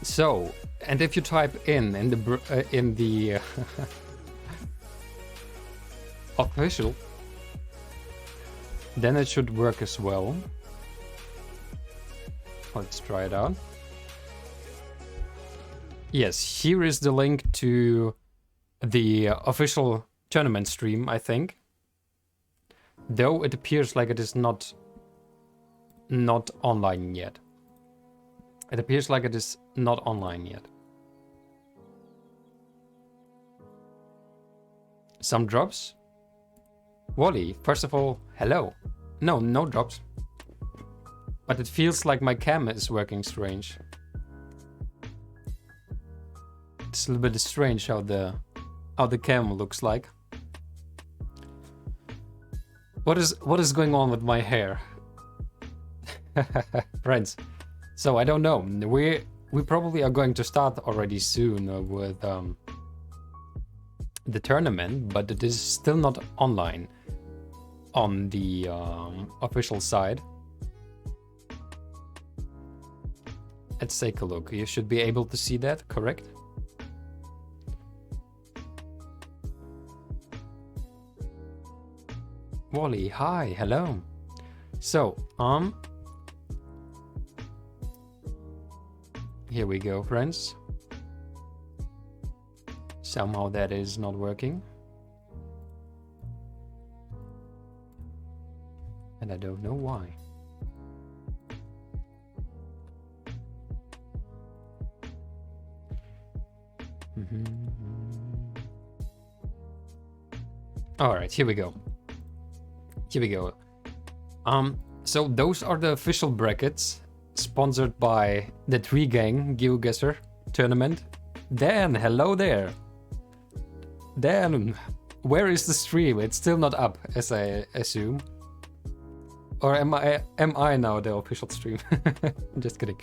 So, and if you type in the official, then it should work as well. Let's try it out. Yes, here is the link to the official tournament stream, I think. Though it appears like it is not online yet. It appears like it is not online yet. Some drops? Wally, first of all, hello. No drops. But it feels like my cam is working strange. It's a little bit strange how the cam looks like. What is going on with my hair? Friends. So I don't know. We probably are going to start already soon with the tournament, but it is still not online on the official side. Let's take a look. You should be able to see that, correct? Wally, hi, hello. So, here we go, friends. Somehow that is not working. And I don't know why. All right, here we go. Here we go. So those are the official brackets sponsored by the TreeGang GeoGuessr Tournament. Dan, hello there. Dan, where is the stream? It's still not up, as I assume. Or am I now the official stream? Just kidding.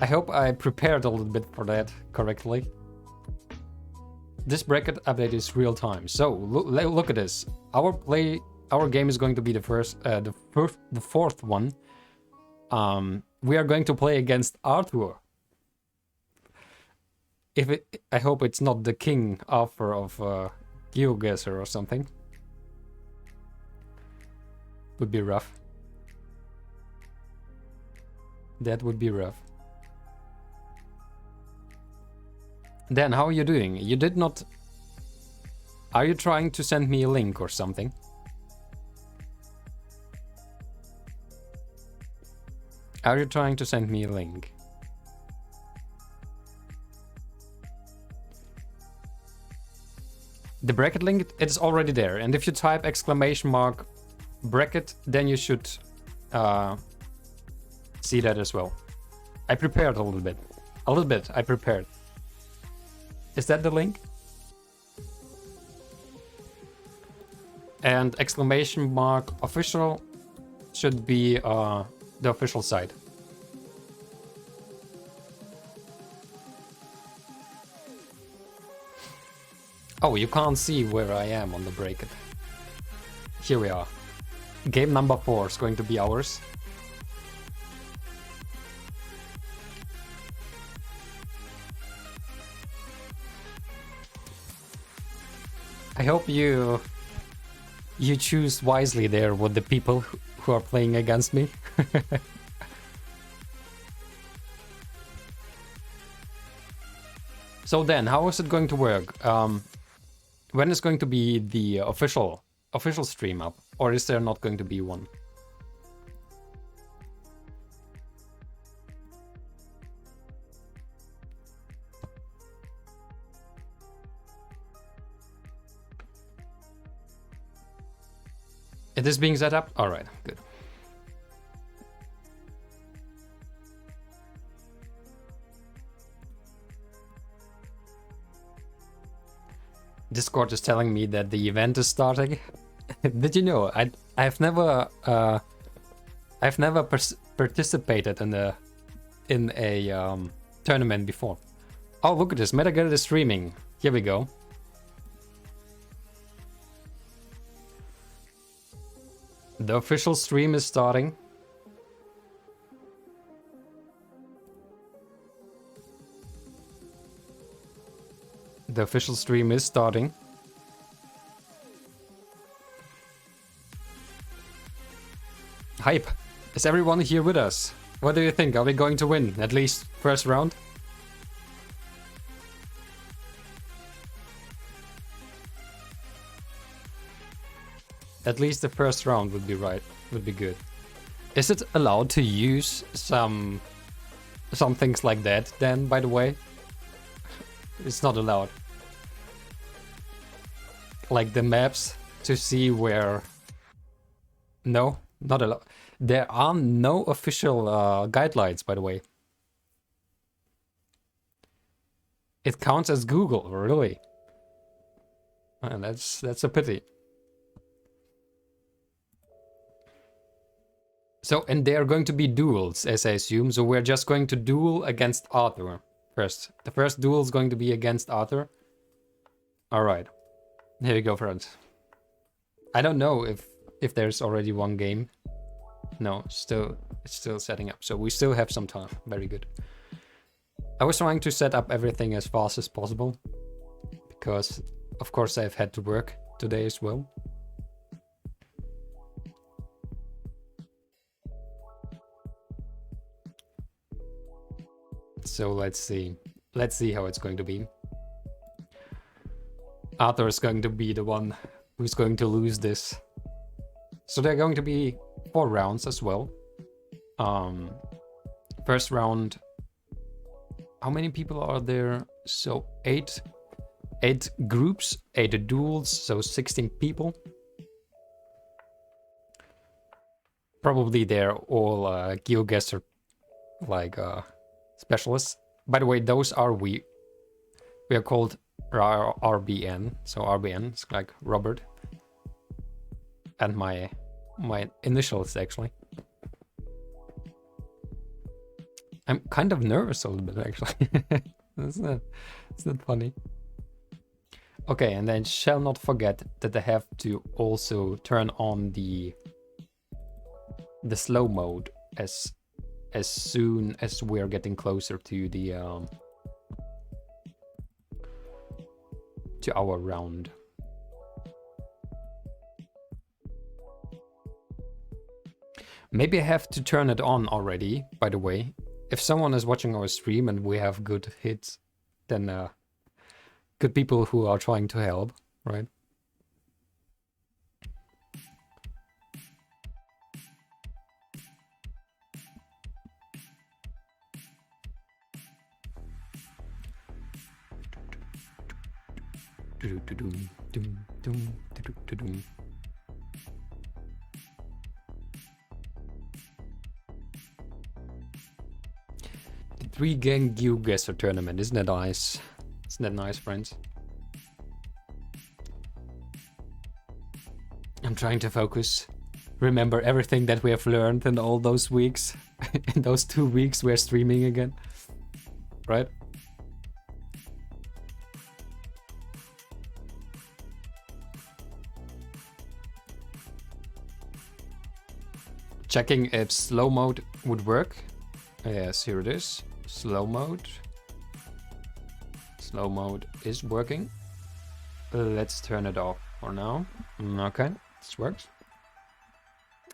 I hope I prepared a little bit for that correctly. This bracket update is real time. So look at this. Our game is going to be the fourth one. We are going to play against Arthur. I hope it's not the King Arthur of GeoGuessr or something. Would be rough. That would be rough. Dan, how are you doing? You did not... Are you trying to send me a link or something? Are you trying to send me a link? The bracket link, it's already there. And if you type !bracket, then you should see that as well. I prepared a little bit. I prepared. Is that the link? And !official should be the official site. Oh, you can't see where I am on the bracket. Here we are. Game number 4 is going to be ours. I hope you choose wisely there with the people who are playing against me. So then, how is it going to work? When is going to be the official stream up, or is there not going to be one? It is being set up? Alright, good. Discord is telling me that the event is starting. Did you know? I've never participated in a tournament before. Oh, look at this! Metaget is streaming. Here we go. The official stream is starting. The official stream is starting. Hype. Is everyone here with us? What do you think? Are we going to win? At least first round? At least the first round would be right. Would be good. Is it allowed to use some things like that then, by the way? It's not allowed. Like the maps to see where... No, not allowed. There are no official guidelines, by the way. It counts as Google, really. And that's a pity. So, and they are going to be duels, as I assume. So we're just going to duel against Arthur first. The first duel is going to be against Arthur. All right, here we go, friends. I don't know if there's already one game. No, it's still setting up. So we still have some time. Very good. I was trying to set up everything as fast as possible because, of course, I've had to work today as well. So let's see how it's going to be. Arthur is going to be the one who's going to lose this. So there are going to be 4 rounds as well. First round, how many people are there? So 8 groups, 8 duels, so 16 people. Probably they're all GeoGuessr like specialists. By the way, those are we are called RBN. So RBN is like Robert. And my initials actually. I'm kind of nervous a little bit actually. It's not funny. Okay, and then shall not forget that I have to also turn on the slow mode as soon as we're getting closer to the to our round. Maybe I have to turn it on already, by the way. If someone is watching our stream and we have good hits, then good people who are trying to help, right? The TreeGang GeoGuessr Tournament, isn't that nice? Isn't that nice, friends? I'm trying to focus. Remember everything that we have learned in all those weeks. In those 2 weeks we're streaming again. Right? Checking if slow mode would work. Yes, here it is. Slow mode. Slow mode is working. Let's turn it off for now. Okay, this works.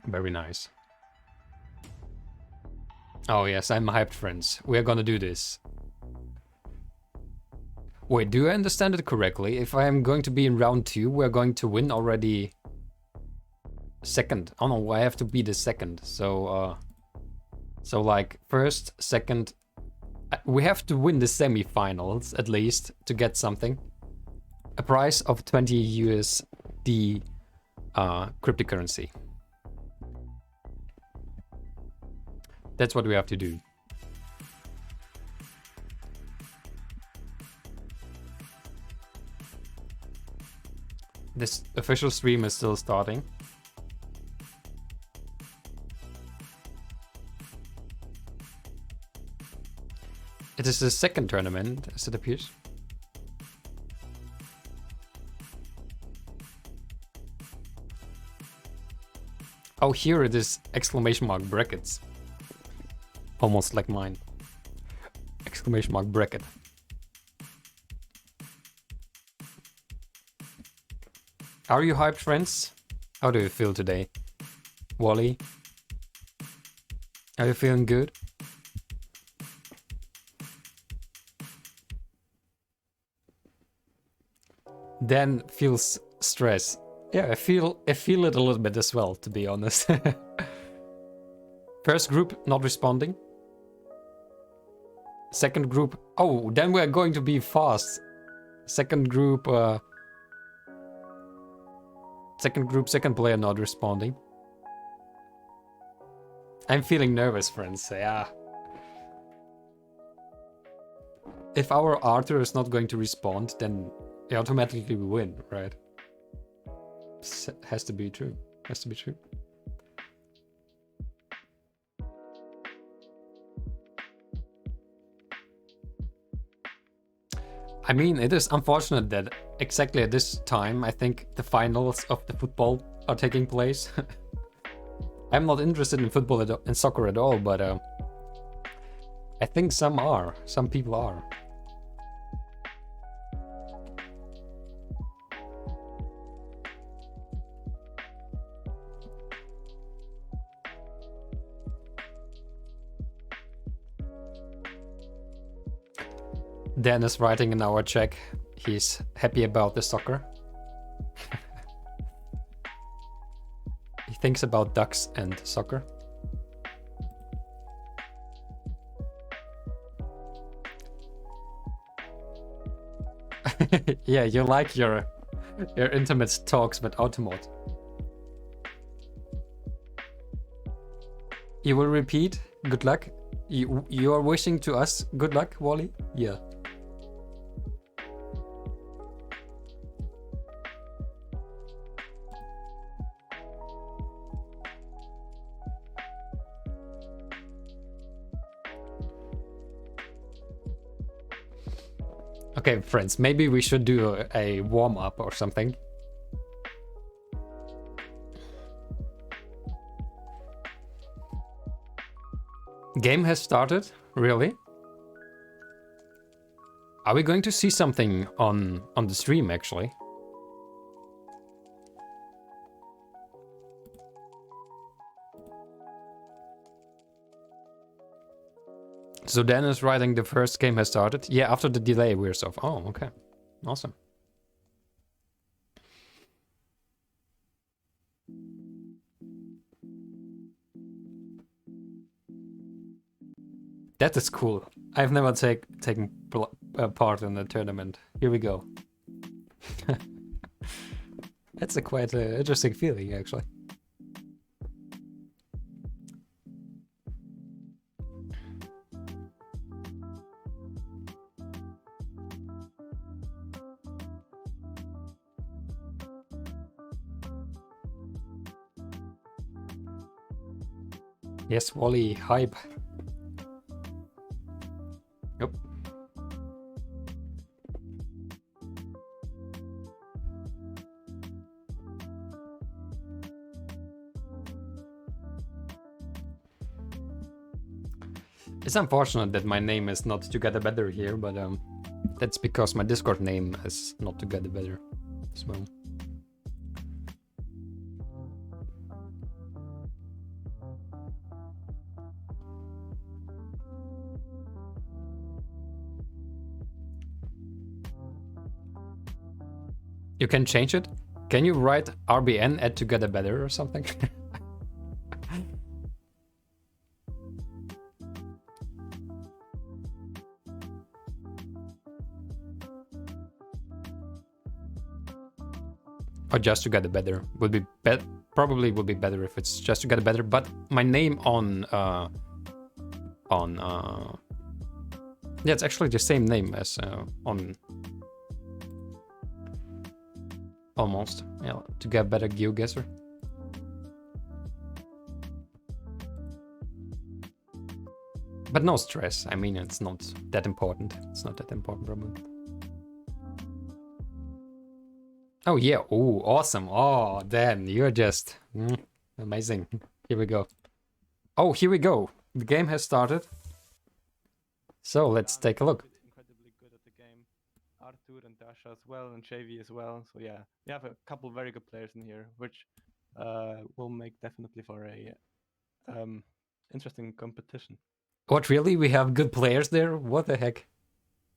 Very nice. Oh yes, I'm hyped, friends. We're gonna do this. Wait, do I understand it correctly? If I am going to be in round 2, we're going to win already second. Oh no, I have to be the second. So like first, second, we have to win the semi-finals at least to get something. A prize of 20 USD cryptocurrency. That's what we have to do. This official stream is still starting. It is the second tournament, as it appears. Oh, here it is, exclamation mark brackets. Almost like mine. Exclamation mark bracket. Are you hyped, friends? How do you feel today? Wally? Are you feeling good? Dan feels stress. Yeah, I feel it a little bit as well, to be honest. First group not responding. Second group. Oh, then we're going to be fast. Second group, second player not responding. I'm feeling nervous, friends. Yeah. If our Arthur is not going to respond, then we automatically win, right? Has to be true. Has to be true. I mean, it is unfortunate that exactly at this time, I think the finals of the football are taking place. I'm not interested in football in soccer at all, but I think some are. Some people are. Dan is writing in our check. He's happy about the soccer. He thinks about ducks and soccer. Yeah, you like your intimate talks with Automod. You will repeat. Good luck. You are wishing to us good luck, Wally? Yeah. Okay, friends, maybe we should do a warm-up or something. Game has started? Really? Are we going to see something on the stream, actually? So Dan is writing the first game has started. Yeah, after the delay we're off. Oh, okay. Awesome. That is cool. I've never taken part in the tournament. Here we go. That's a quite interesting feeling, actually. Yes, Wally, hype. Yep. It's unfortunate that my name is not Together Better here, but that's because my Discord name is not Together Better as well. You can change it? Can you write RBN at Together Better or something? Or just Together Better would be probably would be better if it's just Together Better. But my name on yeah, it's actually the same name as on almost, yeah, TogetherBetterSub GeoGuessr. But no stress. I mean, it's not that important. It's not that important, probably. Oh yeah, oh awesome. Oh Dan, you're just amazing. Here we go. Oh, here we go. The game has started. So let's take a look. Incredibly good at the game. Arthur Good and Dasha as well, and JV as well. So yeah, we have a couple very good players in here, which will make definitely for a interesting competition. What, really? We have good players there? What the heck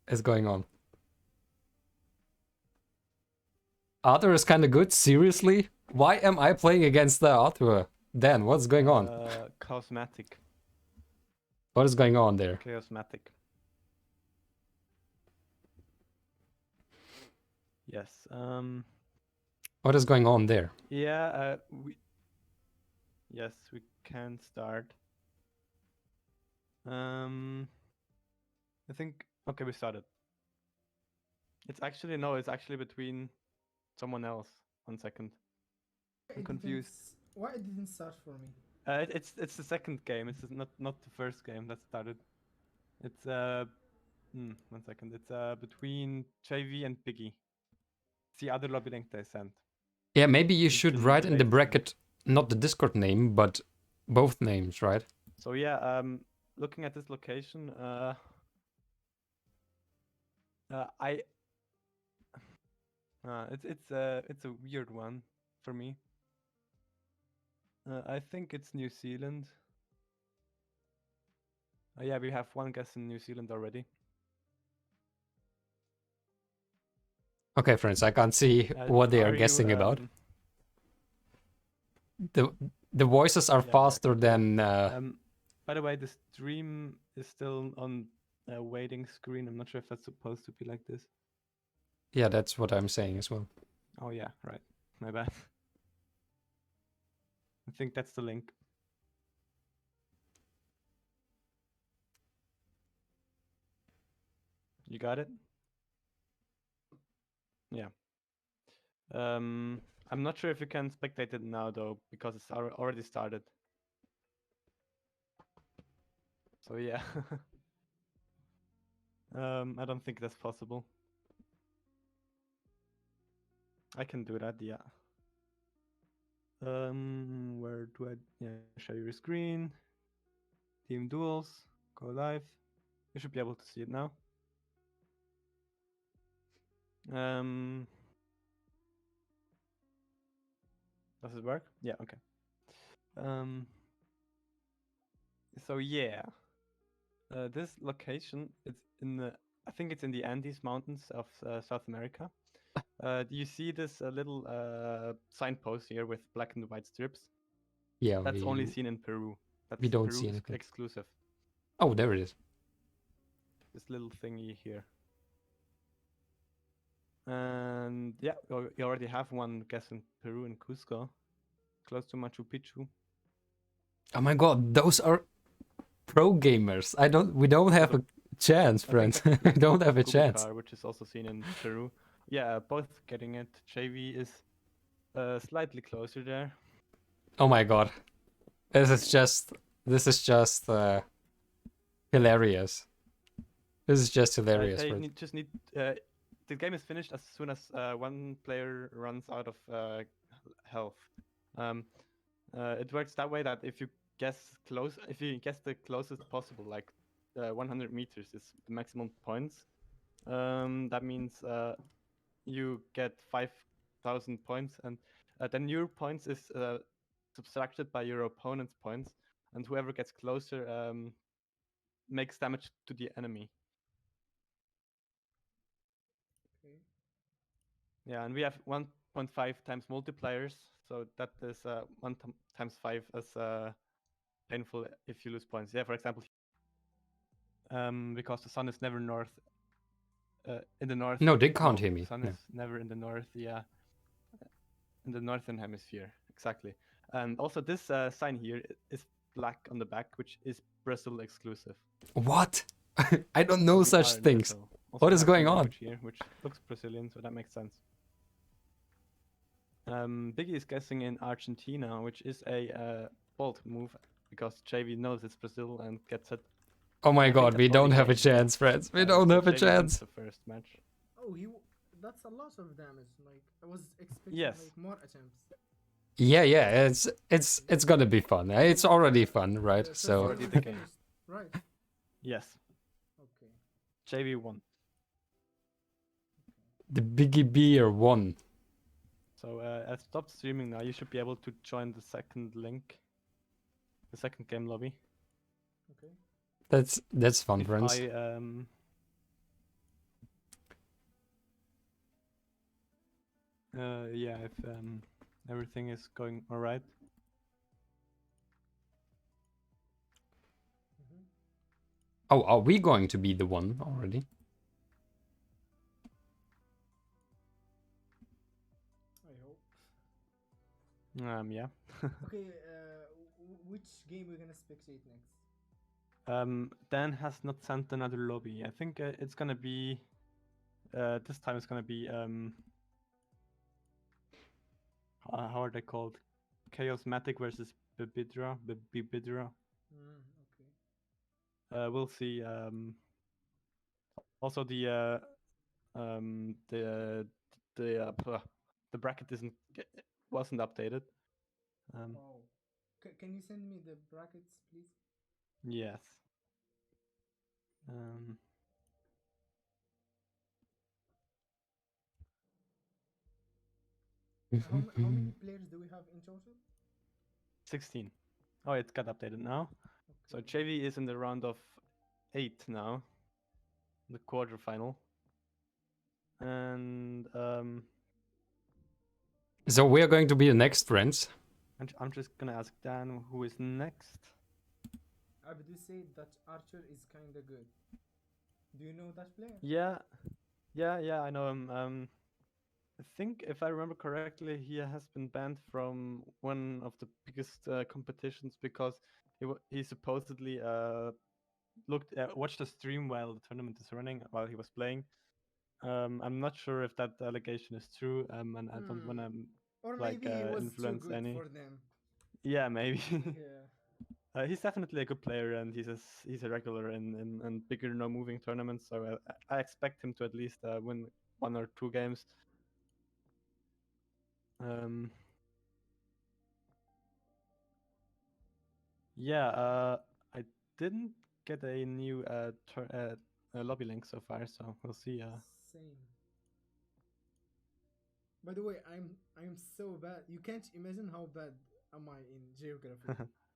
is going on? Arthur is kind of good? Seriously? Why am I playing against the Arthur? Dan, what's going on? Cosmetic. What is going on there? Chaosmatic. Yes. What is going on there? Yeah. Yes, we can start. I think. Okay, we started. It's actually between someone else. 1 second. I'm confused. Why it didn't start for me? It's the second game. It's not the first game that started. It's 1 second. It's between JV and Biggie. It's the other lobby link they sent. Yeah, maybe you should in write the in the latest bracket not the Discord name, but both names, right? So yeah, looking at this location, it's a weird one for me. I think it's New Zealand. Yeah, we have one guess in New Zealand already. Okay, friends, I can't see what they are guessing about. The voices are faster than. By the way, the stream is still on a waiting screen. I'm not sure if that's supposed to be like this. Yeah, that's what I'm saying as well. Oh yeah, right. My bad. I think that's the link. You got it? Yeah. I'm not sure if you can spectate it now though, because it's already started. So yeah. I don't think that's possible. I can do that, yeah. Where do I show your screen? Team duels, go live. You should be able to see it now. Does it work? Yeah, okay. So yeah. This location is in the, I think it's in the Andes Mountains of South America. Do you see this little signpost here with black and white strips? Yeah, that's only seen in Peru. That's we don't Peru see anything exclusive. Oh, there it is. This little thingy here. And yeah, we already have one guess in Peru in Cusco, close to Machu Picchu. Oh my god, those are pro gamers. We don't have a chance, friends. We don't have a chance. Which is also seen in Peru. Yeah, both getting it. JV is slightly closer there. Oh my god, this is just hilarious. This is just hilarious. The game is finished as soon as one player runs out of health. It works that way that if you guess the closest possible, like 100 meters is the maximum points. That means you get 5,000 points, and then your points is subtracted by your opponent's points, and whoever gets closer makes damage to the enemy. Okay. Yeah, and we have 1.5 times multipliers, so that is 1 times 5 as painful if you lose points. Yeah, for example, because the sun is never north. In the north. No, they can't hear me. The sun is never in the north. Yeah, in the northern hemisphere, exactly. And also, this sign here is black on the back, which is Brazil exclusive. What? I don't know such things. What is going on here? Which looks Brazilian, so that makes sense. Biggie is guessing in Argentina, which is a bold move because JV knows it's Brazil and gets it. Oh my god, we don't have a chance, friends. We don't have a chance. The first match. Oh, that's a lot of damage. Like I was expecting like more attempts. Yeah, it's gonna be fun. It's already fun, right? So already the game. Right. Yes. Okay. JV won. The Biggie Beer won. So I stopped streaming now. You should be able to join the second link, the second game lobby. Okay. That's fun, If friends. Yeah, if everything is going all right. Oh, are we going to be the one already? I hope. Yeah. Okay, which game we're gonna spectate next? Dan has not sent another lobby. I think it's gonna be. This time it's gonna be. How are they called? Chaosmatic versus Bibidra. Bibidra. Okay. We'll see. Also the bracket wasn't updated. Oh, can you send me the brackets, please? Yes. How many players do we have in total? 16. Oh, it got updated now. Okay. So JV is in the round of 8 now, the quarterfinal. And So we are going to be the next friends. I'm just gonna ask Dan who is next. Abdu said that Archer is kinda good. Do you know that player? Yeah, I know him. I think if I remember correctly, he has been banned from one of the biggest competitions because he supposedly watched the stream while the tournament is running while he was playing. I'm not sure if that allegation is true, and I don't want to or like maybe he was too influence good any. for them. Yeah, maybe. Yeah. He's definitely a good player, and he's a regular in bigger no moving tournaments. So I expect him to at least win 1 or 2 games. Yeah, I didn't get a new lobby link so far, so we'll see. Same. By the way, I'm so bad. You can't imagine how bad am I in geography.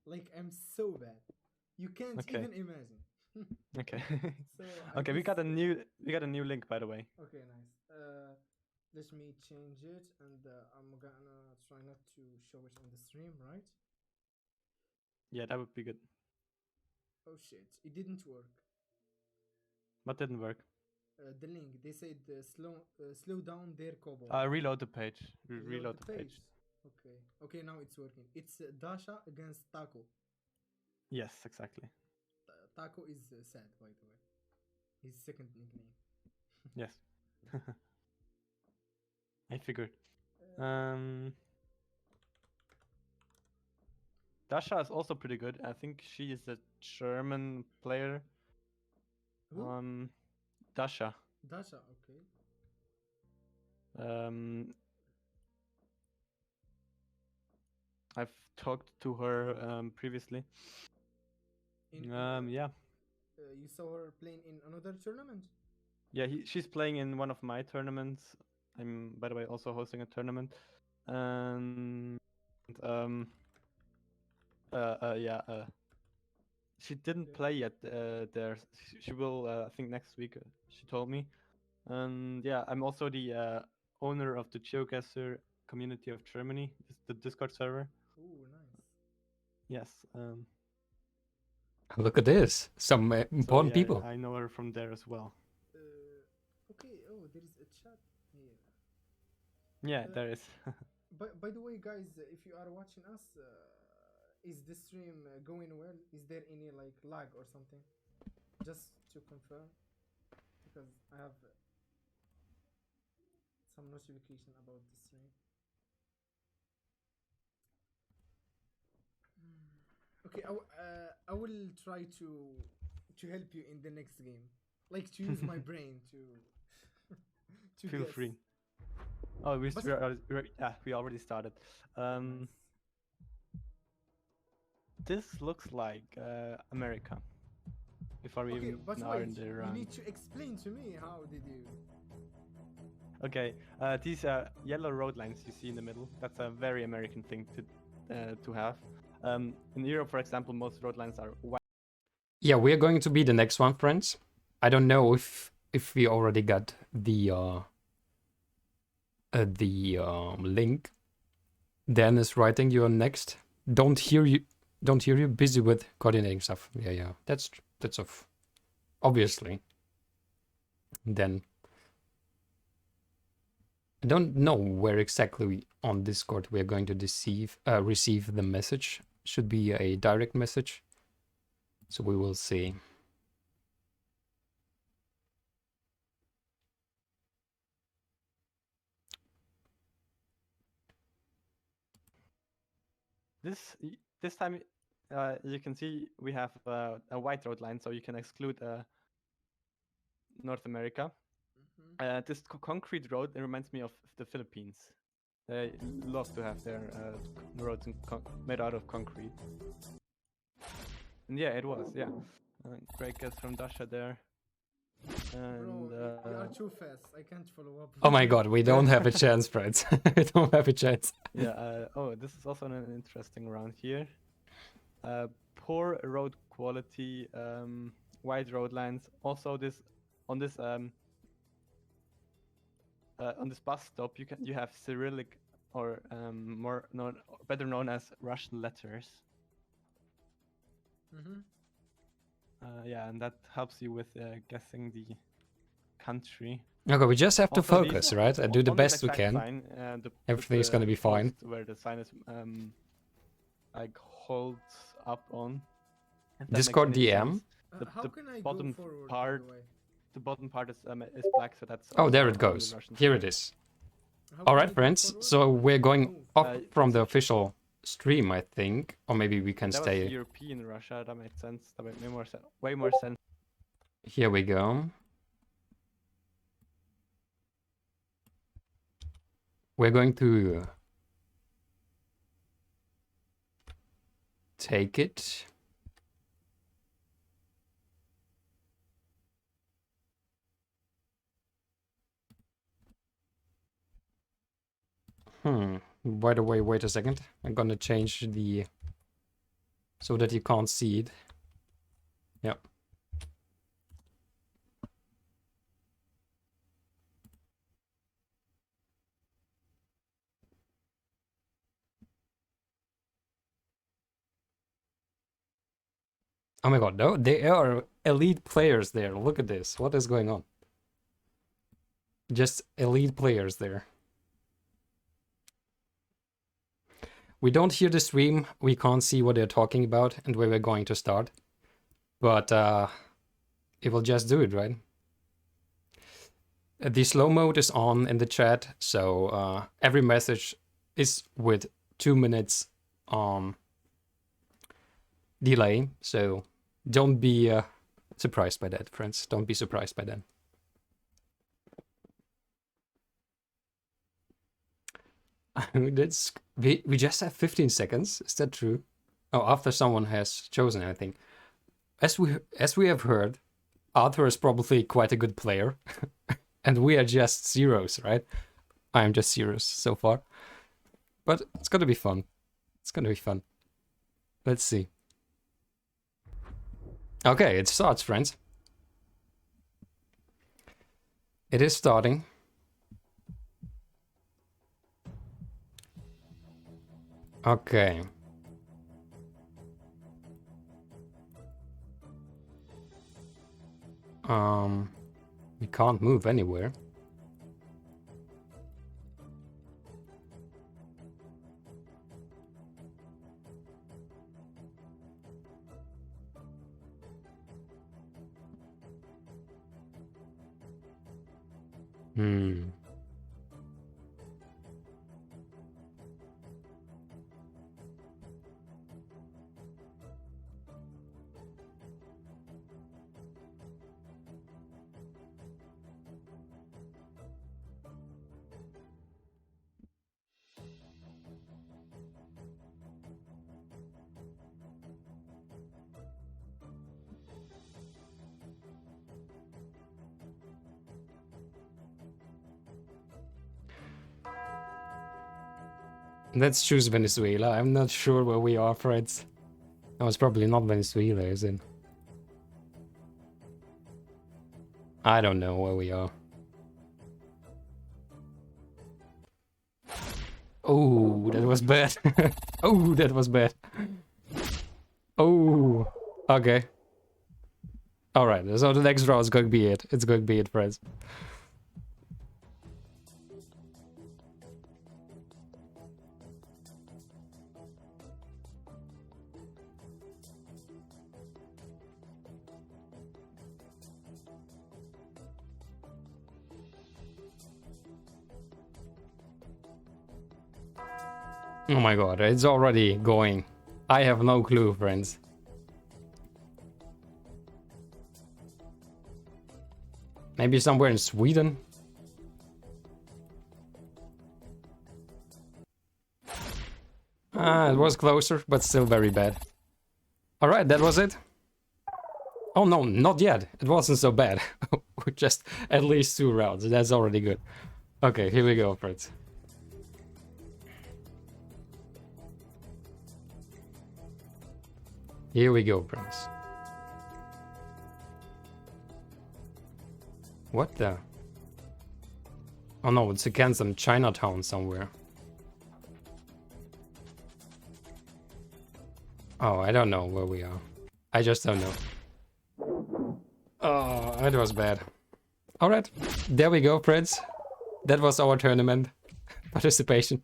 Like I'm so bad. You can't Okay. even imagine. Okay. So okay, we got a new link, by the way. Okay, nice. Let me change it, and I'm gonna try not to show it on the stream, right? Yeah, that would be good. Oh shit, it didn't work. What didn't work? The link. They said slow down their cobalt. Reload the page. Reload the page. Okay. Okay, now it's working. It's Dasha against Taco. Yes, exactly. Taco is sad, by the way. His second nickname. Yes. I figured. Dasha is also pretty good. I think she is a German player. Who? Dasha. Dasha, okay. I've talked to her previously. Yeah. You saw her playing in another tournament? Yeah, she's playing in one of my tournaments. I'm, by the way, also hosting a tournament. And she didn't play yet there. She will, I think, next week. She told me. And yeah, I'm also the owner of the GeoGuessr community of Germany, the Discord server. Ooh, nice. Yes. Look at this. Some important people. I know her from there as well. Okay. Oh, there is a chat here. Yeah, there is. By the way, guys, if you are watching us, is the stream going well? Is there any like lag or something? Just to confirm, because I have some notification about the stream. Okay, I will try to help you in the next game, like to use my brain to Feel guess. free. Oh, we already started. Nice. This looks like America. Before we even but are wait, in the you round. need to explain to me how did you? Okay, these yellow road lines you see in the middle, that's a very American thing to have. In Europe, for example, most road lines are white. Yeah, we're going to be the next one, friends. I don't know if we already got the link. Dan is writing you're next. Don't hear you. Busy with coordinating stuff. Yeah. That's obviously. Then I don't know where exactly on Discord we're going to receive the message. Should be a direct message. So we will see. This time, you can see we have a white road line, so you can exclude North America. This concrete road, it reminds me of the Philippines. They love to have their roads made out of concrete. And yeah, it was, yeah. Great guess from Dasha there. And, Bro, you are too fast. I can't follow up. Oh my god, we don't have a chance, friends. We don't have a chance. Yeah, oh, this is also an interesting round here. Poor road quality, wide road lines. Also, on this bus stop, you have Cyrillic or better known as Russian letters. Yeah, and that helps you with guessing the country. Okay, we just have to Also, focus, right? And do the on this best we exact can. sign, Everything is gonna be fine. post where the sign is like holds up on. if that makes Discord any DM. sense. How The can I bottom go forward, part- by the way? The bottom part is black, so that's. Oh, there also it on the goes. Russian Here side. it is. How All can I right, go friends. forward? So we're going Move. off from the switch. official stream, I think, or maybe we can That stay. was European Russia. That made sense. That made way more sense. Here we go. We're going to take it. By the way, wait a second. I'm gonna change the so that you can't see it. Yep. Oh my god, no, there are elite players there. Look at this. What is going on? Just elite players there. We don't hear the stream. We can't see what they're talking about and where we're going to start. But it will just do it, right? The slow mode is on in the chat, so every message is with 2 minutes delay. So don't be surprised by that, friends. Don't be surprised by that. We just have 15 seconds. Is that true? Oh, after someone has chosen anything. As we have heard, Arthur is probably quite a good player, and we are just zeros, right? I am just zeros so far, but it's gonna be fun. It's gonna be fun. Let's see. Okay, it starts, friends. It is starting. Okay. We can't move anywhere. Let's choose Venezuela. I'm not sure where we are, friends. No, it's probably not Venezuela, is it? I don't know where we are. Oh, that was bad. Oh, that was bad. Oh, okay. Alright, so the next draw is going to be it. It's going to be it, friends. Oh my god, it's already going. I have no clue, friends. Maybe somewhere in Sweden? Ah, it was closer, but still very bad. Alright, that was it. Oh no, not yet. It wasn't so bad. Just at least 2 rounds. That's already good. Okay, here we go, friends. Here we go, friends. What the? Oh no, it's against some Chinatown somewhere. Oh, I don't know where we are. I just don't know. Oh, it was bad. Alright, there we go, friends. That was our tournament participation.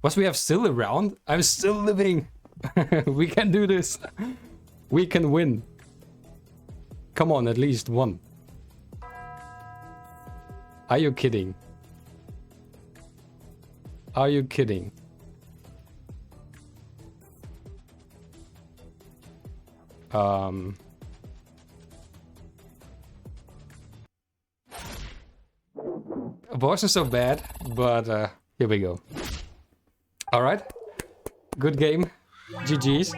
Was we have still a round? I'm still living. We can do this. We can win. Come on, at least one. Are you kidding? Are you kidding? It wasn't so bad, but here we go. Alright. Good game. GG's.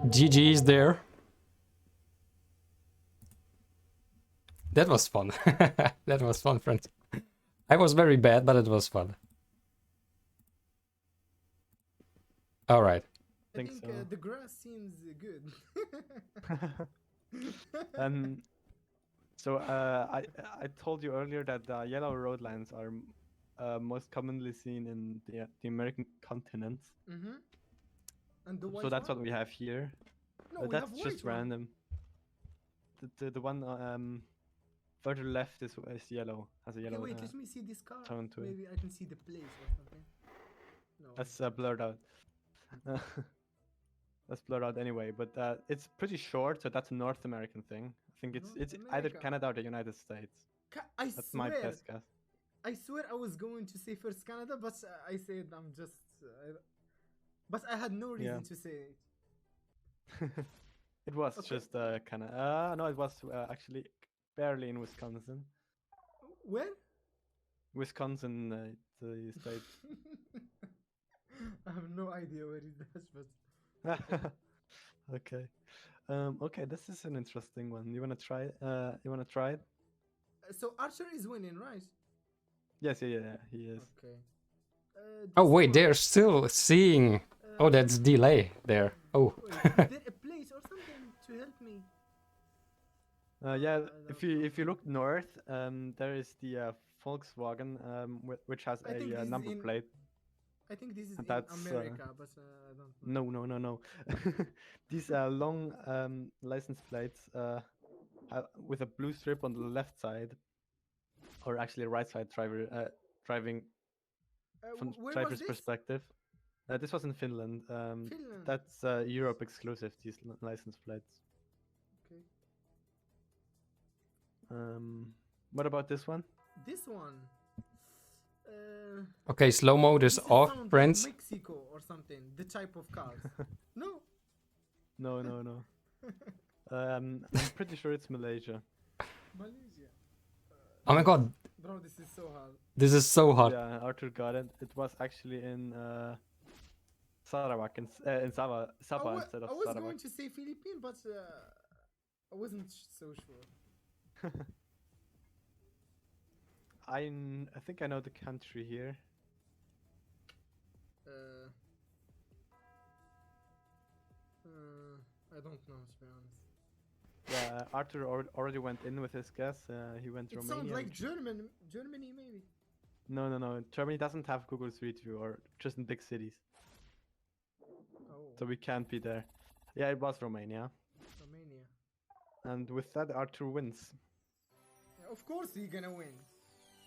GG's there. That was fun. That was fun, friends. I was very bad, but it was fun. Alright. I think so. the grass seems good. So I told you earlier that yellow road lines are most commonly seen in the American continent. Mm-hmm. And the white So that's one? what we have here. No, we That's have just white one. random. The one further left is yellow. Has a Okay, yellow wait, let me see this car. tone to it. Maybe I can see the place or something. No. That's blurred out. That's blurred out anyway, but it's pretty short, so that's a North American thing. I think it's North either America. Canada or the United States. I That's swear. my best guess. I swear I was going to say first Canada, but I said I'm just. But I had no reason to say it. It was Okay. just Canada. No, it was actually barely in Wisconsin. Where? Wisconsin, the state. I have no idea where is that, but Okay. Okay, this is an interesting one. You wanna try? You wanna try it? so Archer is winning, right? Yes, yeah, he is. Okay. Oh this wait, one, they're still seeing. Oh, that's delay there. Oh. Wait, is there a place or something to help me? Yeah, I if you look north, there is the Volkswagen, which has I think a this is number in- plate. I think this is That's, in America, but I don't know. No. These long license plates with a blue strip on the left side, or actually right side driving from Where was driver's this? perspective. This was in Finland. Finland. That's Europe exclusive. These license plates. Okay. What about this one? This one. Okay, slow mode is This off, sound like friends. Mexico or something. The type of cars. No. No. I'm pretty sure it's Malaysia. Malaysia. Oh my god, Bro, this is so hard. this is so hot. Yeah, Arthur got it. It was actually in Sarawak, in Sabah instead of I was Sarawak. going to say Philippines, but I wasn't so sure. I think I know the country here. I don't know, to be honest. Yeah, Arthur already went in with his guess. He went It Romania. sounds like which- Germany maybe. No. Germany doesn't have Google Street View, or just in big cities, Oh, so we can't be there. Yeah, it was Romania. Romania. And with that, Arthur wins. Yeah, of course he's gonna win.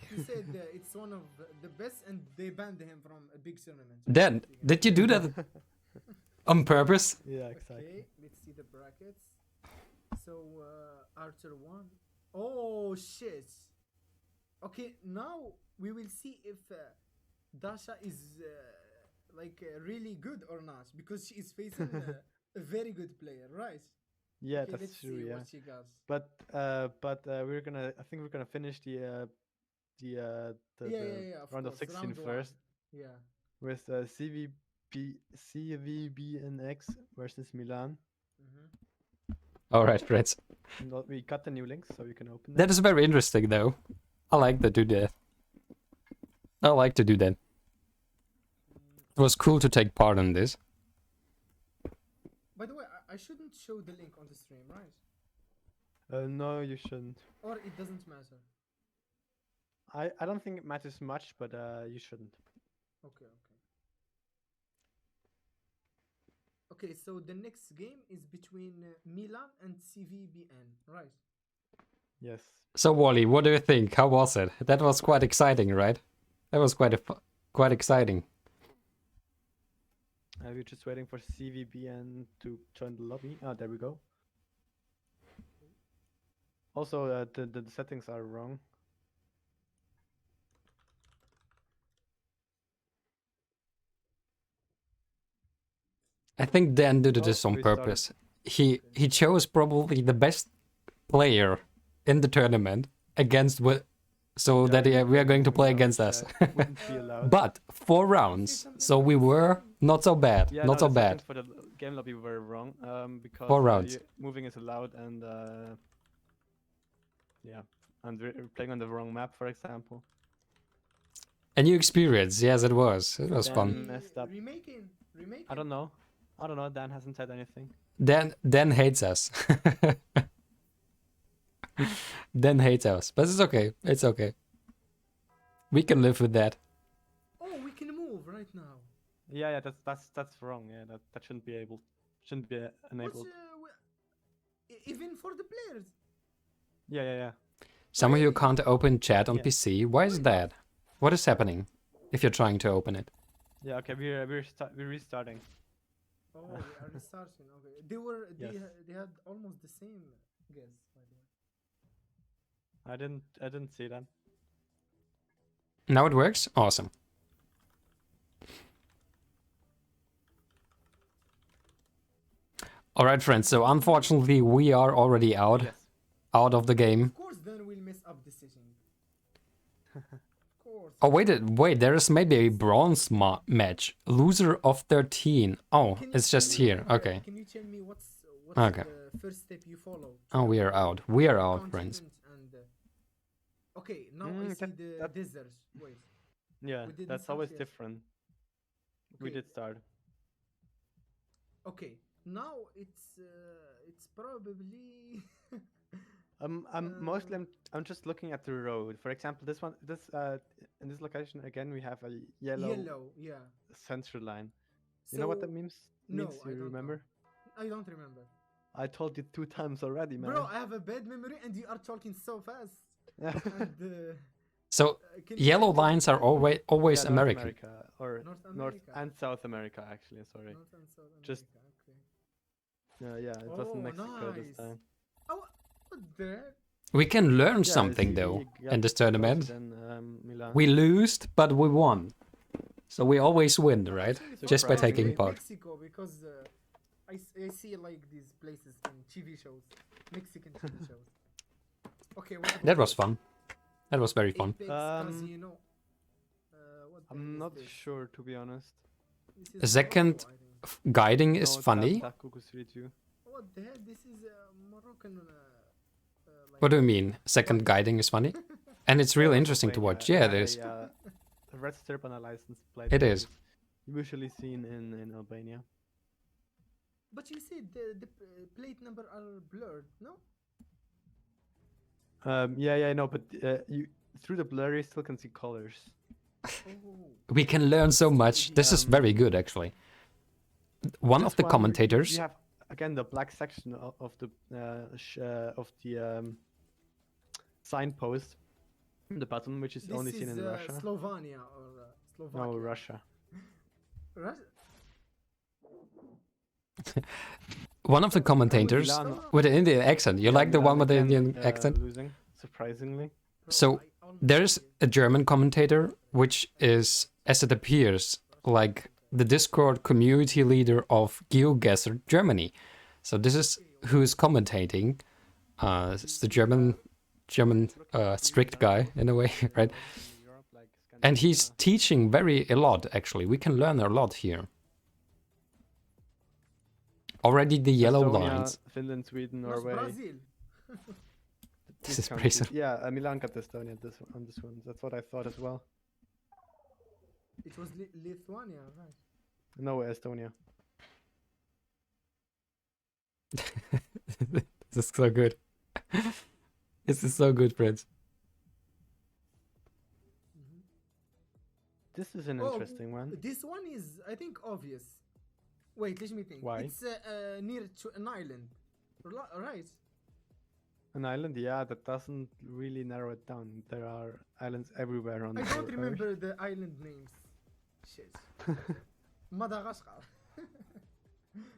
He said it's one of the best, and they banned him from a big tournament. Dan, did you do that on purpose? Yeah, exactly. Okay, let's see the brackets. So Arthur won. Oh shit. Okay, now we will see if Dasha is really good or not, because she is facing a very good player, right? Yeah, Okay, that's let's true. see Yeah, what she got. but we're gonna. I think we're gonna finish the Of round of course, 16 round one. first Yeah. with CVBNX versus Milan. All right, friends. We got the new links, so you can open them. That is very interesting, though. I like to do that. I like to do that. It was cool to take part in this. By the way, I shouldn't show the link on the stream, right? No, you shouldn't. Or it doesn't matter. I don't think it matters much, but you shouldn't. Okay. Okay, so the next game is between Milan and CVBN, right? Yes. So, Wally, what do you think? How was it? That was quite exciting, right? That was quite exciting. We're just waiting for CVBN to join the lobby. Oh, there we go. Also, the settings are wrong. I think Dan did Oh, this on we started. purpose. He chose probably the best player in the tournament against so that we are going to play against us. Wouldn't be allowed. But 4 rounds, so we were not so bad. Yeah, not no, so the bad. settings for the game lobby were wrong. Because 4 rounds. moving is allowed, and yeah, and we're playing on the wrong map, for example. A new experience, yes, it was. It was fun. Messed up. Remaking. I don't know. Dan hasn't said anything. Dan hates us. Dan hates us, but it's okay. It's okay. We can live with that. Oh, we can move right now. Yeah, that's wrong. Yeah, that shouldn't be enabled. Even for the players. Yeah. Some of you can't open chat on Yeah. PC. Why is that? What is happening if you're trying to open it? Yeah, okay, we're restarting. Oh, we are restarting. Okay, Yes. they had almost the same guess, by the way. I didn't see that. Now it works? Awesome. Alright, friends, so unfortunately we are already out Yes. of the game. Of course, then we'll mess up decision. Of course. Oh, wait, there is maybe a bronze match. Loser of 13. Oh, it's just here. Okay. Can you tell me what's Okay. the first step you follow? Oh, we are out. We are out, friends. And, okay, now I see the deserts. Wait. Yeah, We didn't that's start always yet. different. We Okay. did start. Okay, now it's probably I'm just looking at the road. For example, in this location again we have a yellow yeah. central line. You know what that means? No, means I you don't remember? know. I don't remember. I told you 2 times already, man. Bro, I have a bad memory and you are talking so fast. And, So, can you yellow tell me lines what are that always Yeah, North American. America, or North North America. and South America, actually. Sorry. North and South America. Just- Okay. Yeah, it Oh, wasn't Mexico this nice. time. Oh, what the heck? We can learn Yeah, something see, though we got in this closer tournament. than, Milan. We lost, but we won. So we always win, right? Actually, Just by thought it was taking like part. Mexico, because I see like these places in TV shows, Mexican TV shows. Okay, what about That was this? fun. That was very fun. Apex Casino. What the I'm hell not is this? sure, to be honest. This is Second Morocco, I think. Guiding No, is it's funny. not Google Street View. What the hell? This is Moroccan. What do you mean? Second Guiding is funny? And it's really interesting to watch. Yeah, it is. Red Stirp on a license plate. It basis. is. usually seen in Albania. But you said the plate number are blurred, no? Yeah, no, but you through the blur you still can see colors. Oh. We can learn so much. This is very good, actually. One of This the one, commentators. You have again the black section of the signpost in the bottom, which is This only is seen in Russia. Slovenia or Slovakia. No, Russia. Russia? One of the commentators Milan. with an Indian accent. You like the one with the Indian accent? Losing, surprisingly. So there's a German commentator, which is, as it appears, like the Discord community leader of GeoGuessr Germany. So this is who is commentating. It's the German strict guy in a way, right? And he's teaching a lot, actually. We can learn a lot here. Already the yellow Estonia, lines. Finland, Sweden, That's Norway. Brazil. This These is countries. Brazil. Yeah, Milan got Estonia on this one. That's what I thought as well. It was Lithuania, right? No, Estonia. This is so good. This is so good, friends. This is an Oh, interesting one. This one is, I think, obvious. Wait, let me think. Why? It's near to an island, right? An island, yeah, that doesn't really narrow it down. There are islands everywhere on I the don't Earth. remember the island names. Shit. Madagascar.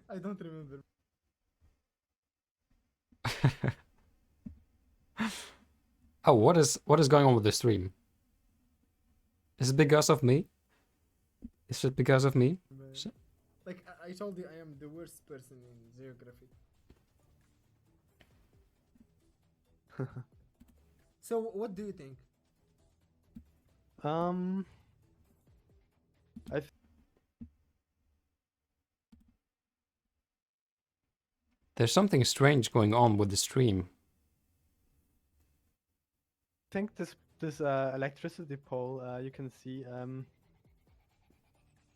I don't remember. Oh, what is going on with the stream? Is it because of me? Is it because of me? Like I told you, I am the worst person in geography. So, what do you think? I There's something strange going on with the stream. think this electricity pole you can see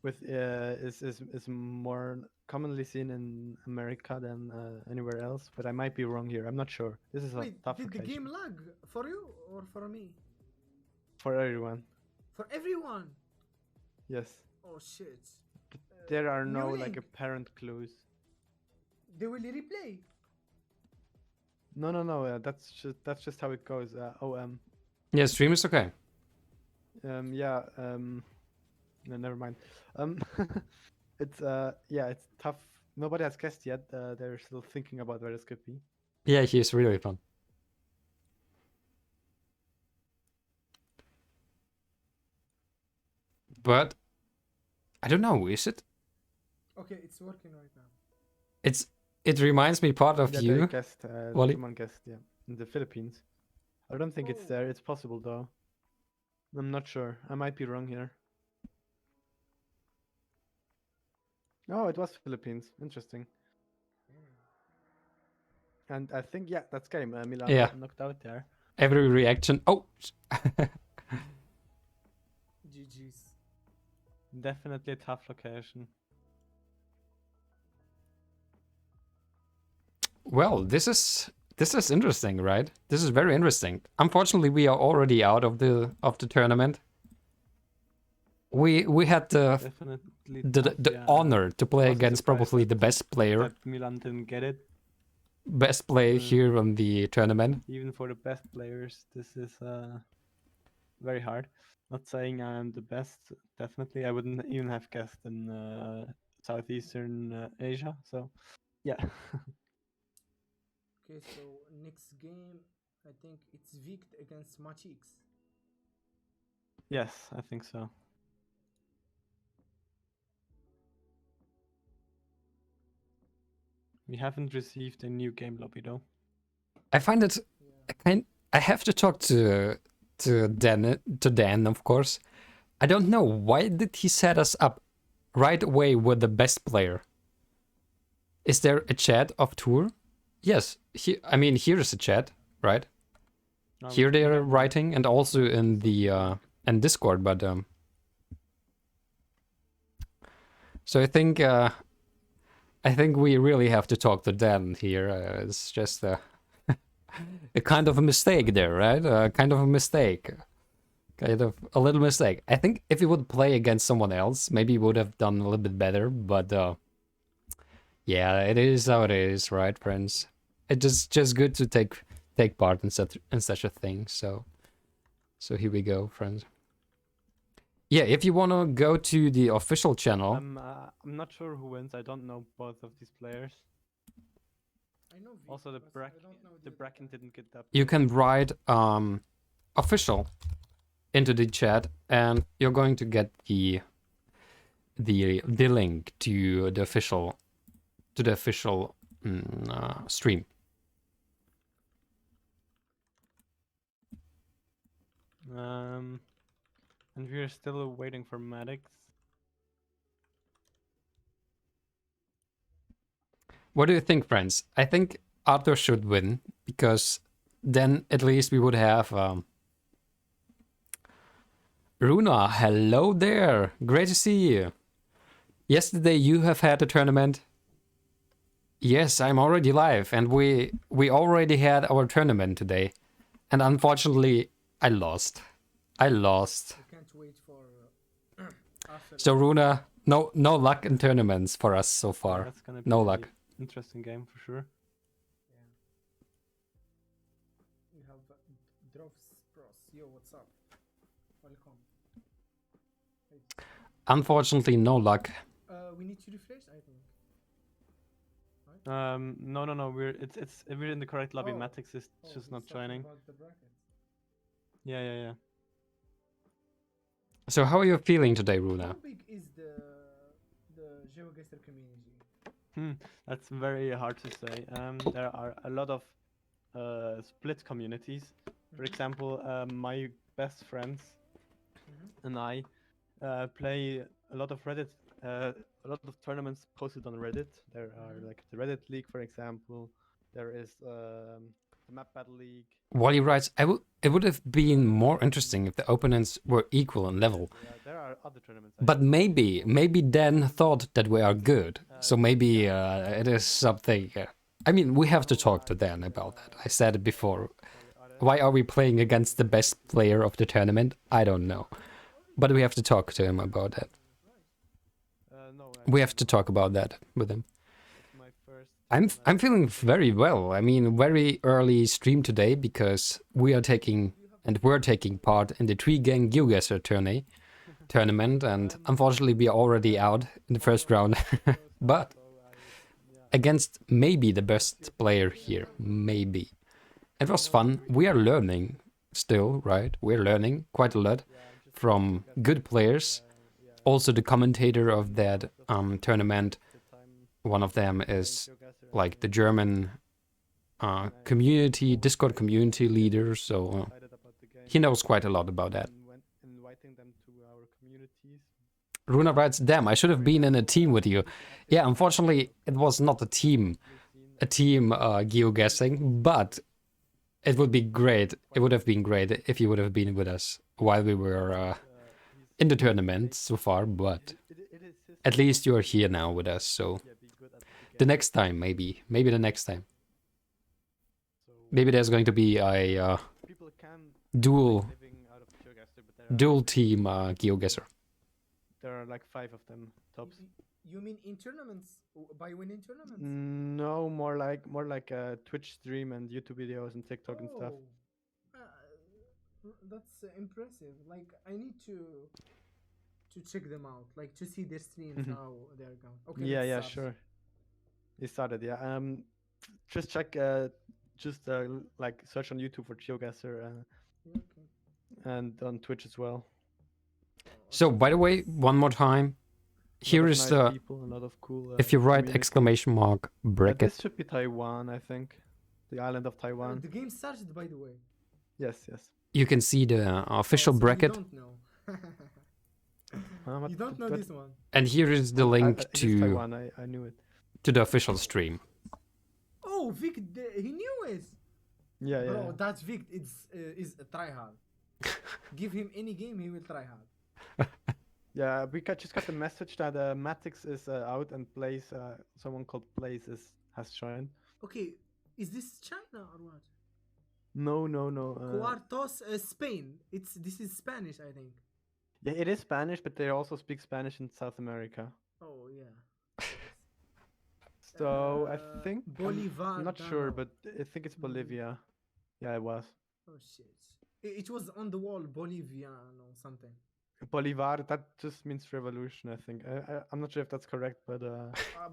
with is more commonly seen in America than anywhere else, but I might be wrong here. I'm not sure. This is a Wait, tough did the location game lag for you or for me? for everyone. For everyone. Yes, Oh shit. there are new no like link. apparent clues. They will replay. No. That's just how it goes. Yeah, stream is okay. Yeah. No, never mind. It's it's tough. Nobody has guessed yet. They're still thinking about where this could be. Yeah, he's really fun. But I don't know, is it? Okay, it's working right now. It reminds me part of Yeah, you. they guessed. Wally? Someone guessed. Yeah, in the Philippines. I don't think it's Oh. there. It's possible though. I'm not sure. I might be wrong here. Oh, it was Philippines. Interesting. And I think that's game. Milan Yeah. got knocked out there. Every reaction. Oh, GG's. Definitely a tough location. well, this is interesting, right? This is very interesting. Unfortunately, we are already out of the tournament. We had the Definitely the tough, honor to play I was against surprised probably the best player, that Milan didn't get it. best player Mm. here on the tournament. Even for the best players, this is very hard. Not saying I'm the best. Definitely, I wouldn't even have guessed in southeastern Asia. So, yeah. Okay, so next game, I think it's Vict against Machix. Yes, I think so. We haven't received a new game lobby though. I find it I have to talk to Dan, of course. I don't know why did he set us up right away with the best player. Is there a chat of tour? Yes, here is a chat, right? Here they are writing, and also in the in Discord, but So I think we really have to talk to Dan here. It's just a kind of a mistake there, right? Kind of a mistake. Kind of a little mistake. I think if he would play against someone else, maybe he would have done a little bit better. But yeah, it is how it is, right, friends? It's just good to take part in such a thing. So here we go, friends. Yeah, if you want to go to the official channel, I'm not sure who wins. I don't know both of these players. I know Vic, Also, but I don't know the other bracket guy. didn't get that. you can write official into the chat, and you're going to get the link to the official stream. And we're still waiting for Maddox. What do you think, friends? I think Arthur should win, because then at least we would have Runa. Hello there, great to see you. Yesterday you have had a tournament. Yes, I'm already live, and we already had our tournament today, and unfortunately I lost. I can't wait for after. So Runa, no luck in tournaments for us so far. That's gonna be No a luck. interesting game for sure. Yeah. We have Drops Pros. Yo, what's up? Welcome. Hey. Unfortunately, no luck. We need to refresh, I think. No. We're in the correct lobby. Oh. Matrix is Oh, just he's not talking joining. about the brackets. Yeah. So how are you feeling today, How Runa? big is the GeoGuessr community? That's very hard to say. There are a lot of split communities. For example, my best friends and I play a lot of Reddit, a lot of tournaments posted on Reddit. There are like the Reddit League, for example. There is the Map Battle League. Wally writes, it would have been more interesting if the opponents were equal in level. Yeah, there are other tournaments. But maybe Dan thought that we are good. So maybe it is something. I mean, we have to talk to Dan about that. I said it before. Why are we playing against the best player of the tournament? I don't know. But we have to talk to him about that. No, We have to talk about that with him. it's my first. I'm feeling very well. I mean, very early stream today, because we're taking part in the TreeGang GeoGuessr tournament, and unfortunately we are already out in the first round. But against maybe the best player here, maybe. It was fun. We are learning still, right? We're learning quite a lot from good players. Also, the commentator of that tournament, one of them is like the German Discord community leader, so he knows quite a lot about that. Inviting them to our communities. Runa writes, damn, I should have been in a team with you. Yeah, unfortunately, it was not a team geoguessing, but it would be great. It would have been great if you would have been with us while we were in the tournament so far, but at least you are here now with us, so the next time, maybe the next time. Maybe there's going to be a dual team GeoGuessr. There are like 5 of them tops. You mean in tournaments? By winning tournaments? No, more like Twitch stream and YouTube videos and TikTok and stuff. That's impressive. Like, I need to check them out, like to see their streams, how they're going. Okay. Yeah, sure. It started, yeah. Just check, like search on YouTube for GeoGuessr and on Twitch as well. So, by the way, one more time, here is the people, a lot of cool. If you write community. ! bracket. This should be Taiwan, I think. The island of Taiwan. The game started, by the way. Yes. You can see the official So bracket. You don't know. You don't know this one. And here is the link it is to Taiwan, I knew it. to the official stream. Oh, Vic, he knew it. Yeah. Bro, that's Vic. Is a tryhard. Give him any game, he will try hard. Yeah, we just got the message that Matix is out and Blaze, someone called Blaze has joined. Okay, is this China or what? No. Cuartos, Spain. This is Spanish, I think. Yeah, it is Spanish, but they also speak Spanish in South America. Oh yeah. So I think Bolivar. I'm not sure, Dano. but I think it's Bolivia. Yeah, it was. Oh shit! It was on the wall, Bolivian or something. Bolivar, that just means revolution, I think. I'm not sure if that's correct, but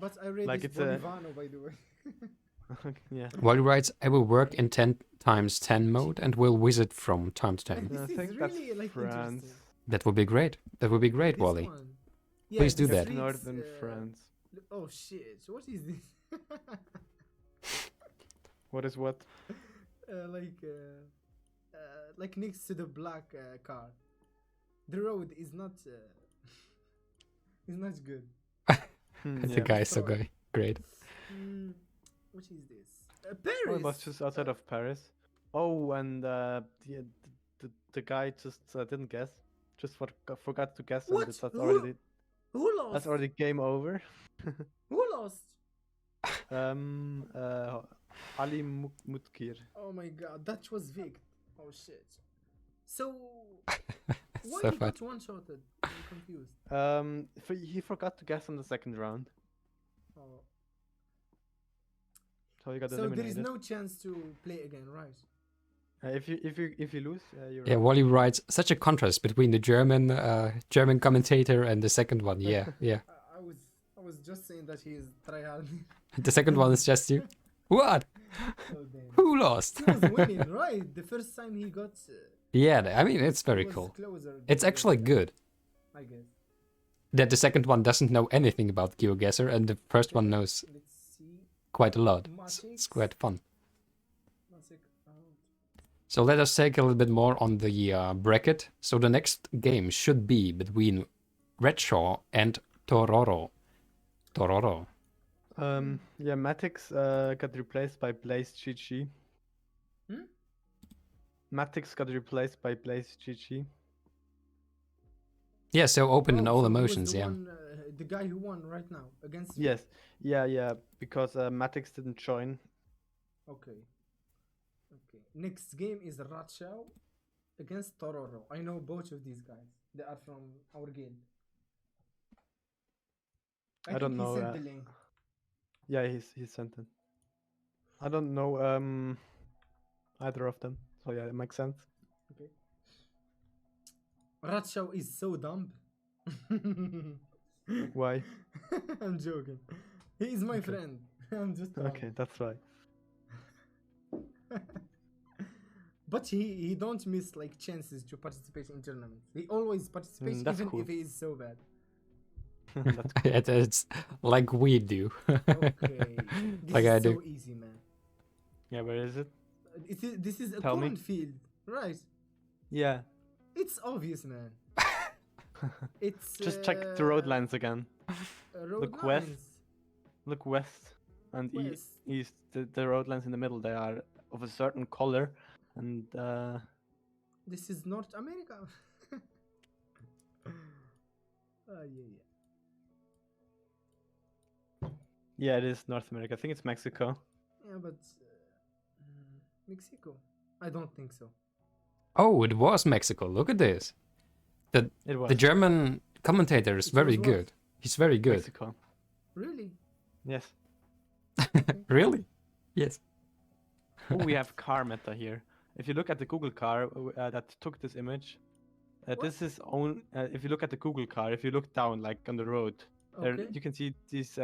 But I read Like it's it's a- Bolivano, by the way. yeah. Wally writes, I will work in 10 times 10 mode and will visit from time to time. This I is think that's really, like, France. interesting. That would be great. That would be great, This Wally. one. Yeah, Please do the that. streets, Northern France. Oh shit! What is this? What is what? Like next to the black car. The road is not is not good. The guy is so Sorry. great. What is this? Oh, Paris. it was just outside of Paris. Oh, and the guy just didn't guess. Just forgot to guess, What? and that's Who- already Who lost? that's already game over. Who lost? Ali Mutkir. Oh my god, that was Vic. Oh shit. So why So he fun. got one-shotted? I'm confused. He forgot to guess on the second round, Oh. so he got So there is eliminated. no chance to play again, right? If you lose, you're Yeah, out. Wally writes, such a contrast between the German commentator and the second one. Yeah. I was just saying that he is tryhard. The second one is just you. What? Oh damn. Who lost? He was winning, right? The first time he got. Yeah, I mean, it's very he was cool. Closer It's than actually the- good I guess. that the second one doesn't know anything about GeoGuessr and the first one knows Let's see. quite a lot. It's quite fun. One sec. So let us take a little bit more on the bracket. So the next game should be between Redshaw and Tororo. Yeah, Matix got replaced by Blaze GG. Hmm? Matix got replaced by Blaze GG. Yeah, so open in Oh, all so he was emotions, the yeah. one, the guy who won right now against. Yes, yeah, because Matix didn't join. Okay. Next game is Ratchao against Tororo. I know both of these guys. They are from our guild. I think don't he know, sent the link. Yeah, he sent it. I don't know either of them, so yeah, it makes sense. Okay. Ratchao is so dumb. Why? I'm joking. He is my friend. I'm just dumb. Okay, that's right. But he don't miss like chances to participate in tournaments. He always participates that's even cool. if he is so bad. That's cool. It's like we do. Okay. This Like is I so do. easy, man. Yeah, where is it? This is a Tell me. cornfield, right? Yeah, It's obvious, man. It's just check the road lines again. road Look west. lines. Look west and West. east. The road lines in the middle, they are of a certain color, and This is North America. Yeah. yeah, it is North America. I think it's Mexico. Yeah, but Mexico? I don't think so. Oh, it was Mexico. Look at this. It was The German commentator is It very was what? good. He's very good. Mexico. Really? Yes. Really? Yes. Oh, we have car meta here. If you look at the Google car that took this image, this is if you look at the Google car, if you look down like on the road, there Okay. you can see this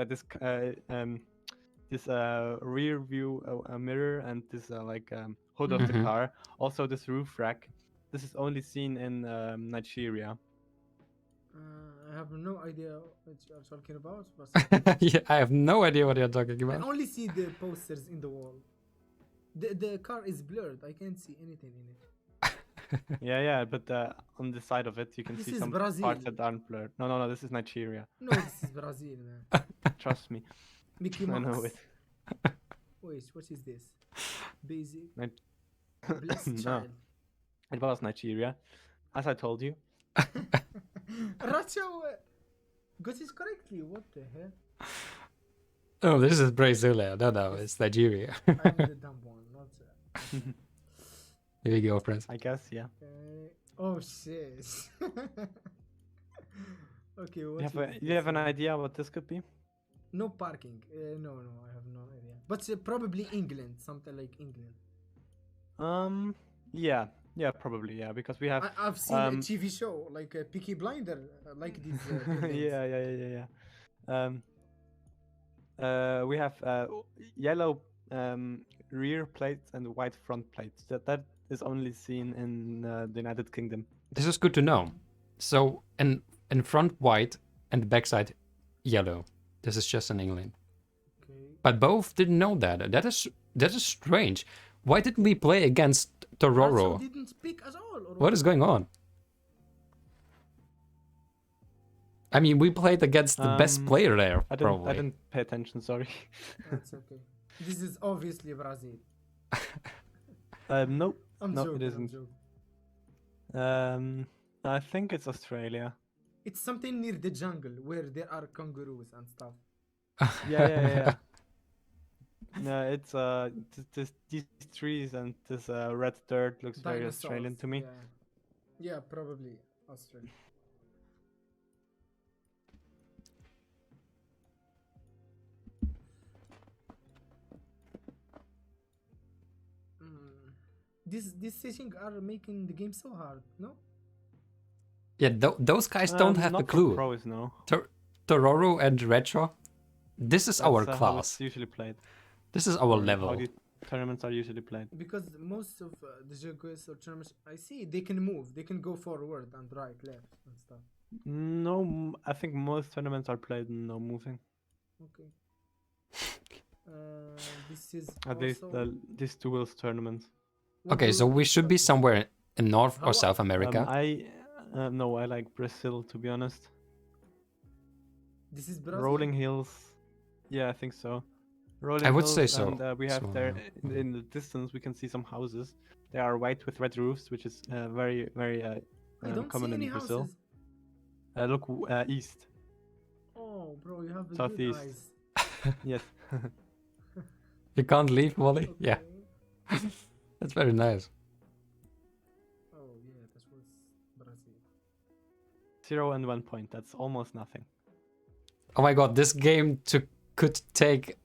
rear view mirror and this hood of the Mhm. car. Also this roof rack. This is only seen in Nigeria. I have no idea what you are talking about, but Yeah, I have no idea what you're talking I about. only see the posters in the wall. The car is blurred. I can't see anything in it. Yeah, but on the side of it you can This see is some Brazil. parts that aren't blurred. No, this is Nigeria. No, this is Brazil, man. Trust me. Mickey I Mouse. know it. Wait, what is this? Basic. Ni- Blessed No. child. It was Nigeria. As I told you, Russia got it correctly. What the hell? Oh, this is Brasilia. No, Yes. it's Nigeria. I'm the dumb one, not. Here you go, friends. I guess, yeah. Oh shit. Okay, what You have an idea what this could be? No parking. No, I have no idea. But probably England, something like England. Yeah, probably, yeah, because we have. I've seen a TV show like Peaky Blinder, like these. Yeah. We have yellow rear plates and white front plates. That is only seen in the United Kingdom. This is good to know. So, in front white and backside yellow. This is just in England. Okay. But both didn't know that. That is strange. Why didn't we play against Tororo? Also didn't speak at all. Or What is going on? I mean, we played against the best player there, I probably. didn't pay attention. Sorry. That's okay. This is obviously Brazil. Nope. I'm No, joking. it I'm isn't. joking. I think it's Australia. It's something near the jungle where there are kangaroos and stuff. Yeah. No, it's these trees and this red dirt looks very Australian to me. Yeah, probably Australia. These settings are making the game so hard, no? Yeah, those guys don't have not a clue. For pros, no. Tororo and Retro, this is our How class. it's usually played. This is our How level. the tournaments are usually played. Because most of the GeoGuessr tournaments I see, they can move, they can go forward and right, left and stuff. No, I think most tournaments are played no moving. Okay. This is At least also... these duels tournaments. Okay, so we should be somewhere in North or South America. No, I like Brazil, to be honest. This is Brazil. Rolling hills. Yeah, I think so. Rolling I would hills, say so. And we have So, there in the distance we can see some houses. They are white with red roofs, which is very I don't common see any in Brazil. houses. Look east. Oh, bro, you have good Southeast. eyes. Yes. You can't leave, Wally? Okay. Yeah, that's very nice. Oh, yeah, that was Brazil. 0 and 1 point. That's almost nothing. Oh my god, this game could take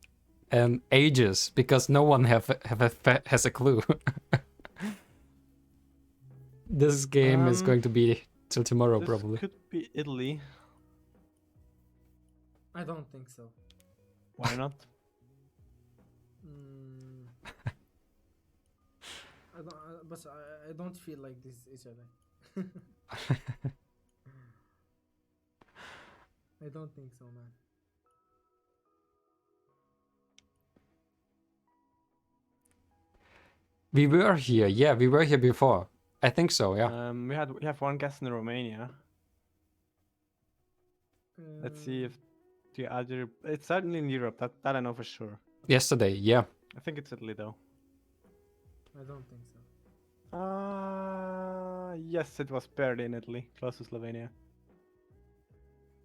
ages because no one has a clue. This game is going to be till tomorrow, This probably. could be Italy. I don't think so. Why not? I don't feel like this is Italy. I don't think so, man. We were here, yeah, we were here before. I think so, yeah. We have one guess in Romania. Let's see if the other. It's certainly in Europe. That I know for sure. Yesterday, yeah. I think it's Italy though. I don't think so. Yes, it was barely in Italy, close to Slovenia.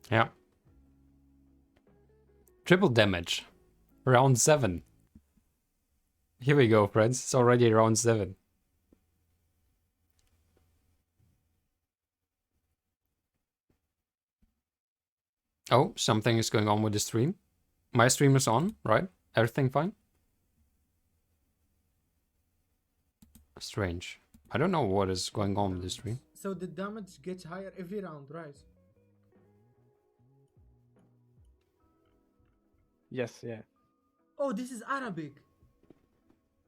Yeah. Triple damage. Round 7. Here we go, friends. It's already round 7. Oh, something is going on with the stream. My stream is on, right? Everything fine? Strange. I don't know what is going on with the stream. So the damage gets higher every round, right? Yes, yeah. Oh, this is Arabic.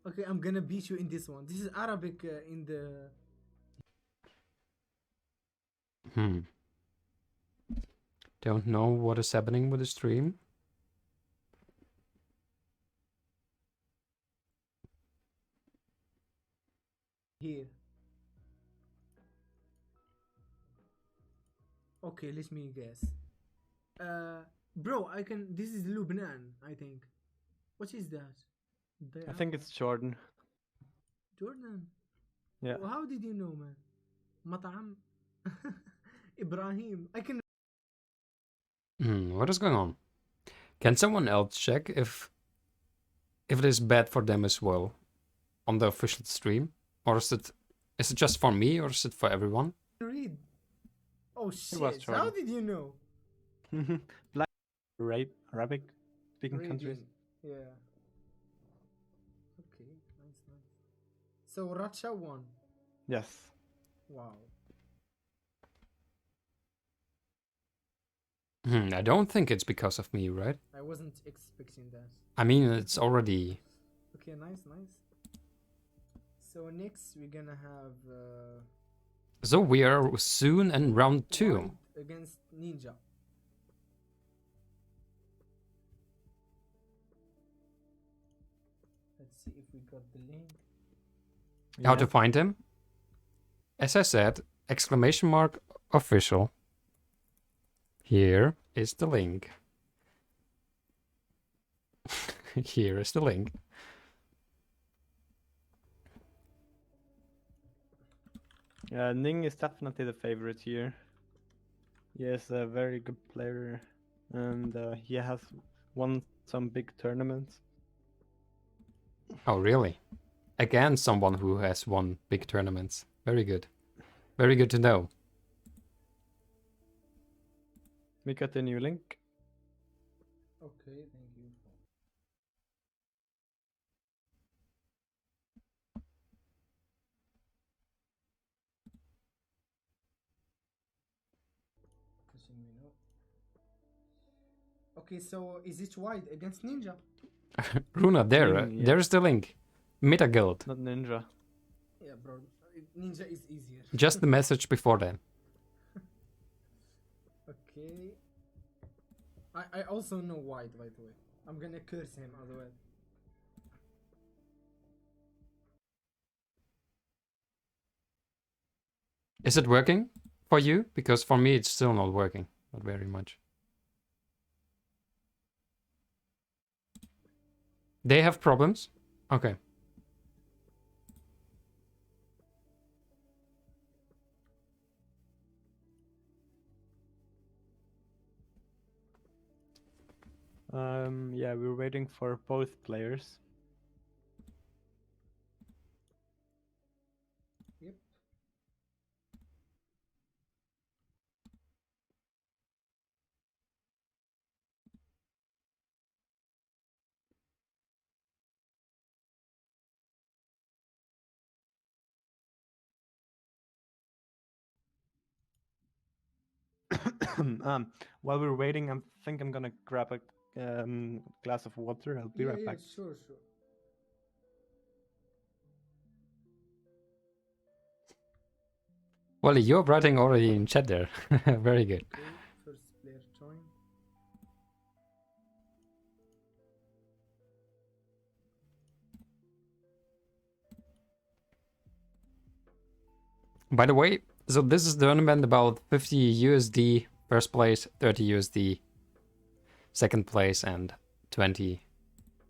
Okay, I'm gonna beat you in this one. This is Arabic in the... Don't know what is happening with the stream. Here. Okay, let me guess. Bro, I can... This is Lebanon, I think. What is that? I think it's Jordan. Jordan? Yeah. Well, how did you know, man? Matam? Ibrahim, I can. What is going on? Can someone else check if it is bad for them as well on the official stream, or is it just for me, or is it for everyone? Read. Oh was shit! How trying. did you know? Black, Arabic speaking countries. Reading. Yeah. Okay. Nice. So Russia won. Yes. Wow. I don't think it's because of me, right? I wasn't expecting that. I mean, it's already... Okay, nice. So next we're gonna have So we are soon in round 2. White against Ninja. Let's see if we got the link. How to find him? As I said, exclamation mark official. Here is the link. Here is the link. Ning is definitely the favorite here. He is a very good player, and he has won some big tournaments. Oh, really? Again, someone who has won big tournaments. Very good. Very good to know. We got the new link. Okay, thank you. Okay, so is it White against Ninja? Runa, there. Ning, yeah. There's the link. Meta Guild. Not Ninja. Yeah, bro. Ninja is easier. Just the message before then. Okay. I also know White, by the way. I'm gonna curse him otherwise. Is it working for you? Because for me it's still not working. Not very much. They have problems? Okay. Yeah, we're waiting for both players. Yep. While we're waiting, I think I'm gonna grab a glass of water. I'll be right back. Sure. Well, you're writing already in chat there. Very good. Okay, first player join. By the way, so this is the tournament about 50 USD first place, 30 USD second place, and 20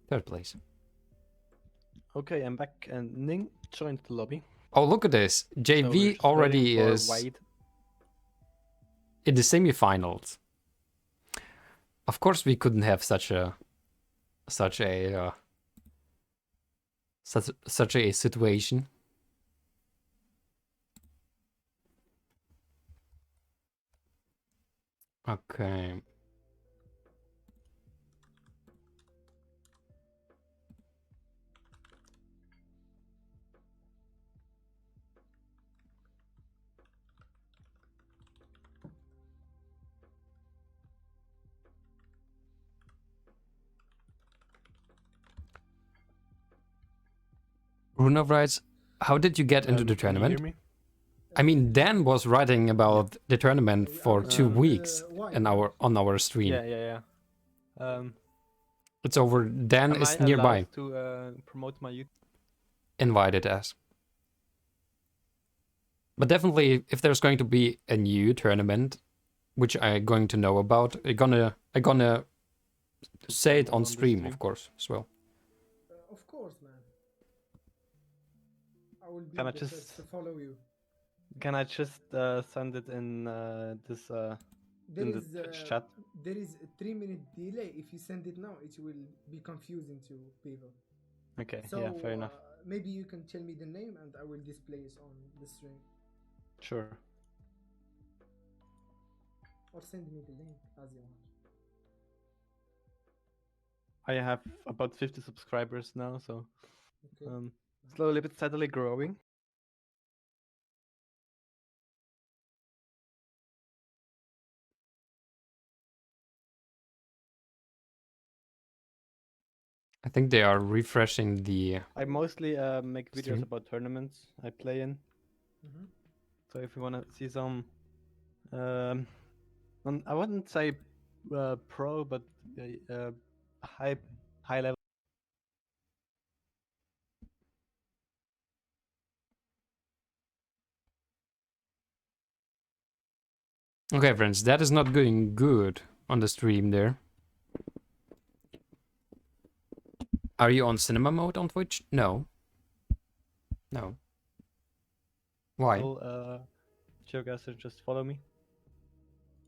third place. Okay, I'm back, and Ning joined the lobby. Oh, look at this. So we're JV just already waiting for is White. in the semifinals. Of course, we couldn't have such a situation. Okay. Runa writes, how did you get into the Can you tournament? hear me? I mean, Dan was writing about the tournament for 2 weeks White. on our stream. Yeah. It's over. Dan Am is I nearby. allowed to promote my YouTube? Invited us. But definitely, if there's going to be a new tournament, which I'm going to know about, I'm gonna say it on stream, of course, as well. Of course, man. I will be Can I the just- first to follow you. Can I just send it in this There in the is Twitch chat? there is a 3-minute delay. If you send it now, it will be confusing to people. Okay, So yeah, fair enough. maybe you can tell me the name and I will display it on the stream, Sure. or send me the link as you want. I have about 50 subscribers now, so Okay. slowly but steadily growing. I think they are refreshing the I mostly make videos Stream. about tournaments I play in. Mhm. So if you want to see some, I wouldn't say pro, but high level. Okay, friends, that is not going good on the stream there. Are you on cinema mode on Twitch? No. No. Why? GeoGuessr, just follow me.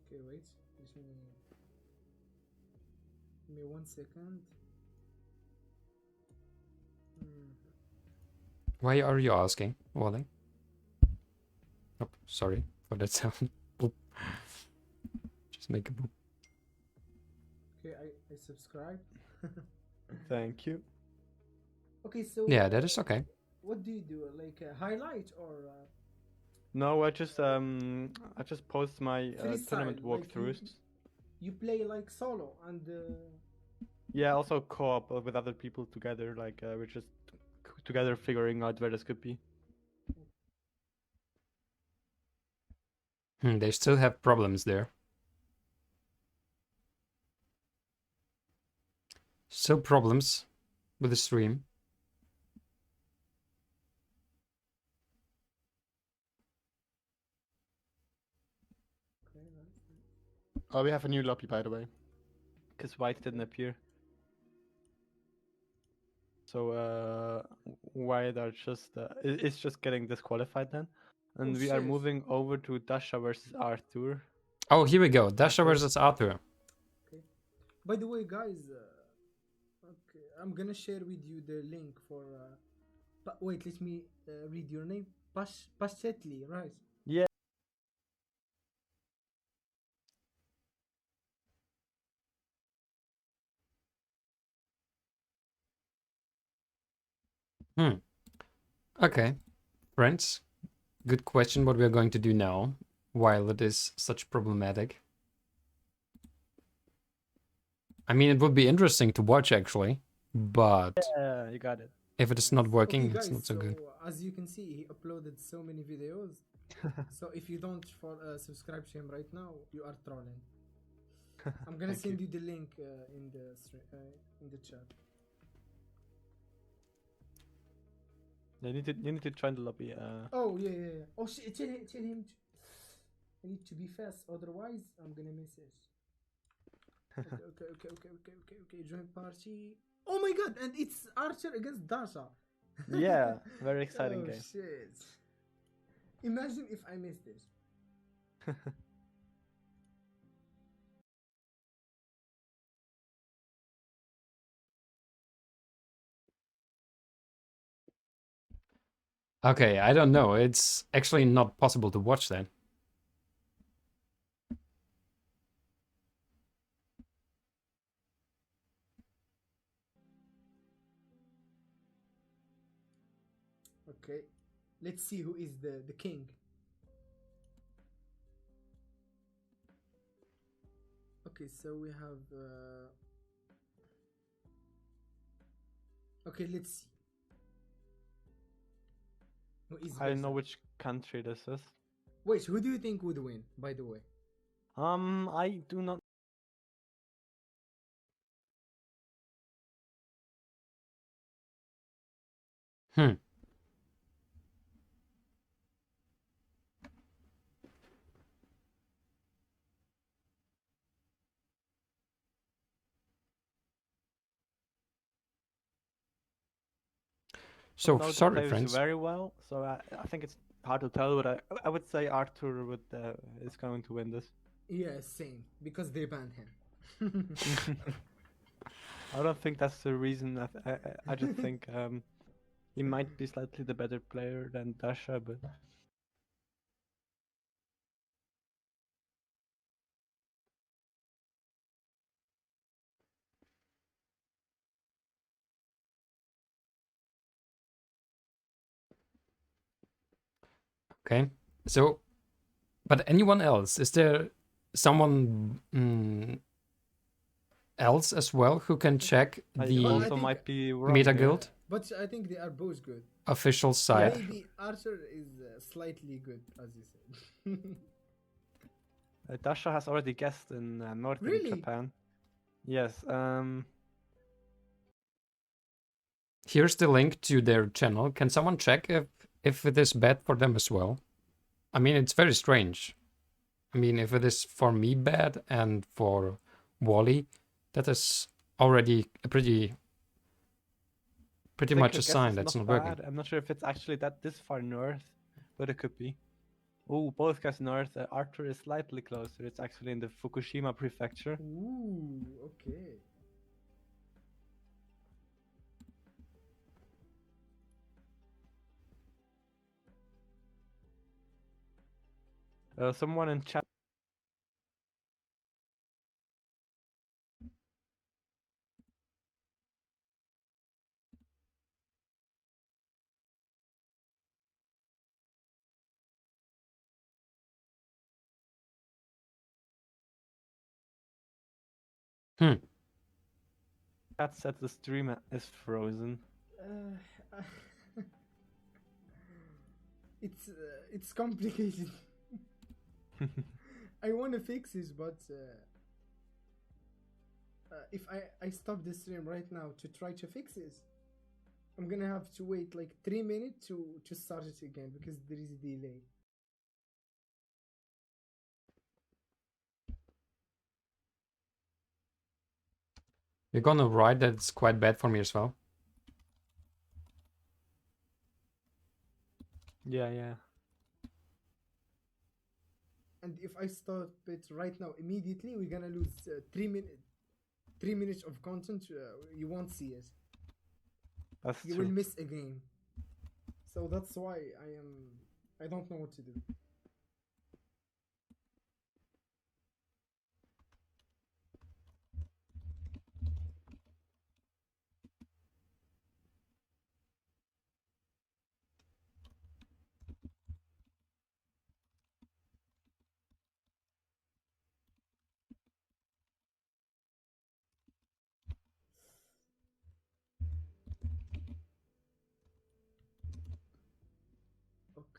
Okay, wait. Let me. Give me 1 second. Why are you asking, Wally? Oh, sorry for that sound. Boop. Just make a boop. Okay, I subscribe. Thank you. Okay, so Yeah, that is okay. what do you do? Like a highlight or No, I just post my freestyle? tournament Like walkthroughs. you play like solo and Yeah, also co-op with other people together. Like we're just together figuring out where this could be. They still have problems there. Still problems with the stream. okay, Oh, we have a new lobby, by the way. Because White didn't appear. So White are just is just getting disqualified then, and Oh, we are shit. moving over to Dasha versus Arthur. Oh, here we go. Dasha Arthur. versus Arthur. Okay. By the way, guys, okay, I'm gonna share with you the link for. Wait, let me read your name. Pashetli, right? Yeah. Okay, friends. Good question what we are going to do now, while it is such problematic. I mean, it would be interesting to watch actually, but Yeah, you got it. if it is not working, Okay, it's guys. not so good. As you can see, he uploaded so many videos. So if you don't subscribe to him right now, you are trolling. I'm gonna Thank send you. you the link in the chat. You need to join the lobby. Oh yeah. Oh shit! Tell him. I need to be fast, otherwise I'm gonna miss it. Okay. Join party. Oh my god! And it's Archer against Dasha. Yeah, very exciting Oh game. shit! Imagine if I missed it. Okay, I don't know. It's actually not possible to watch that. Okay, let's see who is the king. Okay, so we have. Okay, let's see. Who is I don't know better? which country this is. Wait, who do you think would win? By the way. I do not. Hmm. So Know the sorry, players friends. very well, so I think it's hard to tell, but I would say Arthur is going to win this. Yeah, same. Because they banned him. I don't think that's the reason. I just think he might be slightly the better player than Dasha, but Okay. So, but anyone else? Is there someone else as well who can check I the also might be wrong. Meta here. Guild But I think they are both good. official site? Maybe Arthur is slightly good, as you said. Dasha has already guessed in northern Really? Japan. Yes. Here's the link to their channel. Can someone check if it is bad for them as well? I mean, it's very strange. I mean, if it is for me bad and for Wally, that is already a pretty I think much her a guess sign is that's not bad. working. I'm not sure if it's actually this far north, but it could be. Oh, both guess north. Arthur is slightly closer. It's actually in the Fukushima prefecture. Ooh, okay. Someone in chat. Chat said the stream is frozen. Uh, it's complicated. I want to fix this, but if I stop the stream right now to try to fix this, I'm gonna have to wait like 3 minutes to start it again because there is a delay. You're gonna write that it's quite bad for me as well. Yeah. And if I start it right now immediately, we're gonna lose 3 minutes of content. You won't see it. That's You true. will miss a game. So that's why I don't know what to do.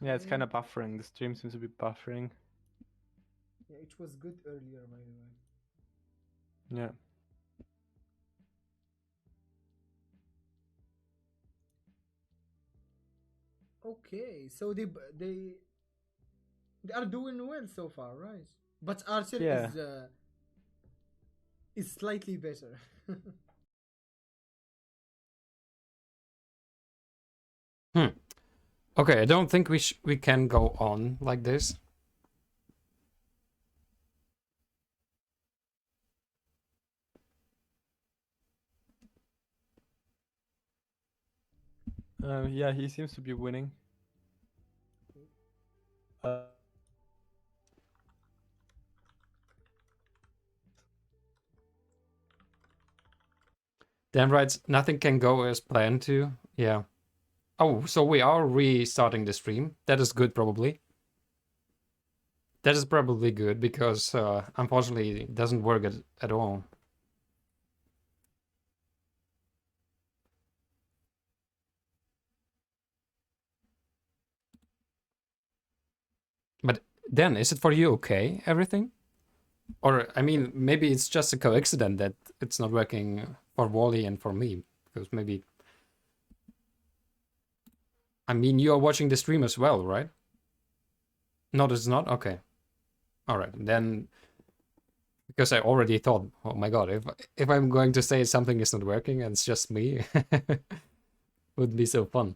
Yeah, it's Okay. kind of buffering. The stream seems to be buffering. Yeah, it was good earlier, by the way. Yeah. Okay, so they are doing well so far, right? But Archer Yeah. is slightly better. Okay, I don't think we can go on like this. Yeah, he seems to be winning. Dan writes, nothing can go as planned to. Yeah. Oh, so we are restarting the stream. That is good, probably. That is probably good, because unfortunately it doesn't work at all. But Dan, is it for you okay, everything? Or, I mean, maybe it's just a coincidence that it's not working for Wally and for me. Because maybe... I mean, you are watching the stream as well, right? No, it's not? Okay. Alright, then... Because I already thought, oh my god, if I'm going to say something is not working and it's just me, would be so fun.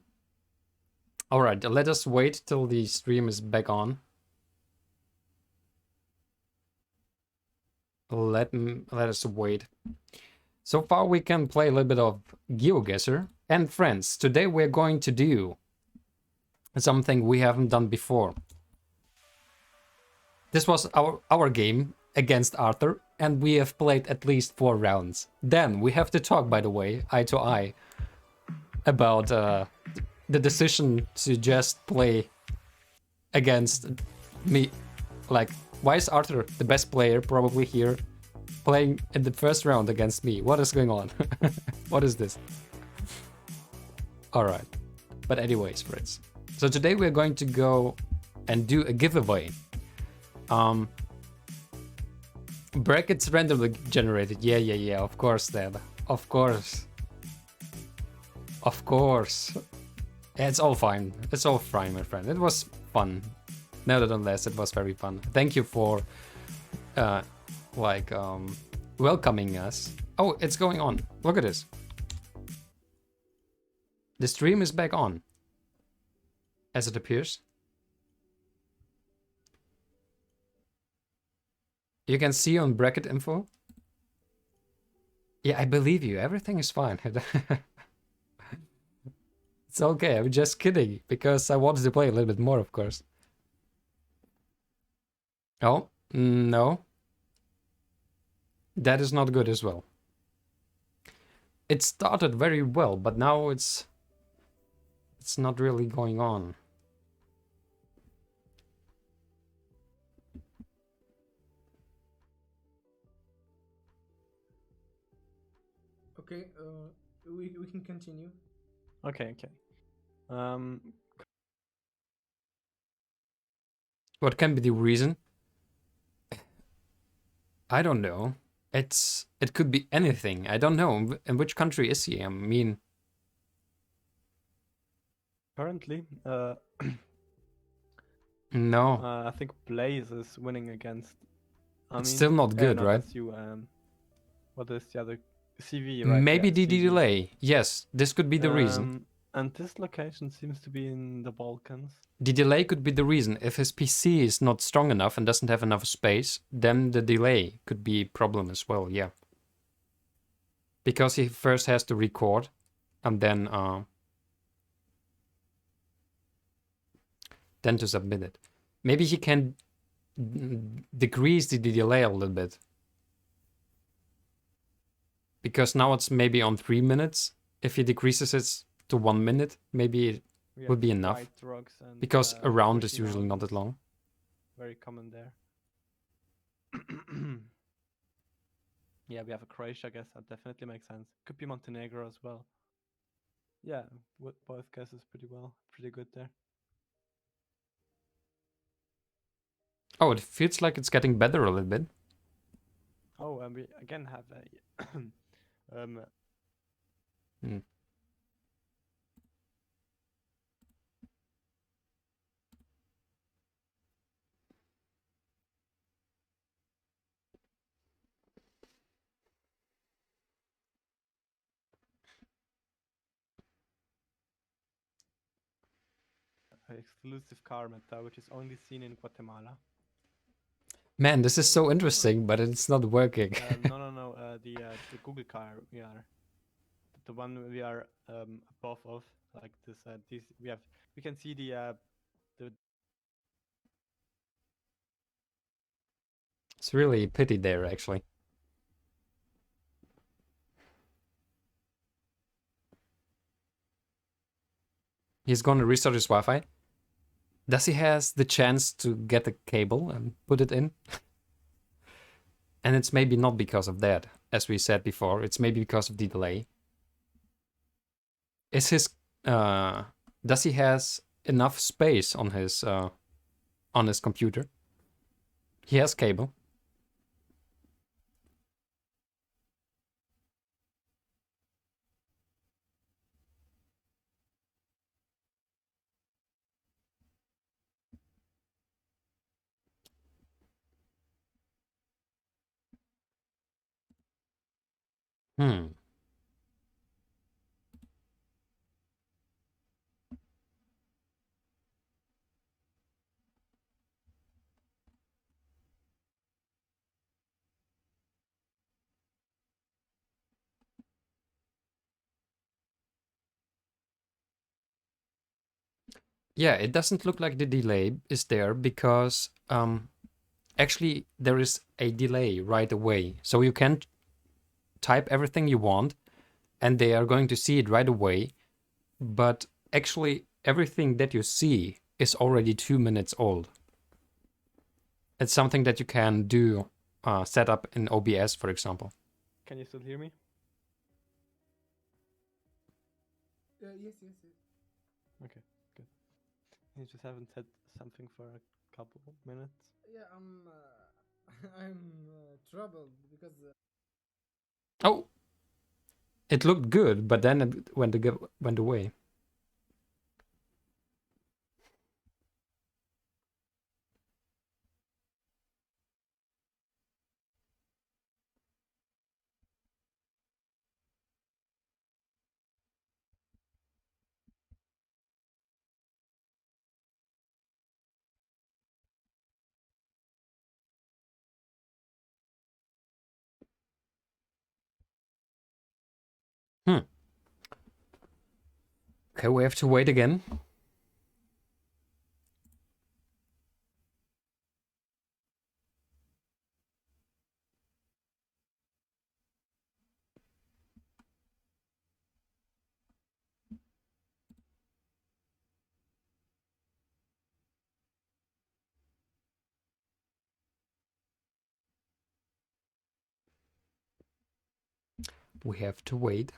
All right, let us wait till the stream is back on. Let us wait. So far we can play a little bit of GeoGuessr. And friends, today we're going to do something we haven't done before. This was our game against Arthur, and we have played at least 4 rounds. Then we have to talk, by the way, eye to eye, about the decision to just play against me. Like, why is Arthur the best player probably here playing in the first round against me? What is going on? What is this? Alright. But anyways, friends. So today we're going to go and do a giveaway. Brackets randomly generated. Yeah, of course, Dad. Of course. Of course. It's all fine. It's all fine, my friend. It was fun. Nevertheless, it was very fun. Thank you for welcoming us. Oh, it's going on. Look at this. The stream is back on, as it appears. You can see on bracket info. Yeah, I believe you. Everything is fine. It's okay. I'm just kidding, because I wanted to play a little bit more, of course. Oh, no. That is not good as well. It started very well, but now it's not really going on. Okay, we can continue. Okay. What can be the reason? I don't know. It could be anything. I don't know. In which country is he? I mean, Currently, no. I think Blaze is winning against. It's still not good, no, right? That's you. What is the other CV? Right. Maybe yeah, the CV. delay. Yes, this could be the reason. And this location seems to be in the Balkans. The delay could be the reason. If his PC is not strong enough and doesn't have enough space, then the delay could be a problem as well, yeah. Because he first has to record and then to submit it. Maybe he can decrease the delay a little bit. Because now it's maybe on 3 minutes. If he decreases it to 1 minute, maybe it would be enough. And, because a round is 14 usually not ounces. that long. Very common there. Yeah, we have a Croatia, I guess. That definitely makes sense. Could be Montenegro as well. Yeah, both guesses pretty good there. Oh, it feels like it's getting better a little bit. Oh, and we again have a exclusive car meta, which is only seen in Guatemala. Man, this is so interesting, but it's not working. No. The Google car we are the one we are above of, like this. We can see the It's really a pity there, actually. He's gonna restart his Wi-Fi. Does he has the chance to get a cable and put it in? And it's maybe not because of that, as we said before. It's maybe because of the delay. Is his does he has enough space on his computer? He has cable. Yeah, it doesn't look like the delay is there because actually there is a delay right away. So you can type everything you want and they are going to see it right away. But actually everything that you see is already 2 minutes old. It's something that you can do set up in OBS, for example. Can you still hear me? Yes. Okay, good. You just haven't said something for a couple minutes. Yeah, I'm troubled because Oh, it looked good, but then it went away. Okay, we have to wait again. We have to wait.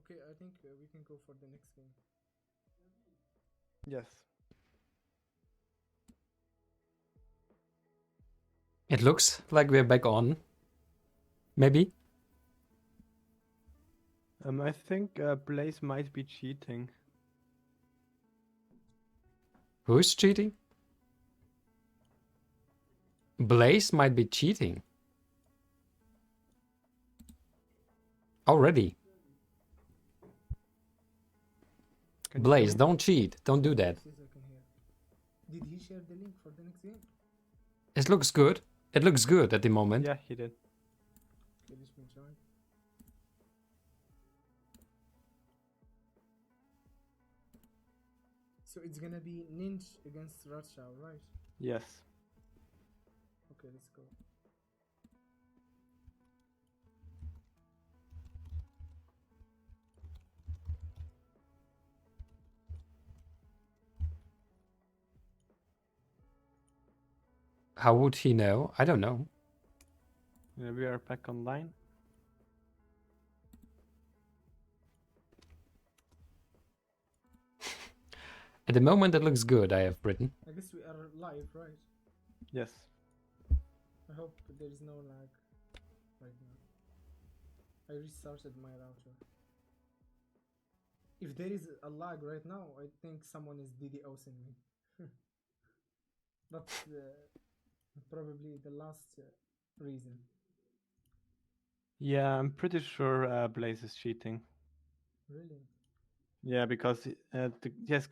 okay, I think we can go for the next game. Yes. It looks like we're back on. Maybe? I think Blaze might be cheating. Who's cheating? Blaze might be cheating. Already. Can you hear Blaze, me? don't cheat. Don't do that. Yes, I can hear. Did he share the link for the next game? It looks good. It looks good at the moment. Yeah, he did. Okay, let me join. So it's gonna be Ninja against Russia, right? Yes. Okay, let's go. How would he know? I don't know. Yeah, we are back online. At the moment, it looks good, I have written. I guess we are live, right? Yes. I hope there is no lag right now. I restarted my router. If there is a lag right now, I think someone is DDoSing me. That's probably the last reason. Yeah, I'm pretty sure Blaze is cheating. Really? Yeah, because he has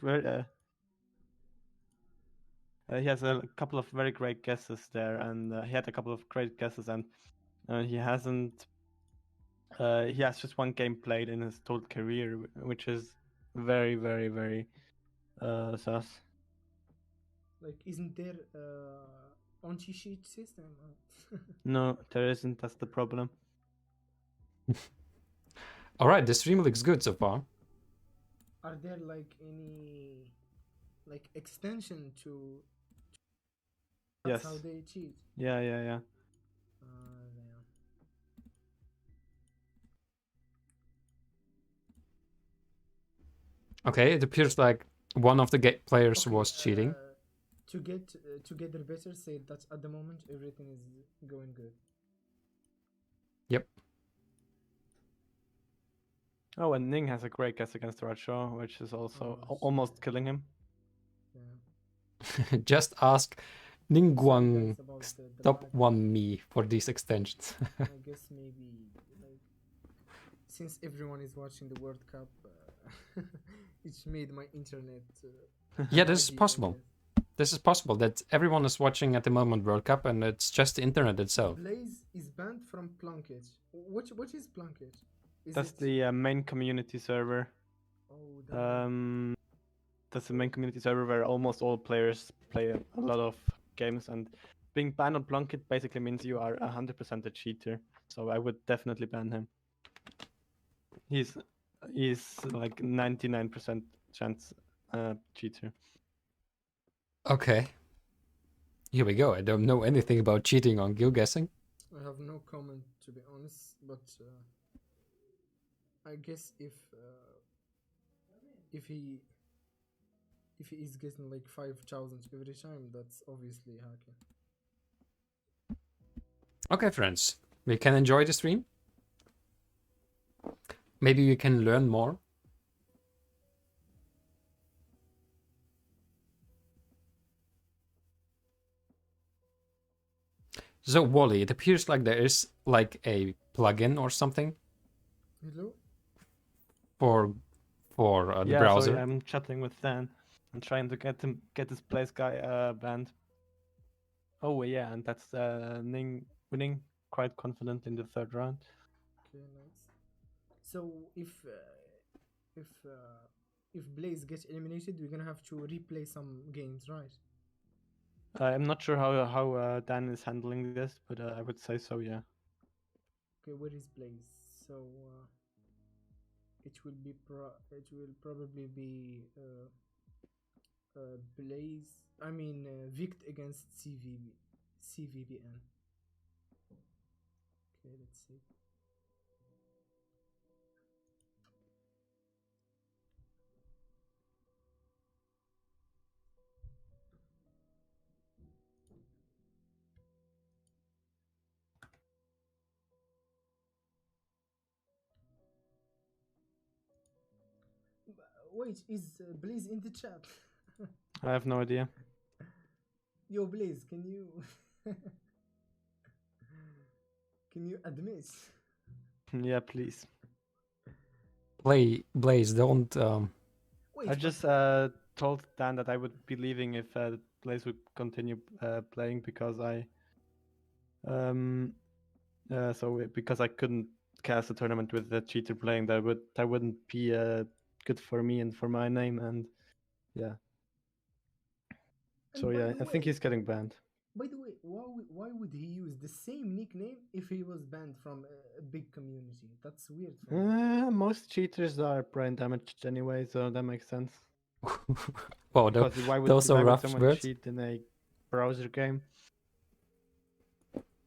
a couple of very great guesses there, and he had a couple of great guesses, and he hasn't. He has just one game played in his total career, which is very, very, very sus. Like, isn't there on-cheat sheet system? No, there isn't. That's the problem. Alright, the stream looks good so far. Are there like any like extension to? That's Yes. how they cheat. Yeah. Yeah. Okay, it appears like one of the players Okay, was cheating. To get TogetherBetterSub said that at the moment everything is going good. Yep. Oh, and Ning has a great guess against Racho, which is also Oh, almost killing him. Yeah. Just ask Sorry Ningguang guys about the stop lag. one me for these extensions. I guess maybe like since everyone is watching the World Cup, it made my internet. Yeah, this is laggy, I possible. guess. This is possible that everyone is watching at the moment World Cup and it's just the internet itself. Blaze is banned from Plunkett. What is Plunkett? Is That's it... the main community server. Oh, damn. That's the main community server where almost all players play a lot of games, and being banned on Plunkett basically means you are 100% a cheater. So I would definitely ban him. He's like 99% chance cheater. Okay. Here we go. I don't know anything about cheating on GeoGuessing. I have no comment, to be honest, but I guess if he is getting like 5,000 every time, that's obviously hacking. Okay, friends. We can enjoy the stream. Maybe we can learn more. So, Wally, it appears like there is like a plugin or something Hello? for the Yeah, browser. sorry, I'm chatting with Dan. I'm trying to get this Blaze guy banned. Oh yeah, and that's winning quite confident in the third round. Okay, nice. So if Blaze gets eliminated, we're gonna have to replay some games, right? I'm not sure how Dan is handling this, but I would say so. Yeah. Okay, where is Blaze? So it will probably be Blaze. I mean Vict against CVBN. Okay, let's see. Wait, is Blaze in the chat? I have no idea. Yo, Blaze, can you can you admit? Yeah, please. Blaze, don't. Wait, I but- just told Dan that I would be leaving if Blaze would continue playing because because I couldn't cast a tournament with the cheater playing, that wouldn't be good for me and for my name, and yeah. and So by yeah, the I think way- he's getting banned. By the way, why would he use the same nickname if he was banned from a big community? That's weird for me. Most cheaters are brain damaged anyway, so that makes sense. Wow, Because why would those are rough someone words. cheat in a browser game?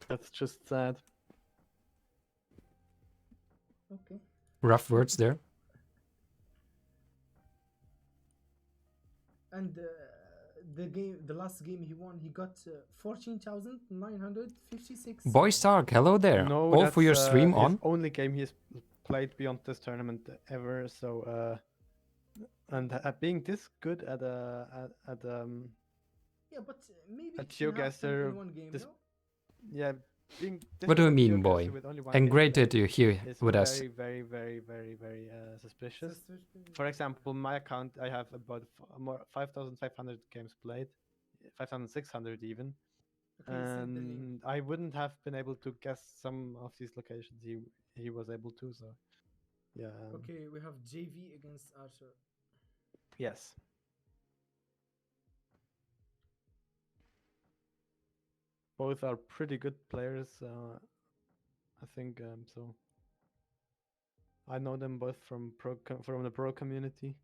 That's just sad. Okay. Rough words there. And the last game he won, he got 14,956. Boy Stark, hello there. No, All for your that's, stream his on. only game he's played beyond this tournament ever. So and being this good at Yeah, but maybe a it can happen GeoGuessr, in one game, this- no? yeah, being this What do good you at mean, boy? GeoGuessr with only one And game great played that you're here is with us. very suspicious. For example, my account, I have about 5,500 games played, 5,600 even. Okay, send the link. And I wouldn't have been able to guess some of these locations he was able to. So, yeah. Okay, we have JV against Archer. Yes. Both are pretty good players. I think so. I know them both from the pro community.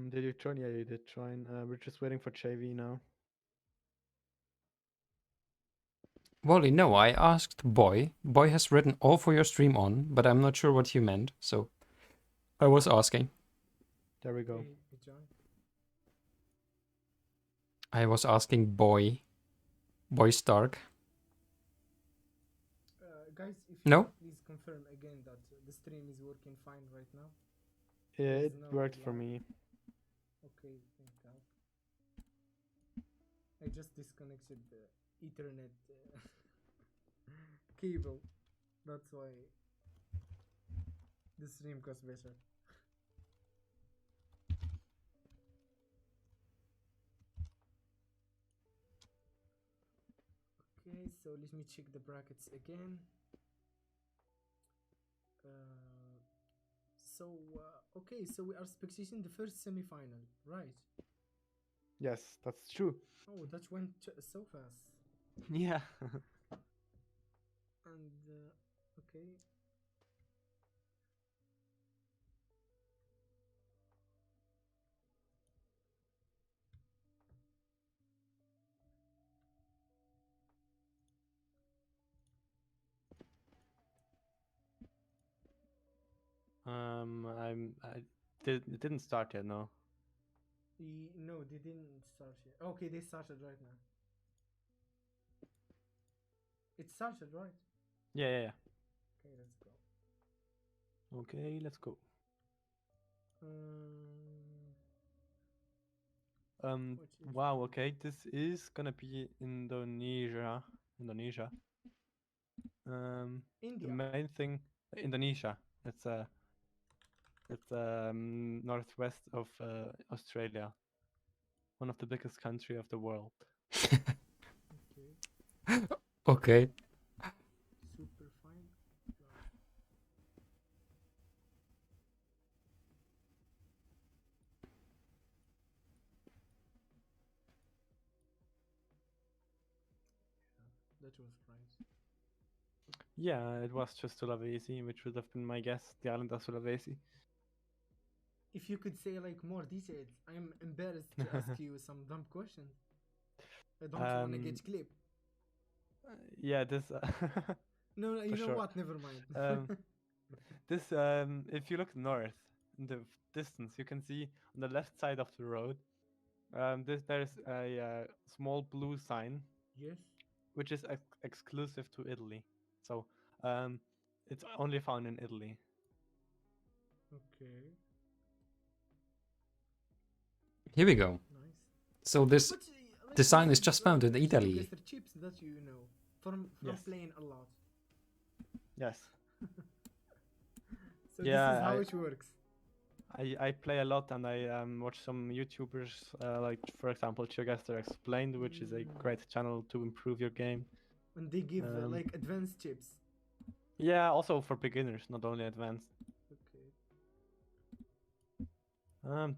Did you join? Yeah, you did join. We're just waiting for JV now. Wally, no, I asked Boy. Boy has written all for your stream on, but I'm not sure what you meant, so I was asking. There we go. Okay, he joined. I was asking Boy. Boy Stark. Guys, if you No? could please confirm again that the stream is working fine right now. Yeah, There's it no worked for lag. me. Okay, thank God. I just disconnected the Ethernet cable. That's why the stream goes better. Okay, so let me check the brackets again. Okay, so we are expecting the first semi-final, right? Yes, that's true. Oh, that went so fast. Yeah. And okay. It didn't start yet, no. No, they didn't start yet. Okay, they started right now. It started, right? Yeah. Okay, let's go. Okay, let's go. Which is Wow, okay, this is gonna be Indonesia. The India. main thing, Indonesia. It's northwest of Australia, one of the biggest country of the world. Okay, Okay. super fine. That was right. Yeah, it was just Sulawesi, which would have been my guess. The island of Sulawesi. If you could say like more details, I'm embarrassed to ask you some dumb questions. I don't want to Um, get clipped. Yeah, this. No, you for know sure. what? Never mind. This, if you look north in the distance, you can see on the left side of the road, there's a small blue sign, Yes. which is exclusive to Italy. So, it's only found in Italy. Okay. Here we go. Nice. So this But design this is just found in Italy. GeoGuessr chips that you know from Yes. playing a lot. Yes, So Yeah, this is how it works. I play a lot and I watch some YouTubers, like for example GeoGuessr Explained, which is a great channel to improve your game. And they give Um, like advanced chips. Yeah, also for beginners, not only advanced. Okay.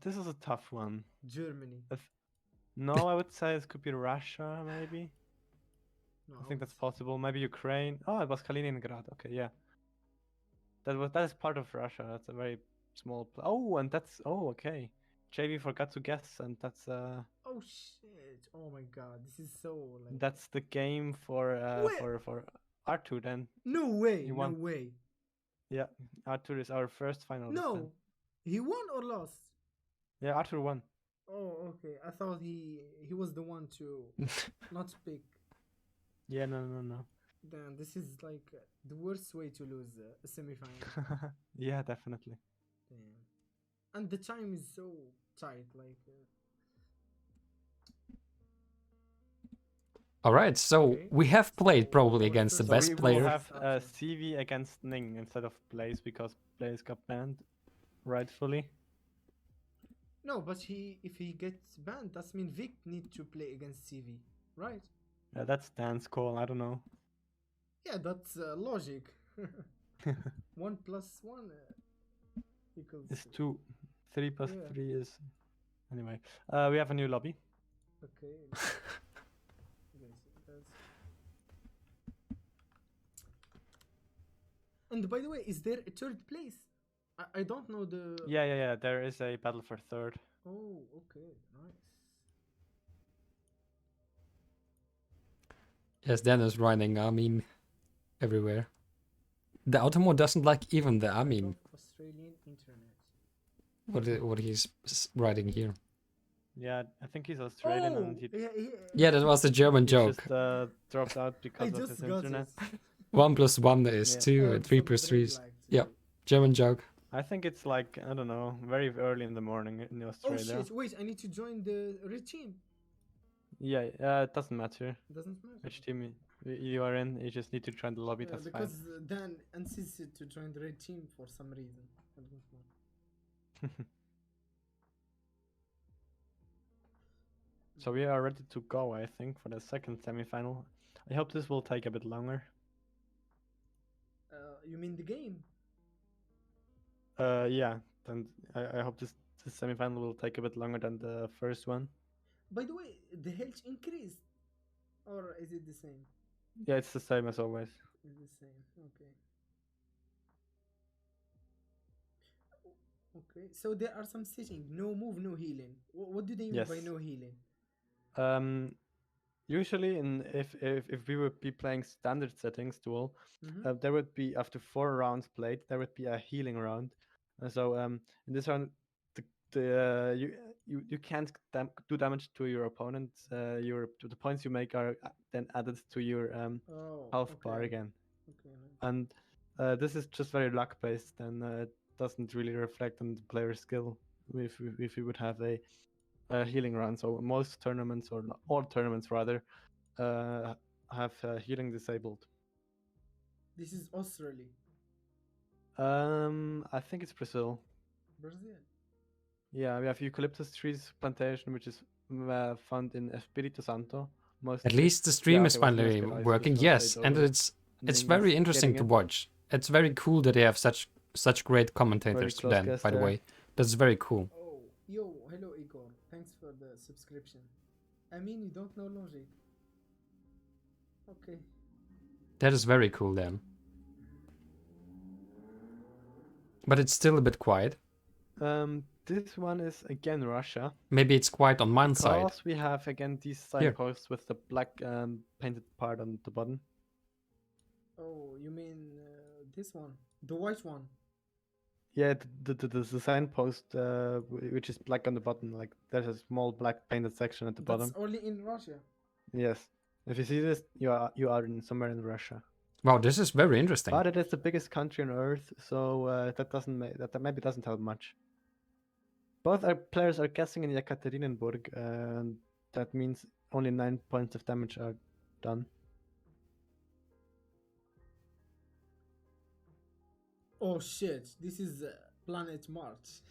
This is a tough one. Germany. No, I would say it could be Russia, maybe. No, I think that's possible. Maybe Ukraine. Oh, it was Kaliningrad. Okay, yeah. That is part of Russia. That's a very small. Oh, and that's okay. JV forgot to guess, and that's Oh shit! Oh my god, this is so like. that's the game for Arthur. Then No way! he No won. way! Yeah, Arthur is our first finalist. No, Then. he won or lost? Yeah, Arthur won. Oh, okay. I thought he was the one to not pick. Yeah, no. Damn, this is like the worst way to lose a semifinal. Yeah, definitely. Damn. And the time is so tight, like. All right, so Okay. we have played So probably our against the first best we player. will have Option. CV against Ning instead of Blaze because Blaze got banned, rightfully. No, but if he gets banned, that means Vic need to play against CV, right? Yeah, that's Dan's call. I don't know. Yeah, that's logic. 1 plus 1 equals. It's 2. 3 plus Yeah. 3 is. Anyway, we have a new lobby. Okay. And by the way, is there a third place? I don't know the. Yeah. There is a battle for third. Oh, okay, nice. Yes, Dennis riding Amin everywhere. The Automo doesn't like even the Amin. Australian internet. What he's riding here. Yeah, I think he's Australian and he Yeah, that was the German joke. just dropped out I because of just his got internet. it. 1 plus 1 is Yeah. 2, and 3 plus 3 is... Yeah, German joke. I think it's like, I don't know, very early in the morning in Oh Australia. shit! Wait, I need to join the red team. Yeah, it doesn't matter Doesn't matter. which team. You are in. You just need to join the lobby. That's fine. because Dan insisted to join the red team for some reason. I don't know. So we are ready to go, I think, for the second semi-final. I hope this will take a bit longer. You mean the game? Yeah. Then I hope this semi-final will take a bit longer than the first one. By the way, the health increased, or is it the same? Yeah, it's the same as always. It's the same. Okay. Okay. So there are some settings. No move, no healing. What do they mean by Yes. no healing? Usually, if we would be playing standard settings duel, Mhm. there would be after 4 rounds played, there would be a healing round. So in this round, you can't do damage to your opponent. The points you make are then added to your Oh, health bar okay. again, Okay. Nice. and this is just very luck based, and it doesn't really reflect on the player's skill. If we would have a healing round, so most tournaments or all tournaments rather have healing disabled. This is Australia, I think it's Brazil. Brazil. Yeah, we have eucalyptus trees plantation, which is found in Espírito Santo. Mostly. At least the stream Yeah, is okay, well, finally Denisnearby is working. just Yes, outside and over. it's Ning is very interesting getting to it. watch. It's very cool that they have such great commentators. close Then, guess by the there. way, that's very cool. Oh, yo, hello Igor. Thanks for the subscription. I mean, you don't know logic. Okay. That is very cool then. But it's still a bit quiet. This one is again Russia. Maybe it's quiet on one side. Because we have again these Here. signposts with the black painted part on the bottom. Oh, you mean this one, the white one? Yeah, the signpost, which is black on the bottom, like there's a small black painted section at the That's bottom. only in Russia. Yes, if you see this, you are in somewhere in Russia. Wow, this is very interesting. But it is the biggest country on Earth, so that doesn't that maybe doesn't help much. Both our players are guessing in Yekaterinburg, and that means only 9 points of damage are done. Oh shit! This is planet Mars.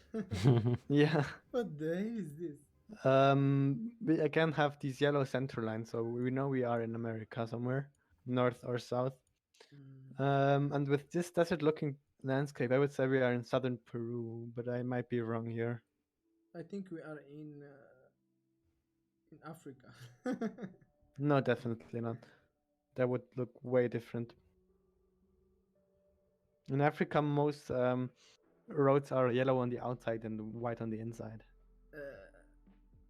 Yeah. What the hell is this? We again have these yellow center lines, so we know we are in America somewhere, north or south. And with this desert-looking landscape, I would say we are in southern Peru, but I might be wrong here. I think we are in Africa. No, definitely not. That would look way different. In Africa, most roads are yellow on the outside and white on the inside,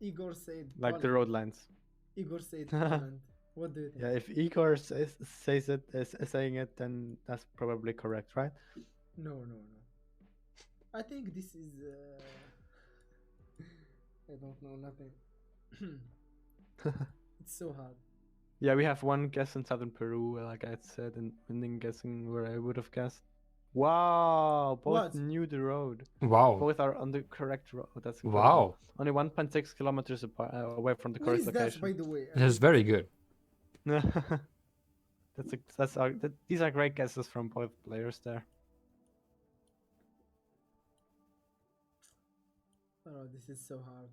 Igor said like the Poland. road lines. Igor said Poland. What do you think? Yeah, if Igor says it, is saying it, then that's probably correct, right? No. I think this is. I don't know nothing. It's so hard. Yeah, we have one guess in southern Peru, like I said, and winning guessing where I would have guessed. Wow, both What? knew the road. Wow. Both are on the correct road. That's incredible. Wow. Only 1.6 kilometers away from the What correct is that, location. by the way? That is very good. These are great guesses from both players there. Oh, this is so hard.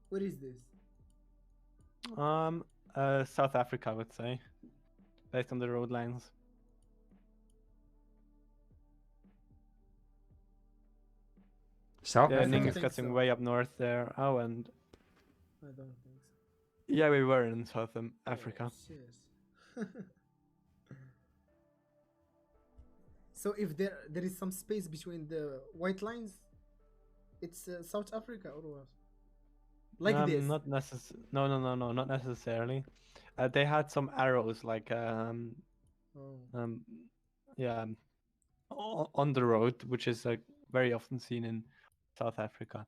What is this? South Africa, I would say, based on the road lines. South Yeah, I Ning don't is think guessing so. way up north there. Oh, and I don't think so. yeah, we were in South Africa. Oh, shit. So if there is some space between the white lines, it's South Africa or what? Like this? Not No, not necessarily. They had some arrows, like Oh. yeah, on the road, which is very often seen in South Africa.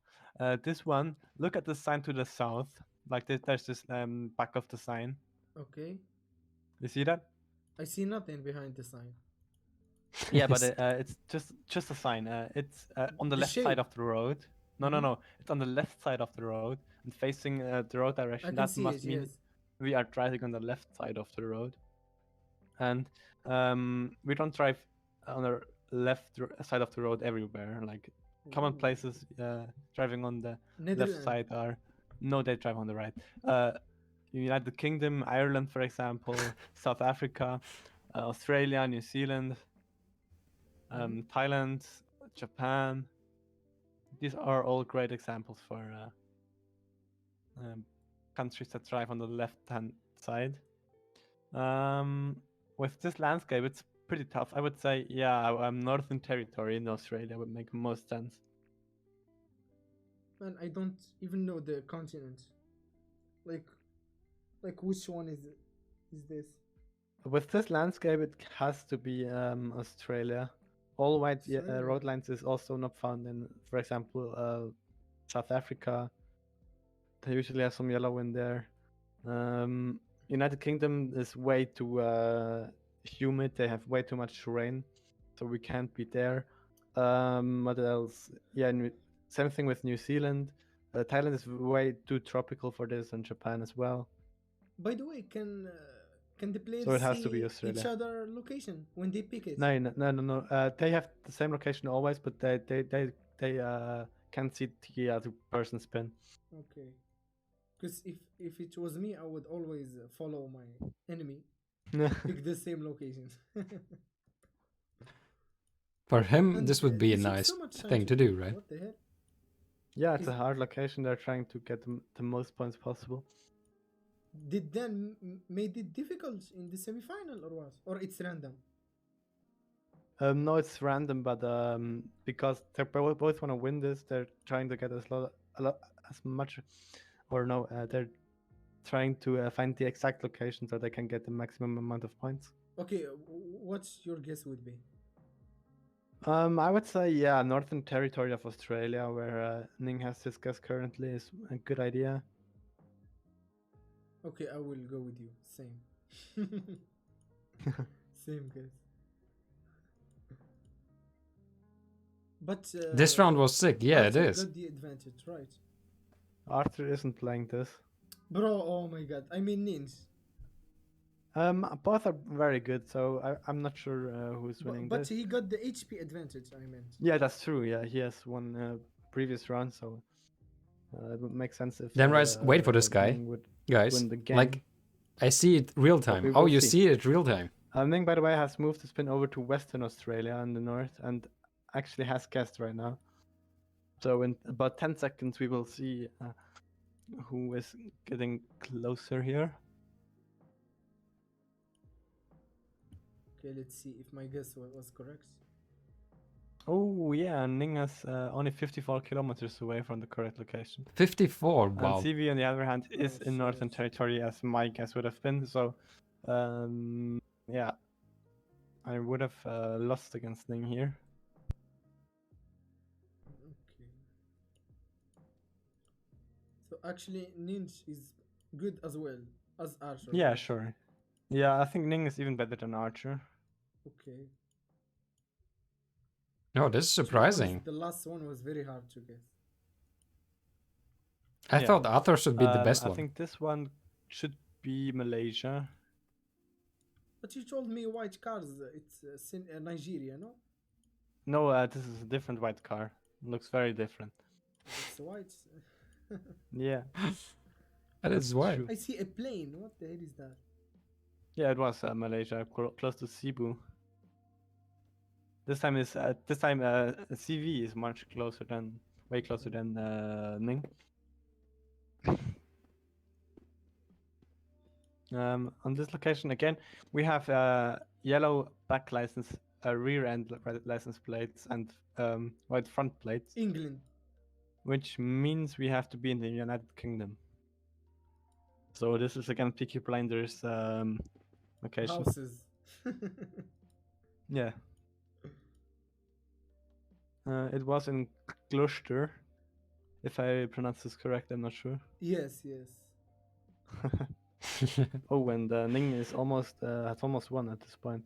This one, look at the sign to the south. Like there's this back of the sign. Okay. You see that? I see nothing behind the sign. Yeah, but it's just a sign. It's on the The left shape. side of the road. No. It's on the left side of the road, and facing the road I direction, can that see must it. mean Yes. we are driving on the left side of the road. And we don't drive on the side of the road everywhere. Like common Ooh. places, driving on the left Netherlands. side are no, they drive on the right. United Kingdom, Ireland, for example, South Africa, Australia, New Zealand, Thailand, Japan. These are all great examples for countries that drive on the left-hand side. With this landscape, it's pretty tough. I would say, yeah, Northern Territory in Australia would make most sense. Man, I don't even know the continent. Like which one is this? With this landscape, it has to be Australia. All white Australia. road lines is also not found in, for example, South Africa. They usually have some yellow in there. United Kingdom is way too humid. They have way too much rain, so we can't be there. What else? Yeah, same thing with New Zealand. Thailand is way too tropical for this, and Japan as well. By the way, can the players So it has to be see Australia. each other location when they pick it? No. They have the same location always, but they can't see the other person's pin. Okay. Because if it was me, I would always follow my enemy, pick the same locations. For him, And this would be a this looks nice so much thing to do, right? What the hell? Yeah, it's Is- a hard location. They're trying to get the most points possible. Did then made it difficult in the semi-final or what? Or it's random? No, it's random, but because they both want to win this, they're trying to get as much, or no, they're trying to find the exact location so they can get the maximum amount of points. Okay, what's your guess would be? I would say, yeah, Northern Territory of Australia, where Ning has his guess currently, is a good idea. Okay, I will go with you. Same. Same guess. But This round was sick. Yeah, it Arthur is. got the advantage, right? Arthur isn't playing this. Bro, oh my god. I mean Ninja. Both are very good, so I'm not sure who's winning But this. he got the HP advantage, I meant. Yeah, that's true. Yeah, he has won previous round, so it would make sense if. Then wait for this guy, Ning would guys. win the game. Like, I see it real time. we Oh, will you see. see it real time. Ning, by the way, has moved his pin over to Western Australia in the north, and actually has guessed right now. So in about 10 seconds, we will see who is getting closer here. Okay, let's see if my guess was correct. Oh yeah, Ning is only 54 kilometers away from the correct location. 54. Wow. And CV, on the other hand, is Oh, in Northern shit. Territory, as my guess would have been. So, yeah, I would have lost against Ning here. Okay. So actually, Ninja is good as well as Archer. Yeah, right? sure. Yeah, I think Ning is even better than Archer. Okay. No, this is To be honest, surprising. the last one was very hard to guess. I Yeah. thought Arthur should be the best I one. think this one should be Malaysia. But you told me white cars, it's Nigeria, no? No, this is a different white car. Looks very different. It's white. Yeah. That is that's why. true. I see a plane. What the hell is that? Yeah, it was Malaysia, close to Cebu. This time CV is much closer than, way closer than Ning. On this location again, we have yellow back license, rear end license plates, and white front plates, England. which means we have to be in the United Kingdom. So this is again Peaky Blinders location. Houses. Yeah. It was in Gloucester, if I pronounce this correct. I'm not sure. Yes. Oh, and Ning is almost has almost won at this point.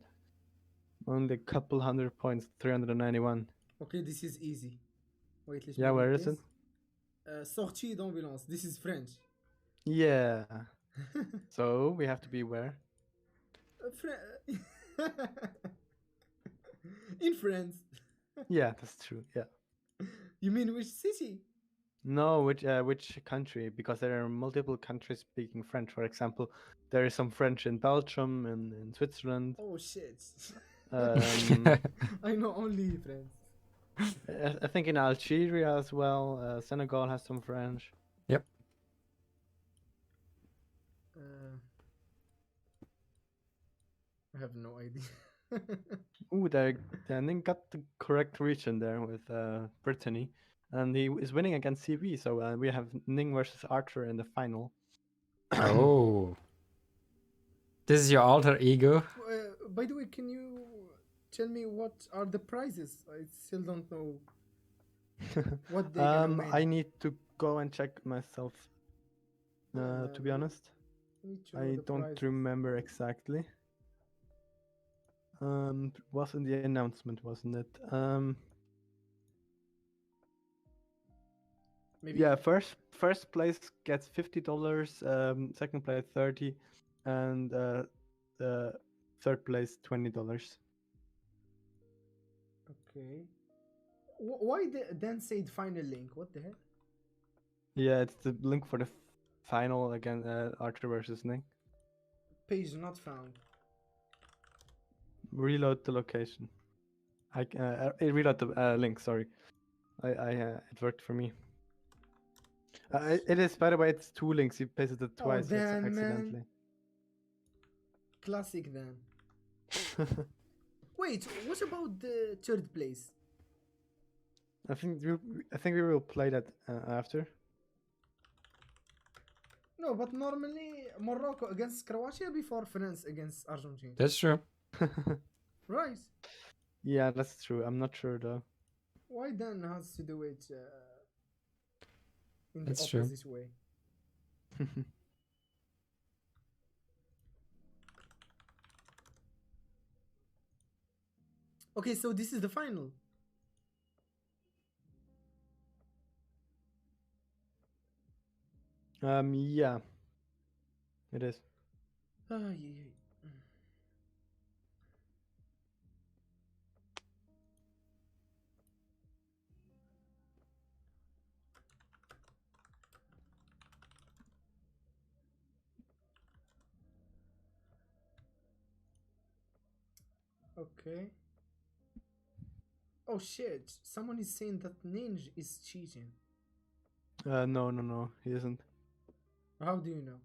Only a couple hundred points, 391. Okay, this is easy. Wait, let Yeah, me where read is it? this. sortie d'ambulance. This is French. Yeah. So we have to be where? In France. Yeah, that's true. Yeah. You mean which city? No, which country? Because there are multiple countries speaking French. For example, there is some French in Belgium and in Switzerland. Oh shit. Um, I know only France. I think in Algeria as well. Senegal has some French. Yep. I have no idea. Ooh, Ning got the correct region there with Brittany, and he is winning against CV. So we have Ning versus Archer in the final. Oh. This is your alter ego? By the way, can you tell me what are the prizes? I still don't know what they gonna win. I need to go and check myself. To be honest, need to know I the don't prizes. remember exactly. Was in the announcement, wasn't it? Maybe. Yeah, first place gets $50, second place 30, and third place $20. Okay. Why then said final link? What the hell? Yeah, it's the link for the final again, Archer versus Ning. Page not found. Reload the location. I reload the link. Sorry, it worked for me. It is, by the way, it's two links. You pasted it twice damn, accidentally. Man. Classic then. Wait, what about the third place? I think we will play that after. No, but normally Morocco against Croatia before France against Argentina. That's true. Right. Yeah, that's true. I'm not sure though. Why then has to do it in That's the true. opposite way? Okay, so this is the final. Yeah, it is. Yeah. Okay. Oh shit! Someone is saying that Ninja is cheating. No, he isn't. How do you know?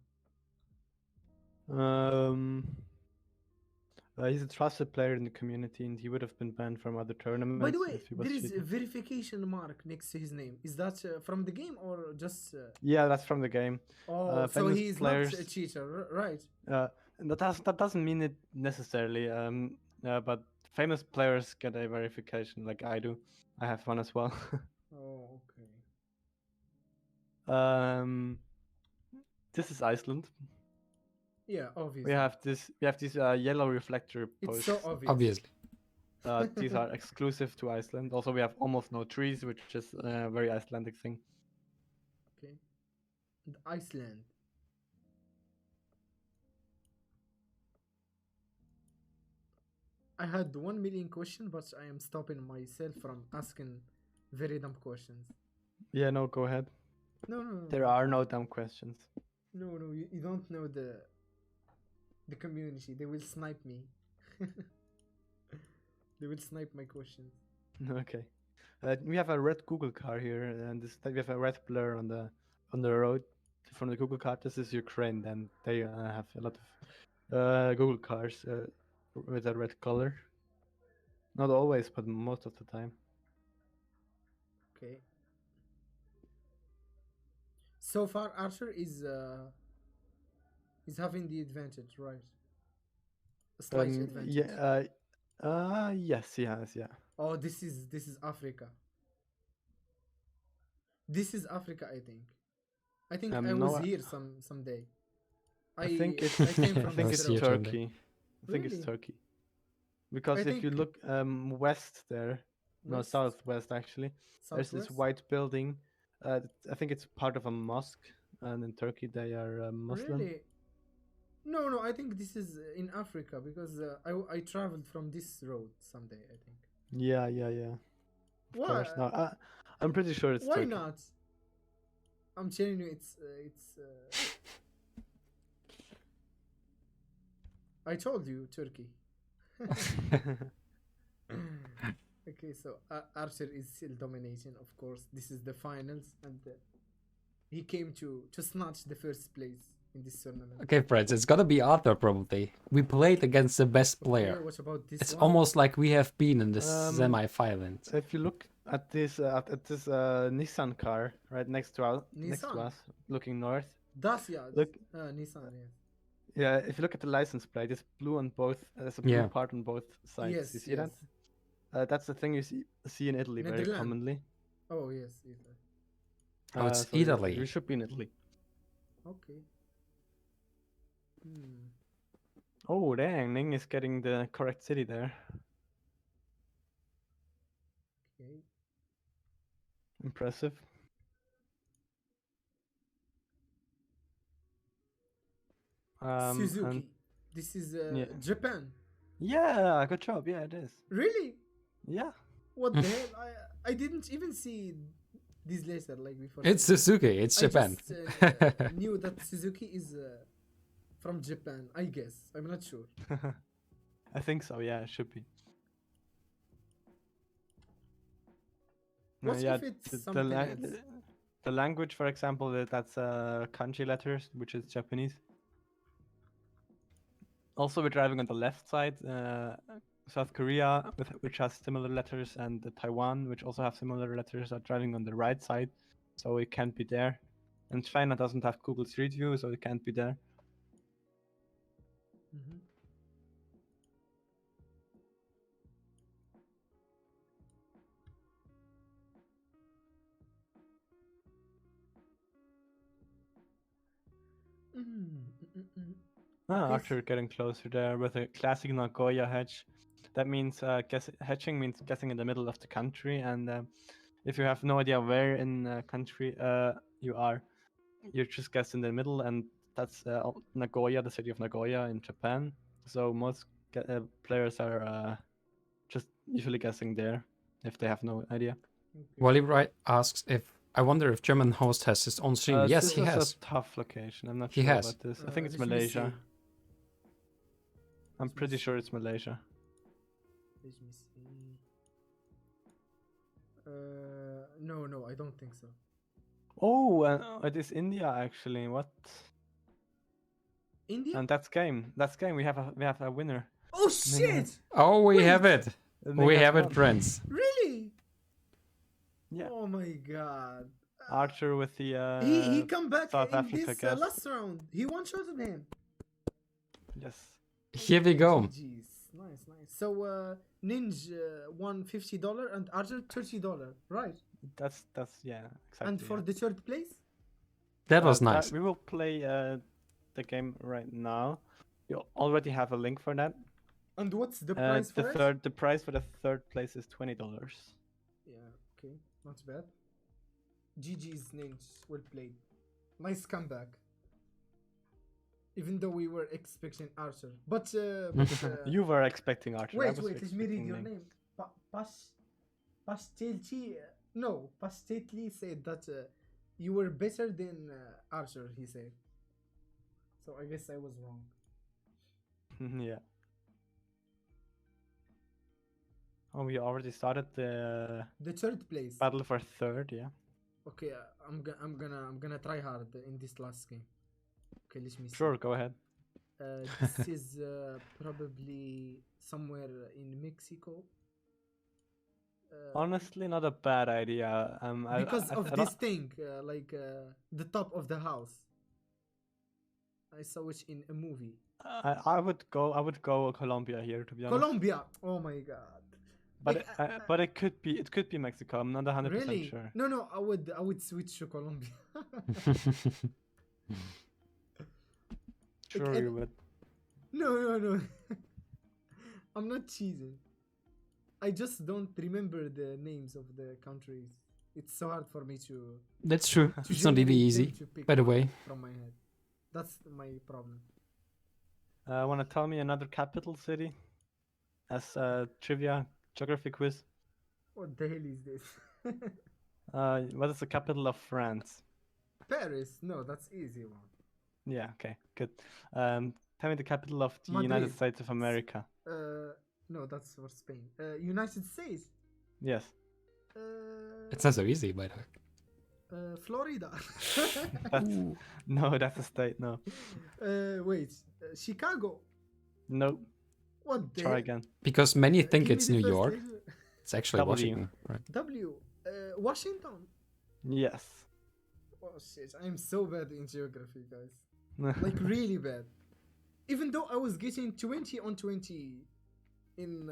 He's a trusted player in the community, and he would have been banned from other tournaments. By the way, if he was there is a cheating. verification mark next to his name. Is that from the game or just? Yeah, that's from the game. Oh, so famous he's players, not a cheater, right? And that doesn't mean it necessarily. But famous players get a verification, like I do. I have one as well. Oh, okay. This is Iceland. Yeah, obviously. We have these yellow reflector It's posts. so obvious. Obviously. These are exclusive to Iceland. Also, we have almost no trees, which is a very Icelandic thing. Okay. And Iceland. I had 1 million questions, but I am stopping myself from asking very dumb questions. Yeah, no, go ahead. No. There are no dumb questions. No, you don't know the community. They will snipe me. They will snipe my questions. Okay. We have a red Google car here, and we have a red blur on the road from the Google car. This is Ukraine, then they have a lot of Google cars with a red color. Not always, but most of the time. Okay. So far, Archer is having the advantage, right? A slight advantage. Yeah. Yes, he has. Yeah. Oh, this is Africa. This is Africa, I think. I think I was here someday. I think it's came from Turkey. I think Really? it's Turkey. Because if you look west there, no, southwest actually, there's this Southwest? white building I think it's part of a mosque, and in Turkey they are Muslim. Really? No, I think this is in Africa because I traveled from this road someday. I think. Yeah, yeah, yeah. Of Why? course. No, I'm pretty sure it's Why Turkey. not? I'm telling you, it's. I told you, Turkey. Okay, so Archer is still dominating. Of course, this is the finals, and he came to snatch the first place in this tournament. Okay, friends, it's gotta be Arthur probably. We played against the best player. Okay, what about this It's one? almost like we have been in the semi-finals. If you look at this Nissan car right next to Nissan? us, looking north. Dacia. Look. Nissan. Yes. Yeah, if you look at the license plate, it's blue on both. There's a blue Yeah. part on both sides. Yes. You see that? That's the thing you see in Italy very Netherlands. commonly. Oh yes, Italy. Oh, it's so Italy. You should be in Italy. Okay. Hmm. Oh, dang! Ning is getting the correct city there. Okay. Impressive. Suzuki. and- This is Yeah. Japan. Yeah, good job. Yeah, it is. Really? Yeah. What the hell? I didn't even see this laser like before. It's Suzuki, it's I Japan. just knew that Suzuki is from Japan. I guess. I'm not sure. I think so. Yeah, it should be. No, What yeah, if it's the something else? the language, for example, that's kanji letters, which is Japanese. Also, we're driving on the left side. South Korea, which has similar letters, and Taiwan, which also have similar letters, are driving on the right side, so it can't be there. And China doesn't have Google Street View, so it can't be there. Mhm. Okay, After getting closer there with a classic Nagoya hedge. That means hedging means guessing in the middle of the country, and if you have no idea where in the country you are, you just guess in the middle, and that's Nagoya, the city of Nagoya in Japan. So most players are just usually guessing there if they have no idea. Wally Wright asks if I wonder if German host has his own stream. Yes, this he is has. a tough location. I'm not He sure has. about this. I think it's let me Malaysia. see. I'm Let me pretty see. sure it's Malaysia. Let me see. No, I don't think so. Oh, it is India actually. What? India? And that's game. That's game. We have a winner. Oh shit! Oh, we have Wait. it. We have it, friends. Really? Yeah. Oh my god. Archer with the He come back South in Africa this guess. last round. He one-shotted him. Yes. Here we go. GG's. Nice. So Ninja won $50 and Archer $30, right? That's yeah, exactly. And for yeah. the third place? That was nice. We will play the game right now. You already have a link for that. And what's the price for it? The price for the third place is $20. Yeah, okay, not bad. GG's Ninja, well played. Nice comeback. Even though we were expecting Archer, but You were expecting Archer. I wait, was let me read expecting your Ning. name. Pastelti, no, Pastetli said that you were better than Archer. He said. So I guess I was wrong. Yeah. Oh, we already started the The third place. battle for third. Yeah. Okay, I'm gonna try hard in this last game. Okay, let me see. Sure. Go ahead. This is probably somewhere in Mexico. Honestly, not a bad idea. Because of I this don't- thing, the top of the house. I saw it in a movie. I would go Colombia here, to be honest. Colombia. Oh my god. But it could be Mexico. I'm not 100% Really? sure. No, I would switch to Colombia. Sure Okay. you would. No. I'm not cheating. I just don't remember the names of the countries. It's so hard for me to. That's true. to It's not even generate easy, them to pick by the one way. from my head. That's my problem. Want to tell me another capital city as a trivia geography quiz? What the hell is this? What is the capital of France? Paris? No, that's easy one. Yeah, okay, good. Tell me the capital of the United Madrid. States of America. No, that's for Spain. United States. Yes. It's not so easy, by the way. Florida. That's no, that's a state. No, Wait. Chicago. no. What the? Try again. Because many think Give me it's the New first York. letter. It's actually W. Washington, right? W. Washington. Yes. Oh shit! I'm so bad in geography, guys. Like really bad. Even though I was getting 20 on 20 in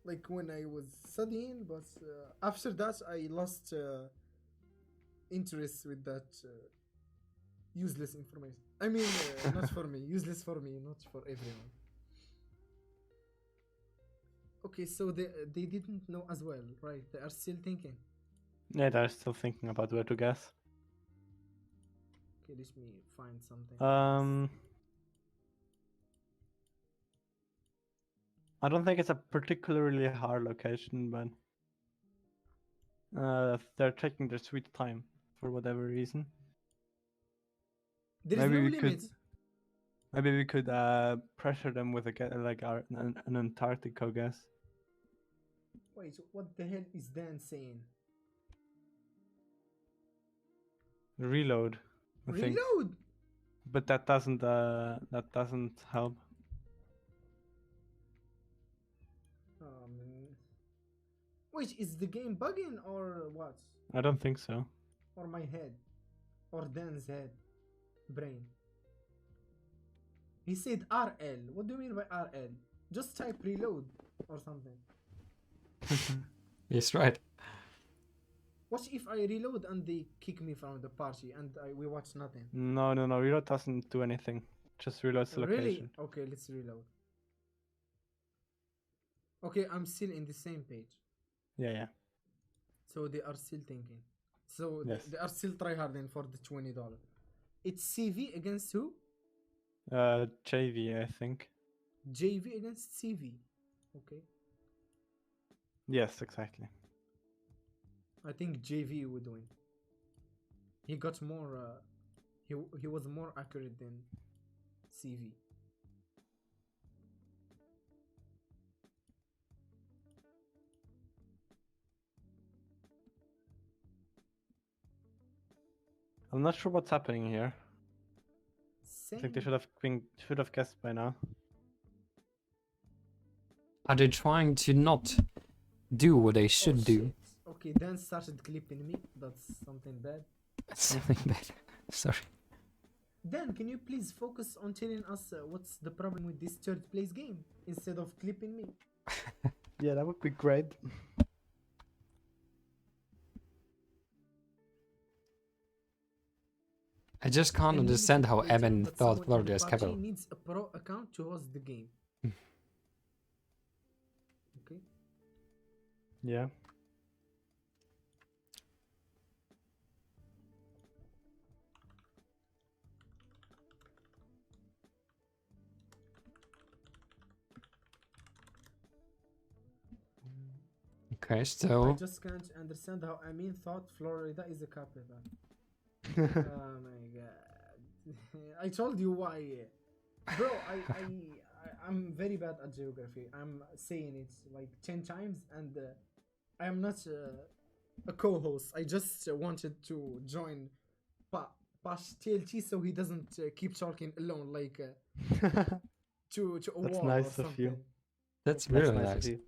like when I was studying, but after that I lost interest with that useless information. I mean, not for me, useless for me, not for everyone. Okay, so they didn't know as well, right? They are still thinking. Yeah, they're still thinking about where to guess. Okay, let me find something. I don't think it's a particularly hard location, but they're taking their sweet time for whatever reason. There is maybe no we limit. could- Maybe we could pressure them with an Antarctica guess. Wait, what the hell is Dan saying? Reload. I think. Reload. But that doesn't help. Wait, is the game bugging or what? I don't think so. Or my head? Or Dan's head? Brain. He said RL. What do you mean by RL? Just type reload or something. Yes, right. What if I reload and they kick me from the party and we watch nothing? No. Reload doesn't do anything. Just reloads the location. Really? Okay, let's reload. Okay, I'm still in the same page. Yeah. So they are still thinking. So Yes. they are still tryharding for the $20. It's CV against who? JV, I think. JV against CV. Okay. Yes, exactly. I think JV would win. He got more. He was more accurate than CV. I'm not sure what's happening here. Same. I think they should have guessed by now. Are they trying to not do what they should do? Shit. Okay, Dan started clipping me. That's something bad. Something bad. Sorry. Dan, can you please focus on telling us what's the problem with this third place game instead of clipping me? Yeah, that would be great. I just can't I need understand to how point out Evan that thought someone in Florida the is party capital. needs a pro account to host the game. Okay. Yeah. Okay, I so just can't understand how Amin thought Florida is a capital. Oh my god. I told you why. Bro, I'm very bad at geography. I'm saying it like 10 times and I am not a co-host. I just wanted to join Pash TLT so he doesn't keep talking alone like to a That's wall nice or of you. something. that's That's really nice of nice. you.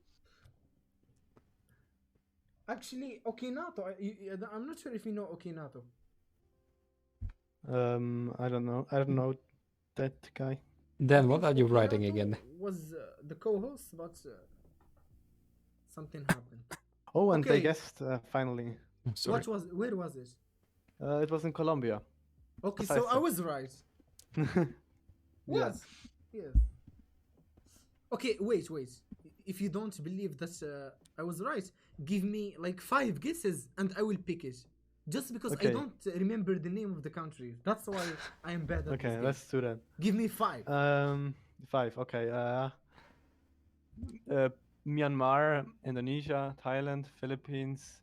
Actually, Okinato, I'm not sure if you know Okinato. I don't know. I don't know that guy. Then what are you Okinato writing again? Was the co-host, but something happened. Oh, and they Okay. guessed finally. Sorry. Where was it? It was in Colombia. Okay, As I so I said. was right. Yeah. Yes. Yes. Okay, wait. if you don't believe that I was right, give me like 5 guesses and I will pick it. Just because I Okay. don't remember the name of the country. That's why I am bad at this Okay, game. let's do that. Give me 5. 5. Okay. Myanmar, Indonesia, Thailand, Philippines,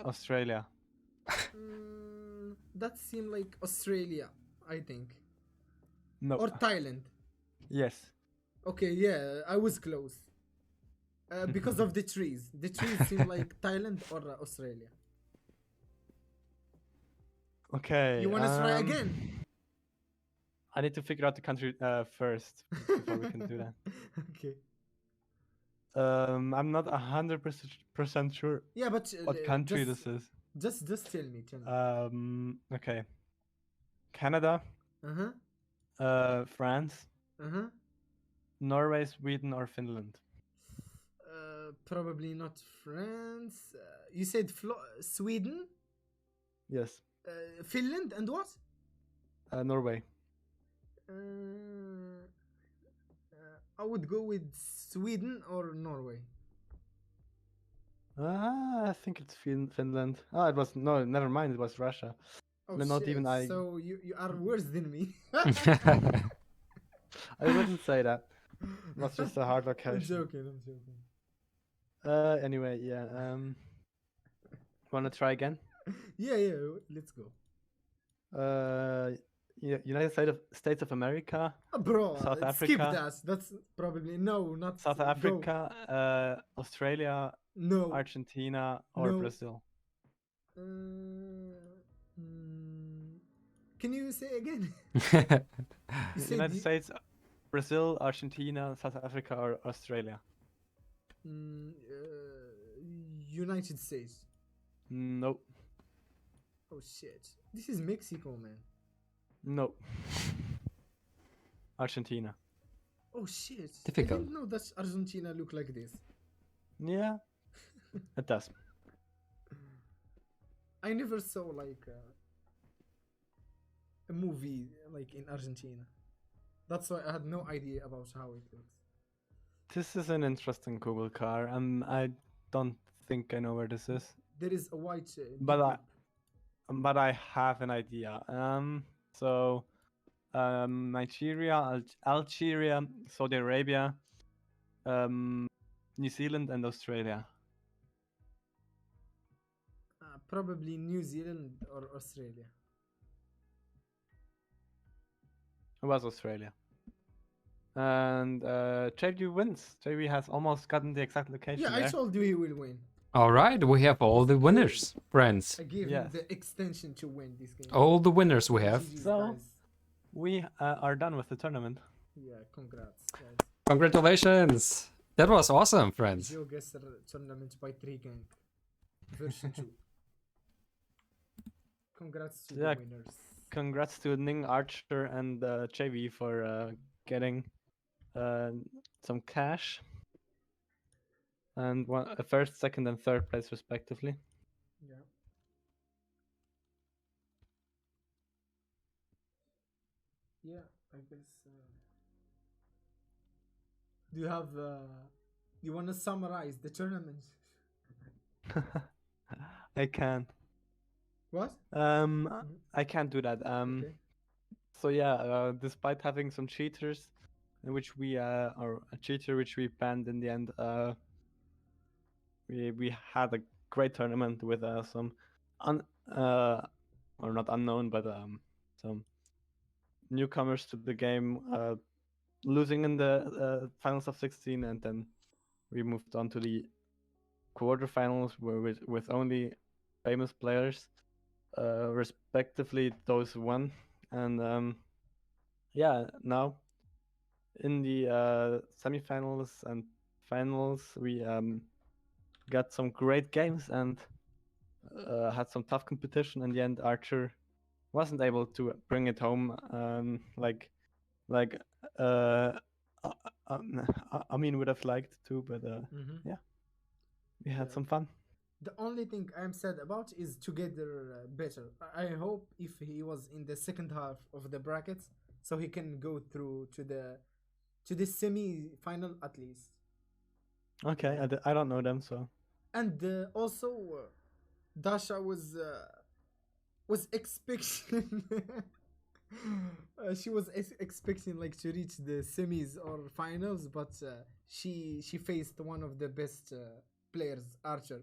Australia. That seemed like Australia, I think. No. Or Thailand. Yes. Okay, yeah, I was close. Because of the trees. The trees seem like Thailand or Australia. Okay. You want to try again? I need to figure out the country first before we can do that. Okay. I'm not 100% sure Yeah, but what country this is. Just tell me. Tell me. Okay. Canada, France, Norway, Sweden, or Finland. Probably not France. You said Sweden, Yes. Finland, and what? Norway. I would go with Sweden or Norway. I think it's Finland. Oh, it was no. Never mind. It was Russia. Oh, Not shit. even I. So you are worse than me. I wouldn't say that. It was just a hard I'm location. joking. I'm joking. Anyway, yeah. Wanna try again? Yeah. Let's go. United States of America, Bro, South skip Africa. that. That's probably no, not South go. Africa, Australia, No. Argentina, or No. Brazil. Can you say again? You said United States, Brazil, Argentina, South Africa, or Australia. United States. Nope. Oh shit! This is Mexico, man. Nope. Argentina. Oh shit! Difficult. I didn't know that Argentina look like this. Yeah, it does. I never saw like a movie like in Argentina. That's why I had no idea about how it looks. This is an interesting Google car, and I don't think I know where this is. There is a white. But I have an idea. So Nigeria, Algeria, Saudi Arabia, New Zealand, and Australia. Probably New Zealand or Australia. It was Australia. And JV wins. JV has almost gotten the exact location. Yeah, there. I told you he will win. All right, we have all the winners, friends. I gave Yes. him the extension to win this game. All the winners we have. GG's, So- guys. We are done with the tournament. Yeah, congrats, guys. Congratulations. That was awesome, friends. GeoGuessr Tournament by TreeGang version 2. Congrats to Yeah. the winners. Congrats to Ning, Archer, and JV for getting some cash. And first, second, and third place, respectively. Yeah. Yeah, I guess. Do you have? You want to summarize the tournament? I can't. What? I can't do that. Okay. So yeah, despite having some cheaters, in which we or a cheater which we banned in the end, we had a great tournament with some or not unknown, but some newcomers to the game, losing in the finals of 16, and then we moved on to the quarterfinals with only famous players, respectively those who won. And yeah, now in the semifinals and finals, we got some great games and had some tough competition. In the end, Archer wasn't able to bring it home, I mean, would have liked to, but yeah, we had Yeah. some fun. The only thing I'm sad about is Together Better. I hope if he was in the second half of the brackets, so he can go through to the semi-final at least. Okay, I don't know them, so. And also, Dasha was expecting. She was expecting like to reach the semis or finals, but she faced one of the best players, Archer.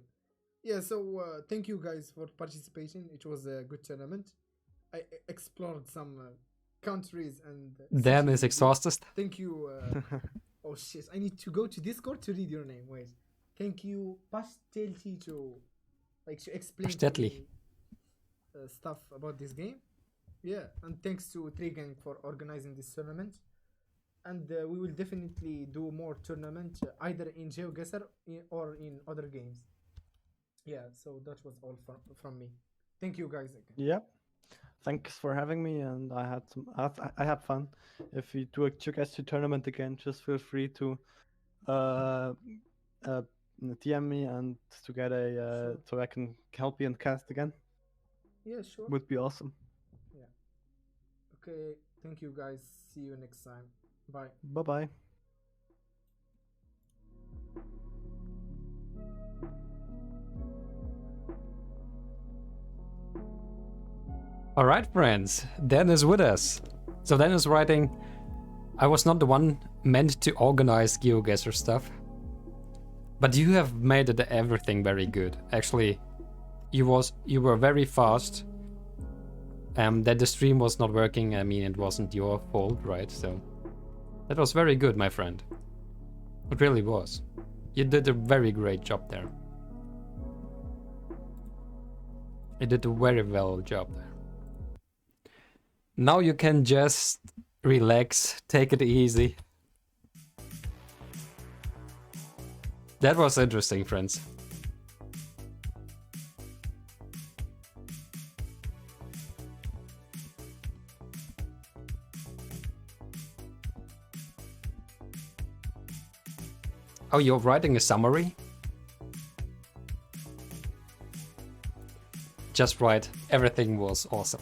Yeah, so thank you guys for participation. It was a good tournament. I explored some countries and Dan cities is with you. exhausted. Thank you. Oh shit! I need to go to Discord to read your name. Wait. Thank you, Pastelti, to like to explain to Pastetli. me stuff about this game. Yeah, and thanks to TreeGang for organizing this tournament. And we will definitely do more tournament either in GeoGuessr or in other games. Yeah, so that was all from me. Thank you guys again. Yep. Thanks for having me, and I had fun. If we do a GeoGuessr tournament again, just feel free to uh, uh, DM me and to get a Sure. so I can help you and cast again. Yeah, sure. Would be awesome. Yeah. Okay, thank you guys. See you next time. Bye. Bye bye. All right, friends. Dan is with us. So Dan is writing, I was not the one meant to organize GeoGuessr stuff, but you have made it everything very good. Actually, you were very fast. That the stream was not working, I mean, it wasn't your fault, right? So that was very good, my friend. It really was. You did a very great job there. You did a very well job there. Now you can just relax, take it easy. That was interesting, friends. Oh, you're writing a summary? Just write, everything was awesome.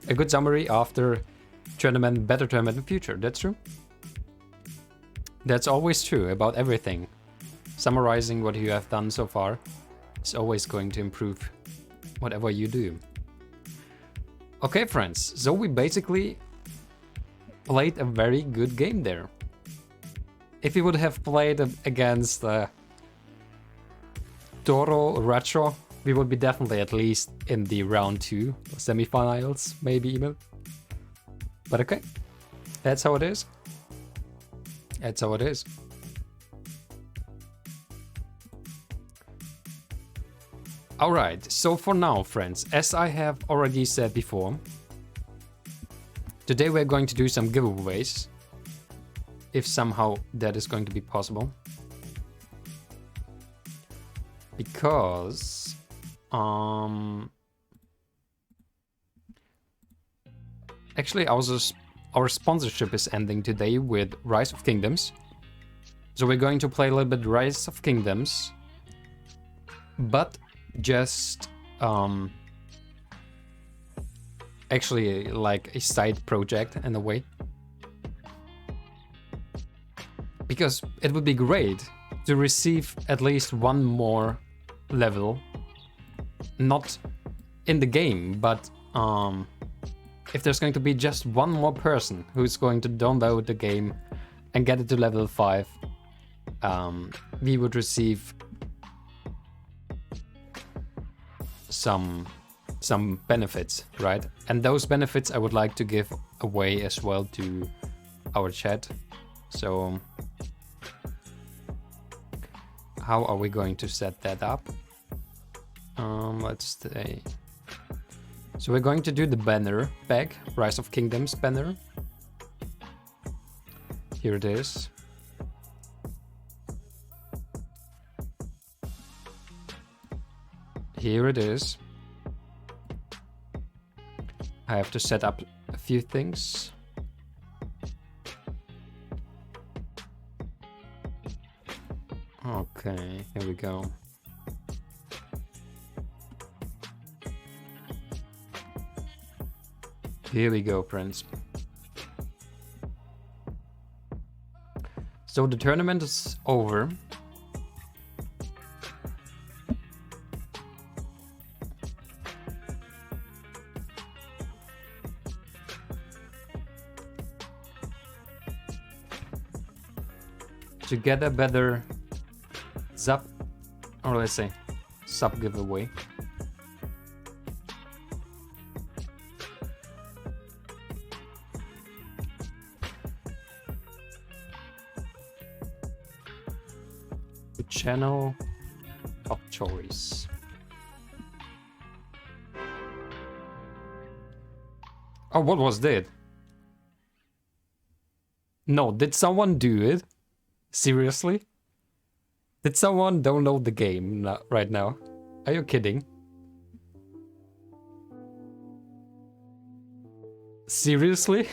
A good summary after tournament, better tournament in the future. That's true. That's always true about everything. Summarizing what you have done so far is always going to improve whatever you do. Okay, friends, so we basically played a very good game there. If we would have played against Toro Retro, we would be definitely at least in the round 2 semifinals, maybe even. But okay, that's how it is. That's how it is. Alright, so for now, friends, as I have already said before, today we're going to do some giveaways, if somehow that is going to be possible. Because actually our sponsorship is ending today with Rise of Kingdoms. So we're going to play a little bit Rise of Kingdoms, but just actually like a side project in a way. Because it would be great to receive at least one more level, not in the game, but if there's going to be just one more person who's going to download the game and get it to level 5, we would receive some benefits, right? And those benefits I would like to give away as well to our chat. So how are we going to set that up? Let's say, so we're going to do the banner pack, Rise of Kingdoms banner. Here it is. Here it is. I have to set up a few things. Okay, here we go. Here we go, friends. So the tournament is over. Together better Zap, or let's say sub giveaway. The channel of choice. Oh, what was that? No, did someone do it? Seriously? Did someone download the game right now? Are you kidding? Seriously?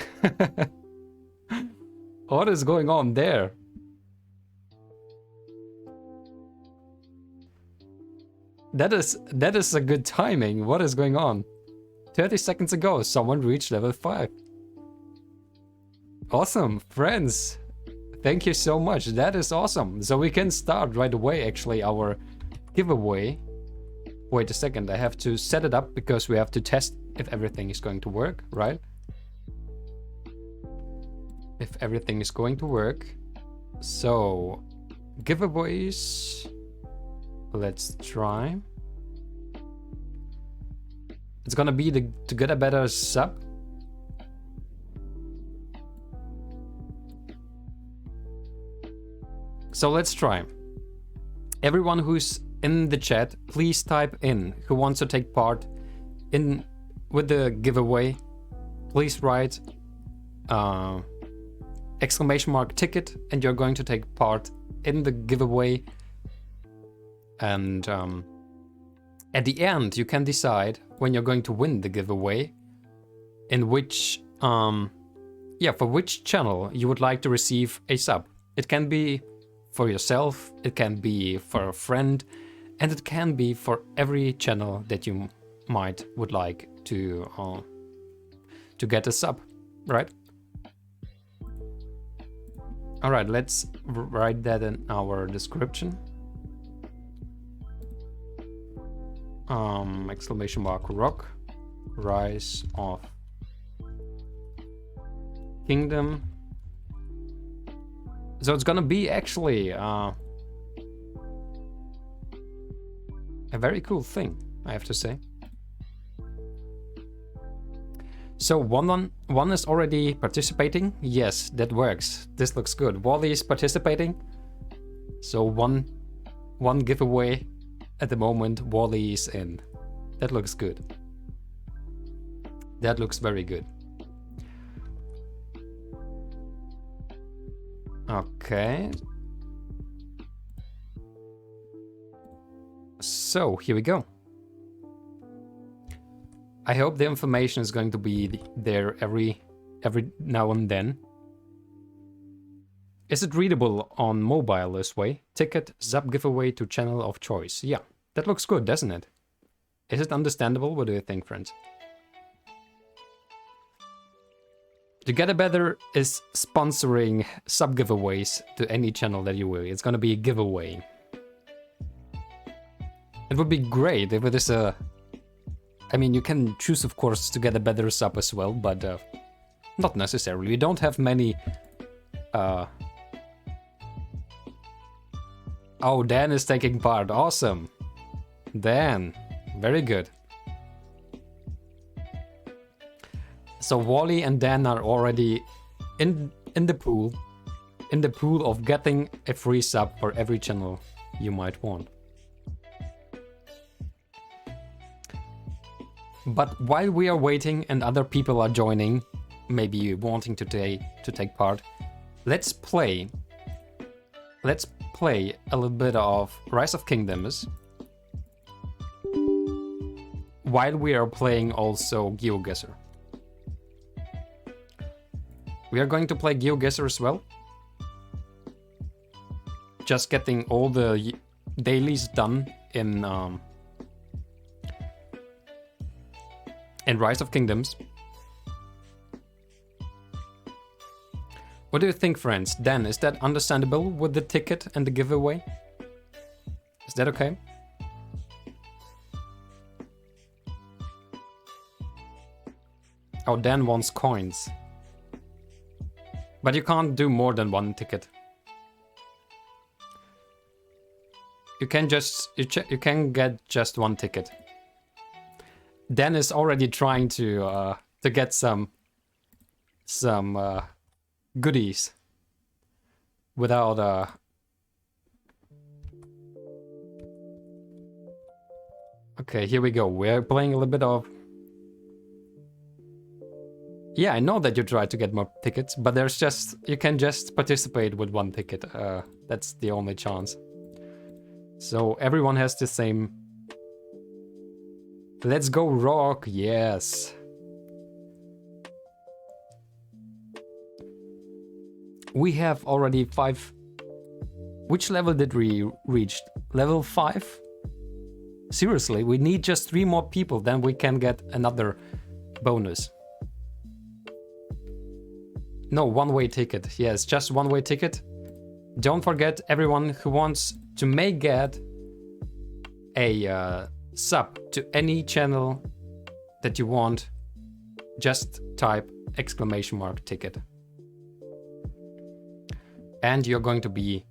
What is going on there? That is a good timing. What is going on? 30 seconds ago, someone reached level 5. Awesome, friends. Thank you so much. That is awesome. So we can start right away, actually, our giveaway. Wait a second, I have to set it up because we have to test if everything is going to work, right? If everything is going to work. So, giveaways. Let's try. It's gonna be the TogetherBetterSub. So let's try. Everyone who's in the chat, please type in who wants to take part in with the giveaway. Please write exclamation mark ticket and you're going to take part in the giveaway. And at the end, you can decide when you're going to win the giveaway, in which, for which channel you would like to receive a sub. It can be for yourself, it can be for a friend, and it can be for every channel that you would like to get a sub, right? All right, let's write that in our description. Exclamation mark rock, rise of kingdom. So it's gonna be actually a very cool thing, I have to say. So one is already participating. Yes, that works. This looks good. Wally is participating. So one giveaway at the moment. Wally is in. That looks good. That looks very good. Okay. So here we go. I hope the information is going to be there every now and then. Is it readable on mobile this way? Ticket, sub giveaway to channel of choice. Yeah, that looks good, doesn't it? Is it understandable? What do you think, friends? TogetherBetter is sponsoring sub giveaways to any channel that you will. It's gonna be a giveaway. It would be great if it is a... I mean, you can choose, of course, TogetherBetterSub as well, but not necessarily. We don't have many... Oh, Dan is taking part. Awesome. Dan. Very good. So Wally and Dan are already in the pool. In the pool of getting a free sub for every channel you might want. But while we are waiting and other people are joining, maybe wanting to take part, let's play a little bit of Rise of Kingdoms while we are playing also GeoGuessr. We are going to play GeoGuessr as well. Just getting all the dailies done in Rise of Kingdoms. What do you think, friends? Dan, is that understandable with the ticket and the giveaway? Is that okay? Oh, Dan wants coins. But you can't do more than one ticket. You can can get just one ticket. Dan is already trying to get some goodies without Okay, here we go. We're playing a little bit of... Yeah, I know that you try to get more tickets, but there's just... You can just participate with one ticket. That's the only chance. So everyone has the same... Let's go rock, yes. We have already 5... Which level did we reach? Level 5? Seriously, we need just 3 more people, then we can get another bonus. No, one-way ticket. Yes, just one-way ticket. Don't forget, everyone who wants to may get a sub to any channel that you want, just type !ticket. And you're going to be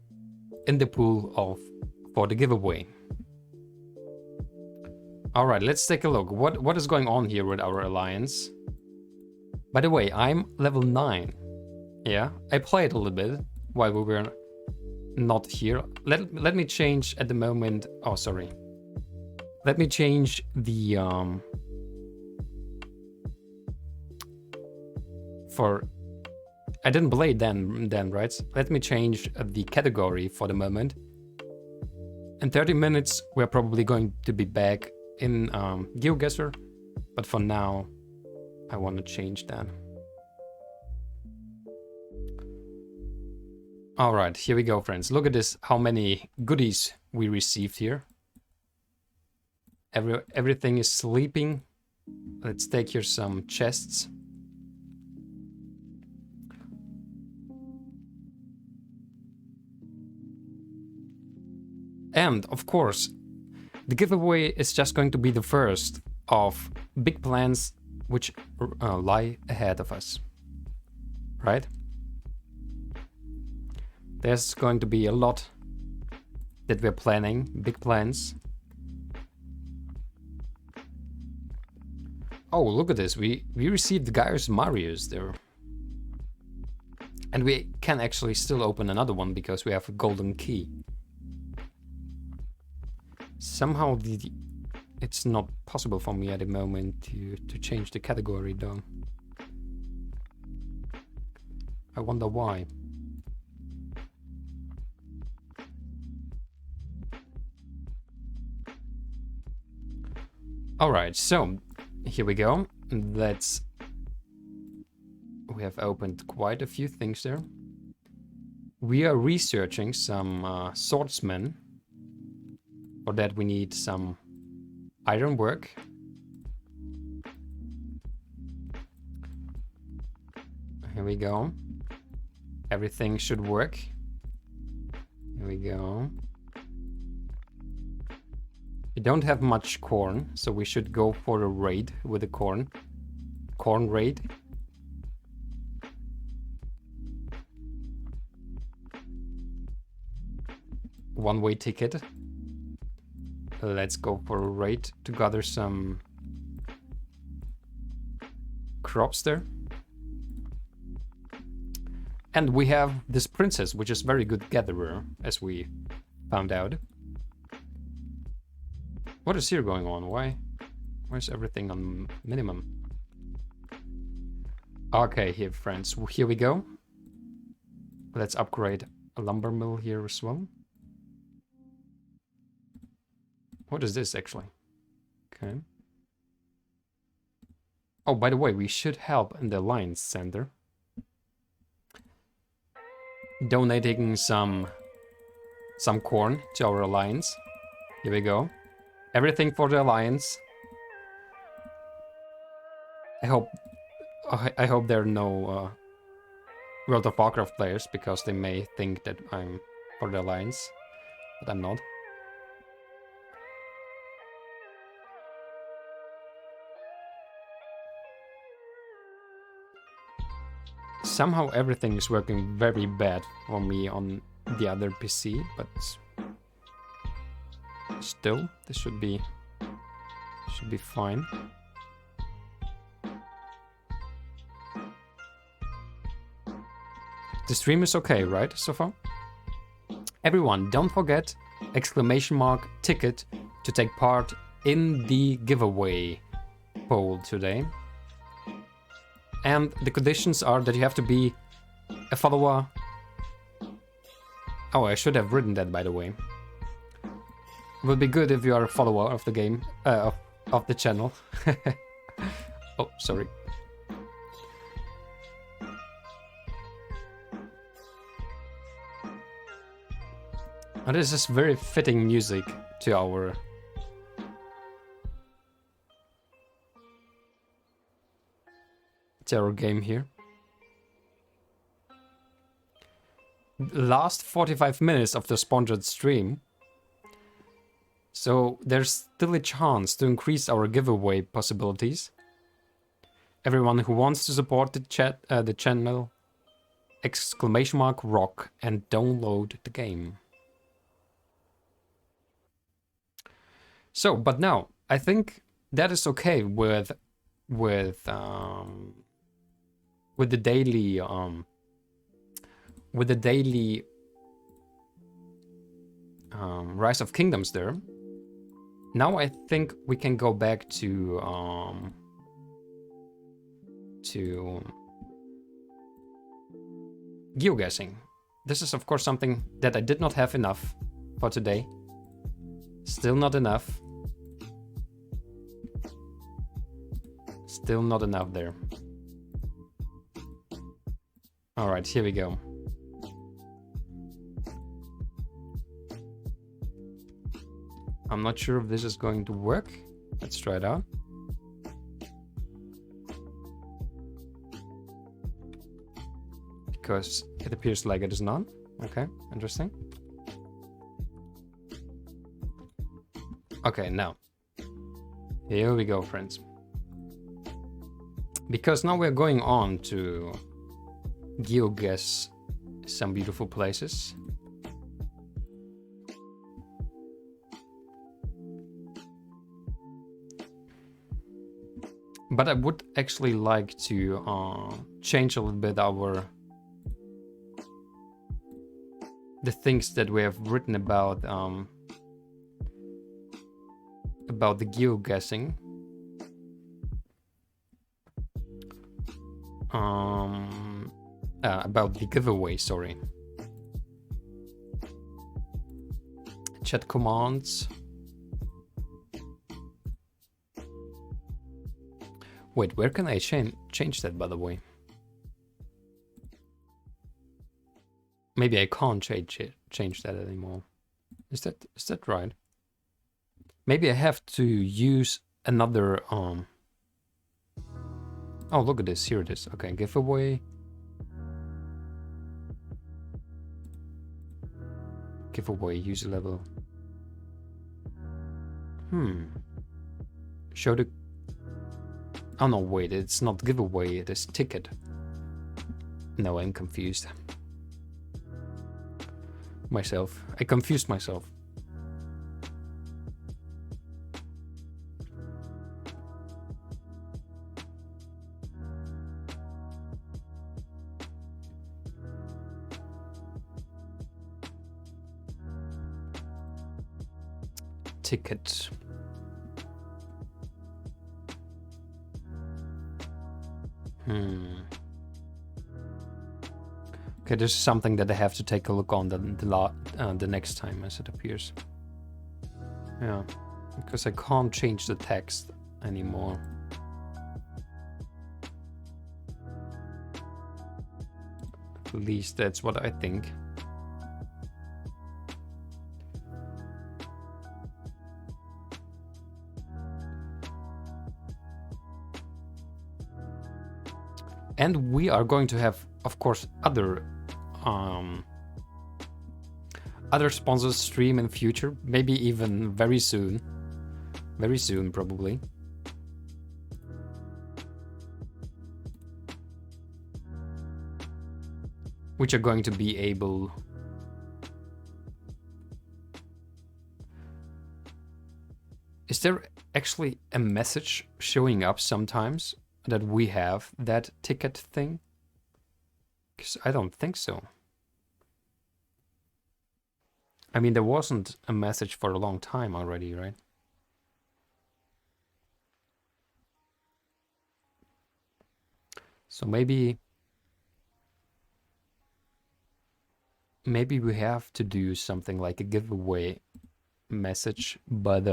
in the pool for the giveaway. Alright, let's take a look. What is going on here with our alliance? By the way, I'm level 9. Yeah, I played a little bit while we were not here. Let me change at the moment. Oh, sorry. Let me change the I didn't play then, right? Let me change the category for the moment. In 30 minutes, we're probably going to be back in GeoGuessr, but for now, I want to change that. All right, here we go, friends. Look at this, how many goodies we received here. Everything is sleeping. Let's take here some chests. And, of course, the giveaway is just going to be the first of big plans which lie ahead of us. Right? There's going to be a lot that we're planning, big plans. Oh, look at this. We received Gaius Marius there. And we can actually still open another one because we have a golden key. Somehow it's not possible for me at the moment to change the category though. I wonder why. Alright, so here we go. We have opened quite a few things there. We are researching some swordsmen. For that we need some iron work. Here we go. Everything should work. Here we go. We don't have much corn, so we should go for a raid with the corn. Corn raid. One-way ticket. Let's go for a raid to gather some crops there. And we have this princess, which is very good gatherer, as we found out. What is here going on? Why is everything on minimum? Okay, here, friends, here we go. Let's upgrade a lumber mill here as well. What is this, actually? Okay. Oh, by the way, we should help in the Alliance Center. Donating some corn to our Alliance. Here we go. Everything for the Alliance. I hope there are no World of Warcraft players because they may think that I'm for the Alliance, but I'm not. Somehow everything is working very bad for me on the other PC, but still, this should be fine. The stream is okay, right, so far? Everyone, don't forget !ticket to take part in the giveaway poll today. And the conditions are that you have to be a follower. Oh, I should have written that, by the way. It would be good if you are a follower of the game, of the channel. Oh, sorry. And this is very fitting music to our game here. Last 45 minutes of the sponsored stream. So there's still a chance to increase our giveaway possibilities. Everyone who wants to support the channel, !rock and download the game. So, but now I think that is okay with the daily Rise of Kingdoms there. Now I think we can go back to geoguessing. This is of course something that I did not have enough for today. Still not enough. Still not enough there. Alright, here we go. I'm not sure if this is going to work. Let's try it out. Because it appears like it is not. Okay, interesting. Okay, now. Here we go, friends. Because now we're going on to geoguess some beautiful places. But I would actually like to change a little bit the things that we have written about the geoguessing. About the giveaway, sorry. Chat commands. Wait, where can I change that, by the way? Maybe I can't change that anymore. Is that right? Maybe I have to use another Oh, look at this. Here it is. Okay, giveaway. Giveaway user level. Show the... Oh no, wait, it's not giveaway, it is ticket. No, I'm confused. I confused myself. Ticket. Okay, this is something that I have to take a look on the next time as it appears. Yeah, because I can't change the text anymore. At least that's what I think. And we are going to have, of course, other sponsors stream in future, maybe even very soon. Very soon, probably. Which are going to be able... Is there actually a message showing up sometimes that we have that ticket thing? Because I don't think so. I mean, there wasn't a message for a long time already, right? So maybe we have to do something like a giveaway message, but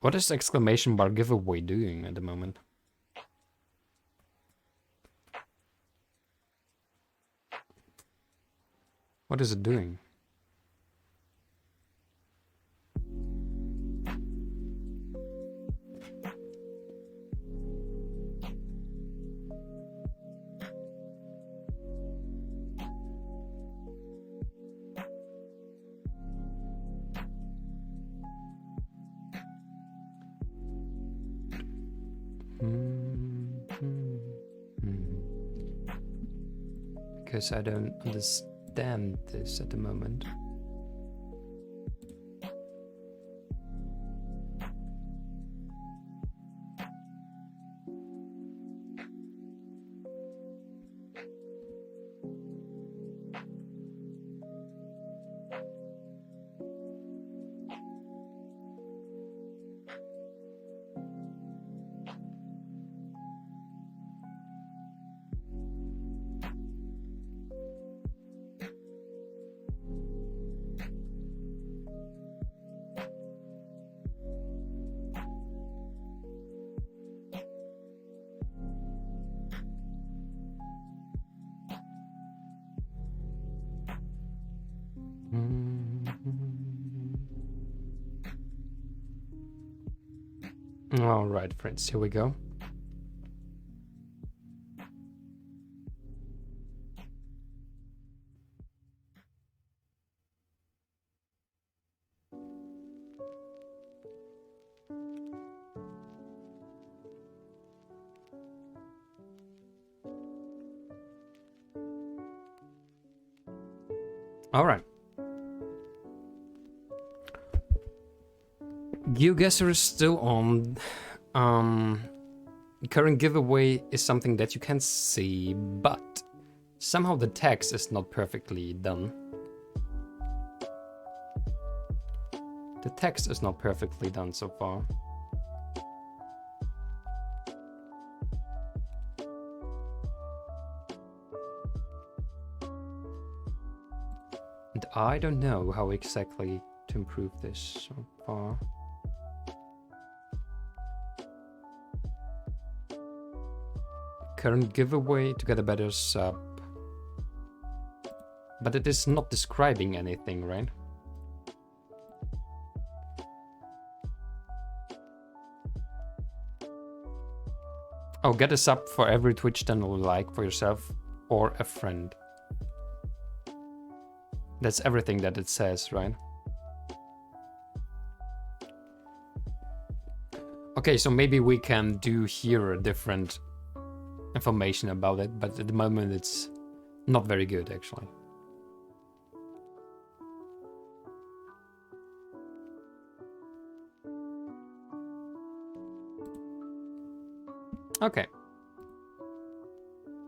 what is exclamation bar giveaway doing at the moment? What is it doing? Because I don't understand this at the moment. All right, friends, here we go. All right. GeoGuessr is still on. Current giveaway is something that you can see, but somehow the text is not perfectly done. The text is not perfectly done so far. And I don't know how exactly to improve this so far. Current giveaway to get a better sub. But it is not describing anything, right? Oh, get a sub for every Twitch channel you like for yourself or a friend. That's everything that it says, right? Okay, so maybe we can do here a different information about it, but at the moment it's not very good actually. Okay.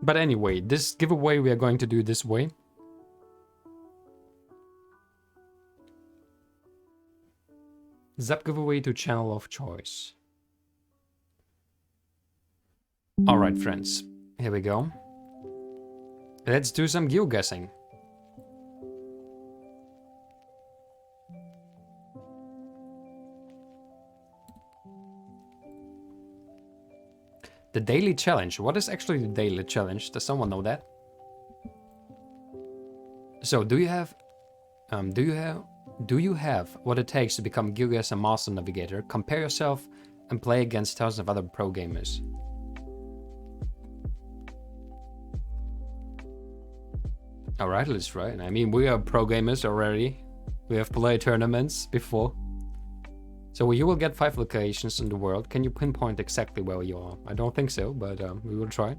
But anyway, this giveaway we are going to do this way. Zap giveaway to channel of choice. Alright friends, here we go. Let's do some geoguessing. The daily challenge. What is actually the daily challenge? Does someone know that? So do you have what it takes to become GeoGuessr Master Navigator? Compare yourself and play against thousands of other pro gamers. Alright, let's try it. I mean, we are pro gamers already. We have played tournaments before. So you will get 5 locations in the world. Can you pinpoint exactly where you are? I don't think so, but we will try.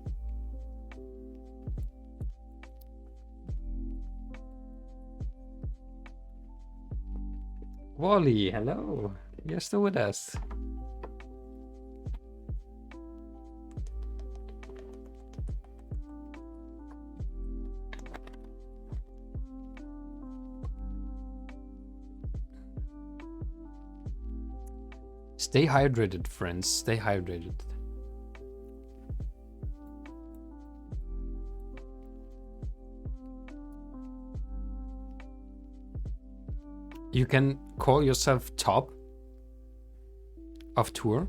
Wally, hello. You're still with us. Stay hydrated, friends. Stay hydrated. You can call yourself top of tour?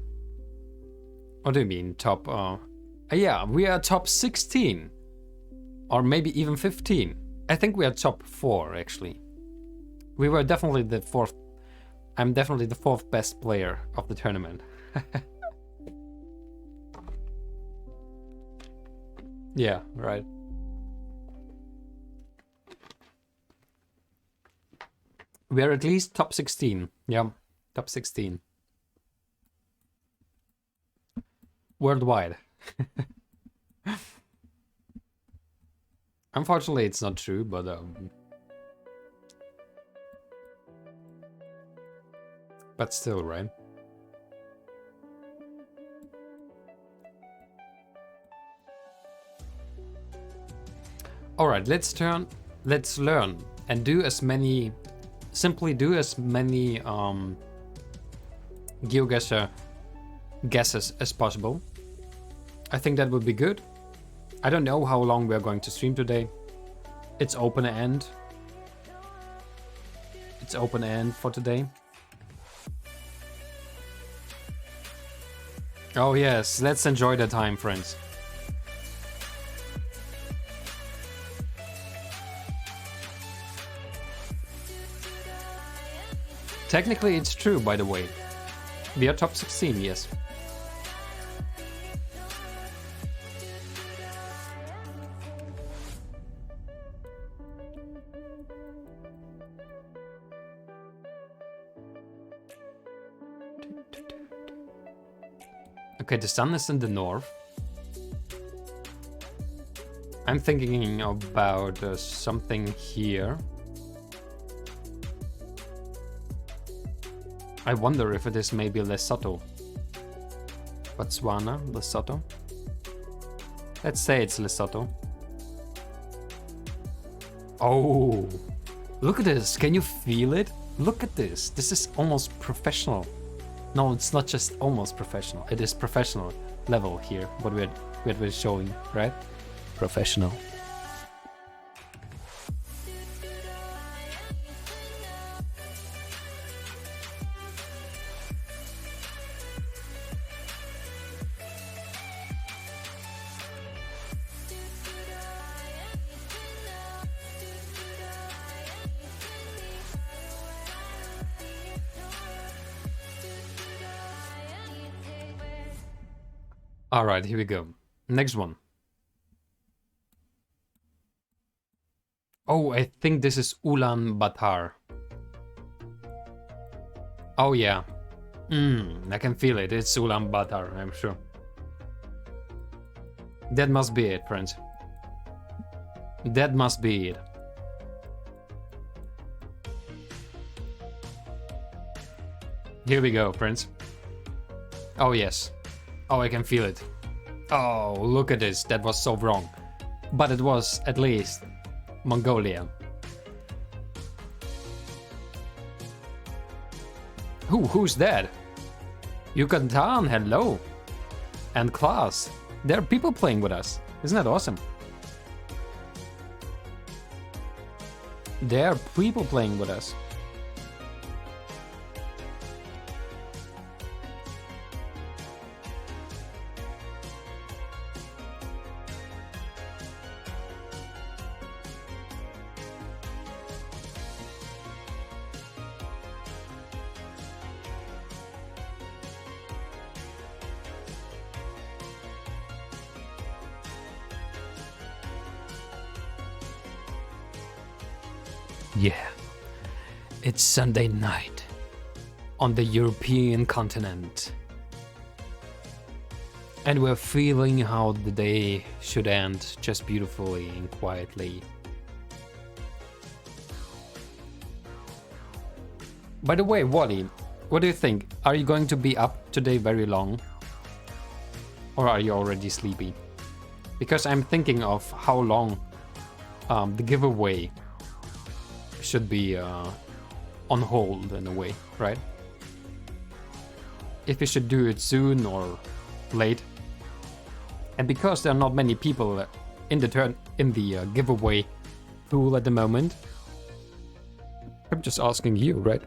What do you mean, top? Yeah, we are top 16. Or maybe even 15. I think we are top 4, actually. We were definitely the 4th. I'm definitely the 4th best player of the tournament. Yeah, right. We are at least top 16. Yeah, top 16. Worldwide. Unfortunately, it's not true, but still, right? Alright, let's learn and do as many, simply do as many GeoGuessr guesses as possible. I think that would be good. I don't know how long we're going to stream today. It's open end. It's open end for today. Oh yes, let's enjoy the time, friends. Technically it's true, by the way. We are top 16, yes. Okay, the sun is in the north. I'm thinking about something here. I wonder if it is maybe Lesotho. Botswana, Lesotho. Let's say it's Lesotho. Oh, look at this. Can you feel it? Look at this. This is almost professional. No, it's not just almost professional. It is professional level here, what we're showing, right? Professional. All right, here we go. Next one. Oh, I think this is Ulaanbaatar. Oh yeah. I can feel it. It's Ulaanbaatar, I'm sure. That must be it, friends. That must be it. Here we go, friends. Oh yes. Oh, I can feel it. Oh, look at this. That was so wrong. But it was, at least, Mongolia. Who's that? Yucatan, hello. And Klaas. There are people playing with us. Isn't that awesome? There are people playing with us. Yeah, it's Sunday night on the European continent. And we're feeling how the day should end just beautifully and quietly. By the way, Wally, what do you think? Are you going to be up today very long? Or are you already sleepy? Because I'm thinking of how long the giveaway should be on hold in a way, right? If we should do it soon or late. And because there are not many people in the giveaway pool at the moment, I'm just asking you, right?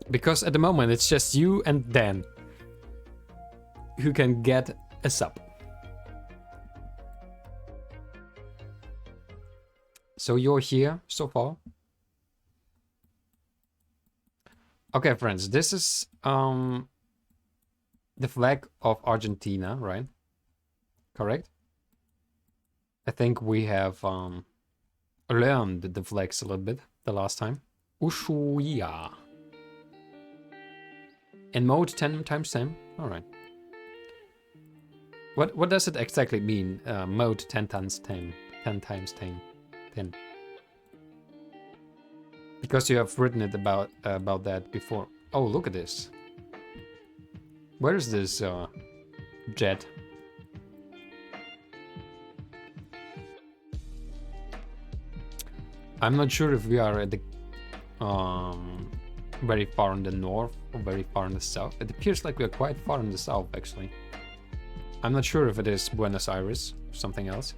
Because at the moment it's just you and Dan who can get a sub. So you're here so far? Okay, friends, this is the flag of Argentina, right? Correct? I think we have learned the flags a little bit the last time. Ushuaia. In mode 10 times 10? Alright. What does it exactly mean? Mode 10 times 10. 10 times 10. 10. Because you have written it about that before. Oh, look at this. Where is this jet? I'm not sure if we are at the very far in the north or very far in the south. It appears like we're quite far in the south, actually. I'm not sure if it is Buenos Aires or something else.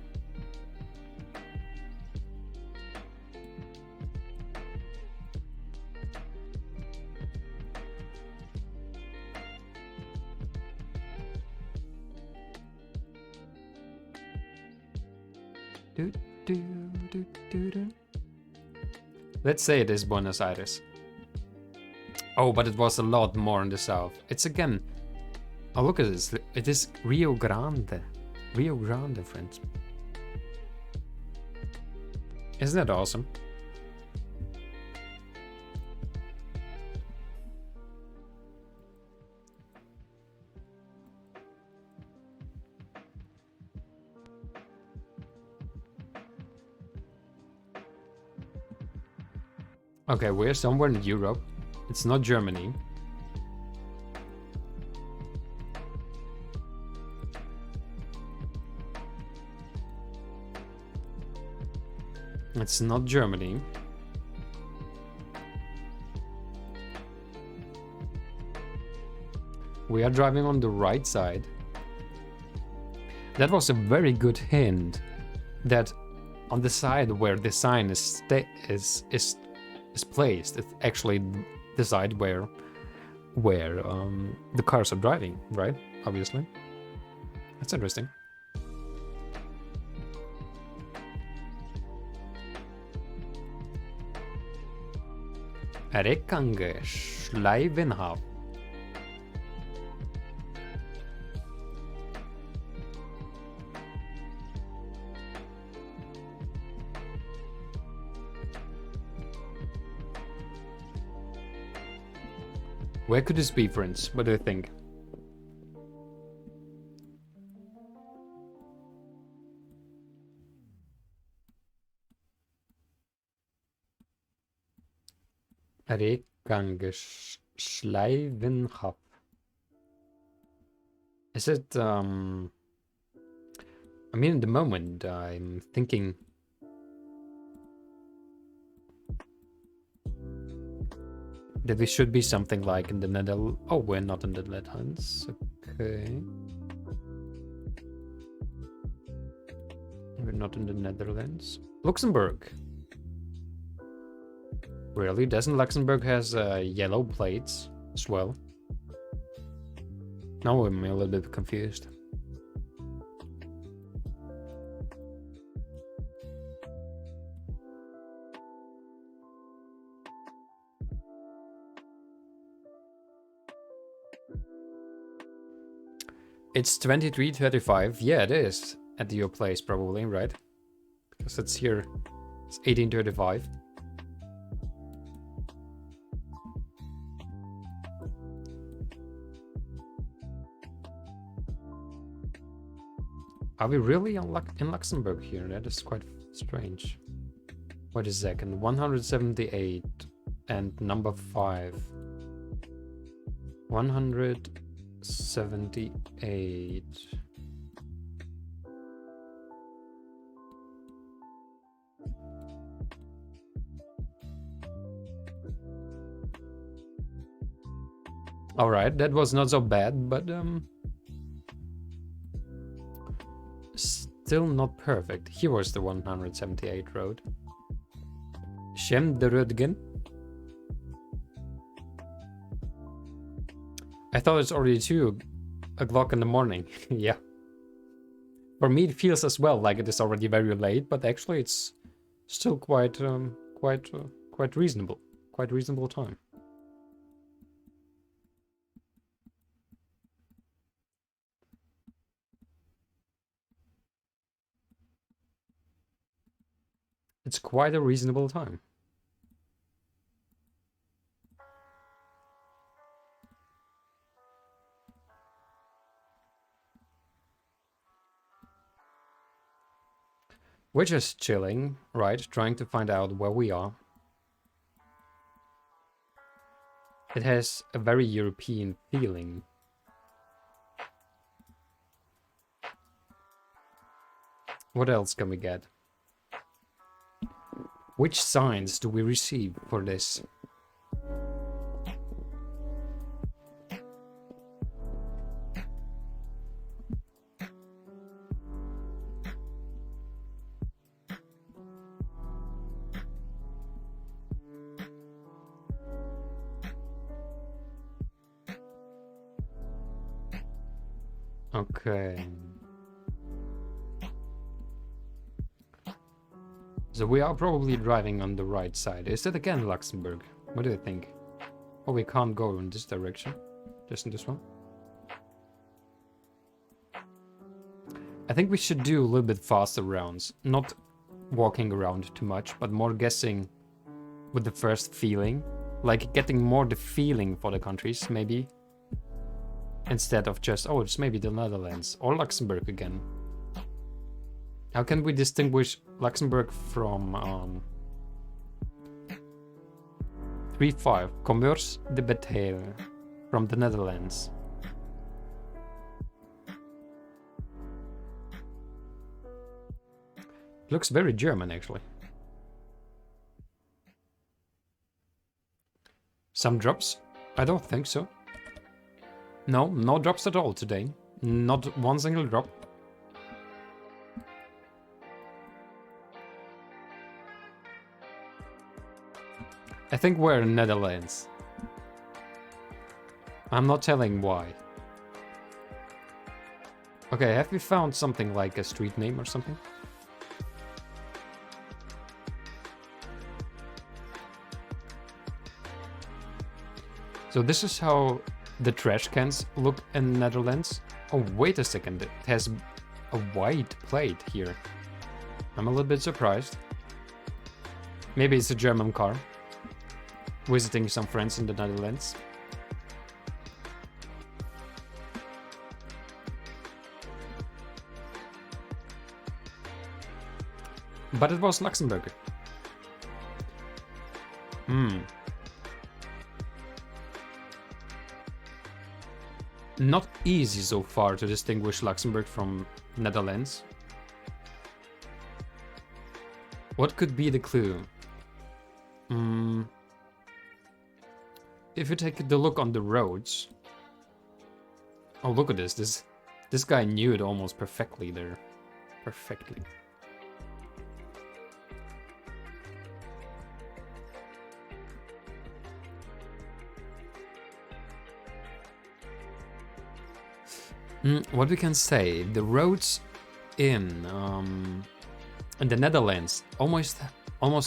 Let's say it is Buenos Aires. Oh, but it was a lot more in the south. It's again... Oh, look at this. It is Rio Grande. Rio Grande, friends. Isn't that awesome? Okay, we're somewhere in Europe. It's not Germany. It's not Germany. We are driving on the right side. That was a very good hint that on the side where the sign is placed, it's actually the side where the cars are driving, right? Obviously. That's interesting. TreeGang GeoGuessr. Where could this be, friends? What do you think? TreeGang GeoGuessr. Is it, I mean, at the moment, I'm thinking... that we should be something like in the Netherlands. Oh, we're not in the Netherlands. Okay. We're not in the Netherlands. Luxembourg. Really? Doesn't Luxembourg has yellow plates as well? Now I'm a little bit confused. It's 23:35. Yeah, it is at your place probably, right? Because it's here It's 1835. Are we really in Luxembourg here? That is quite strange. Wait a second. 178 and number 5. 178. Alright, that was not so bad, but still not perfect. Here was the 178 road. Shem de Rudgen. I thought it's already 2 o'clock in the morning. Yeah. For me it feels as well like it is already very late, but actually it's still quite reasonable. Quite reasonable time. It's quite a reasonable time. We're just chilling, right? Trying to find out where we are. It has a very European feeling. What else can we get? Which signs do we receive for this? Okay. So we are probably driving on the right side. Is it again Luxembourg? What do you think? Oh, we can't go in this direction. Just in this one. I think we should do a little bit faster rounds. Not walking around too much, but more guessing with the first feeling. Like getting more the feeling for the countries, maybe. Instead of just, oh, it's maybe the Netherlands or Luxembourg again. How can we distinguish Luxembourg from 3-5, Commerce de Betail, from the Netherlands? Looks very German, actually. Some drops? I don't think so. No, no drops at all today. Not one single drop. I think we're in Netherlands. I'm not telling why. Okay, have we found something like a street name or something? So this is how the trash cans look in Netherlands. Oh, wait a second. It has a white plate here. I'm a little bit surprised. Maybe it's a German car. Visiting some friends in the Netherlands. But it was Luxembourg. Not easy so far to distinguish Luxembourg from Netherlands. What could be the clue? If you take the look on the roads... Oh, look at this. This guy knew it almost perfectly there. Perfectly. What we can say, the roads in the Netherlands almost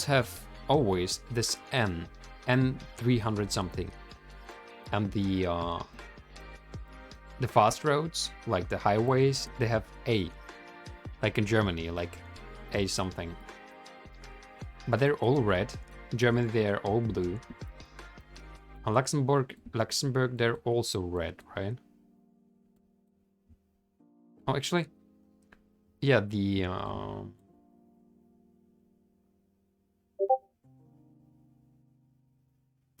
have always this N 300 something, and the fast roads, like the highways, they have A, like in Germany, like A something. But they're all red. Germany, they're all blue. And Luxembourg, they're also red, right? Oh, actually, yeah, the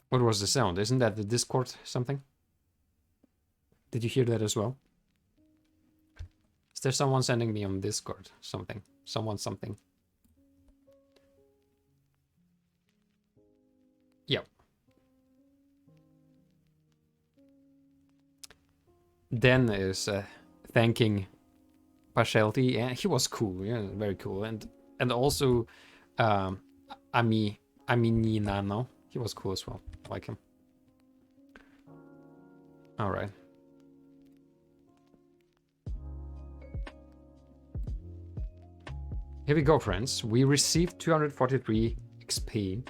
what was the sound? Isn't that the Discord something? Did you hear that as well? Is there someone sending me on Discord something? Someone something? Yep. Dan is thanking Partiality, and he was cool, yeah, very cool, and also Ami Ninano, he was cool as well, I like him. All right. Here we go, friends. We received 243 XP.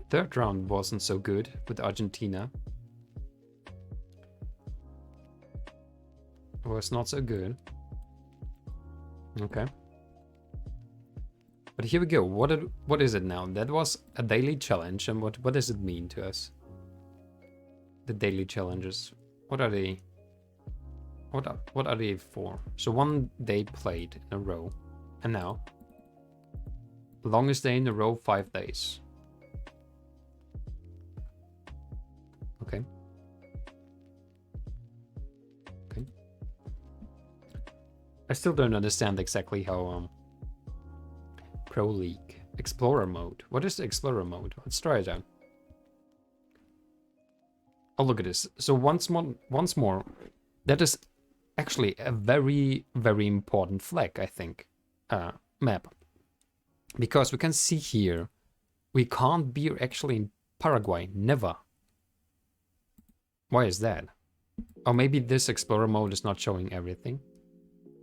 Third round wasn't so good with Argentina. It was not so good. Okay. But here we go. What is it now? That was a daily challenge, and what does it mean to us? The daily challenges. What are they? What are they for? So one day played in a row, and now longest day in a row, 5 days. Okay. Okay. I still don't understand exactly how Pro League Explorer mode. What is the Explorer mode? Let's try it out. Oh, look at this. So once more, that is actually a very, very important flag, I think, map. Because we can see here, we can't be actually in Paraguay, never. Why is that? Or maybe this Explorer mode is not showing everything.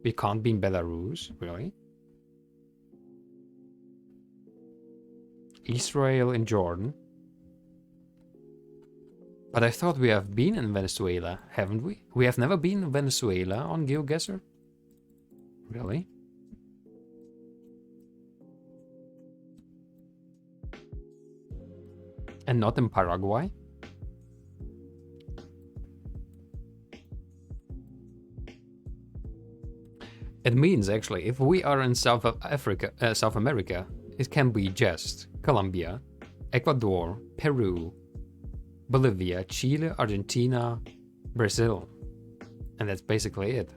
We can't be in Belarus, really? Israel and Jordan. But I thought we have been in Venezuela, haven't we? We have never been in Venezuela on GeoGuessr? Really? And not in Paraguay? It means actually, if we are in South America, it can be just Colombia, Ecuador, Peru, Bolivia, Chile, Argentina, Brazil. And that's basically it.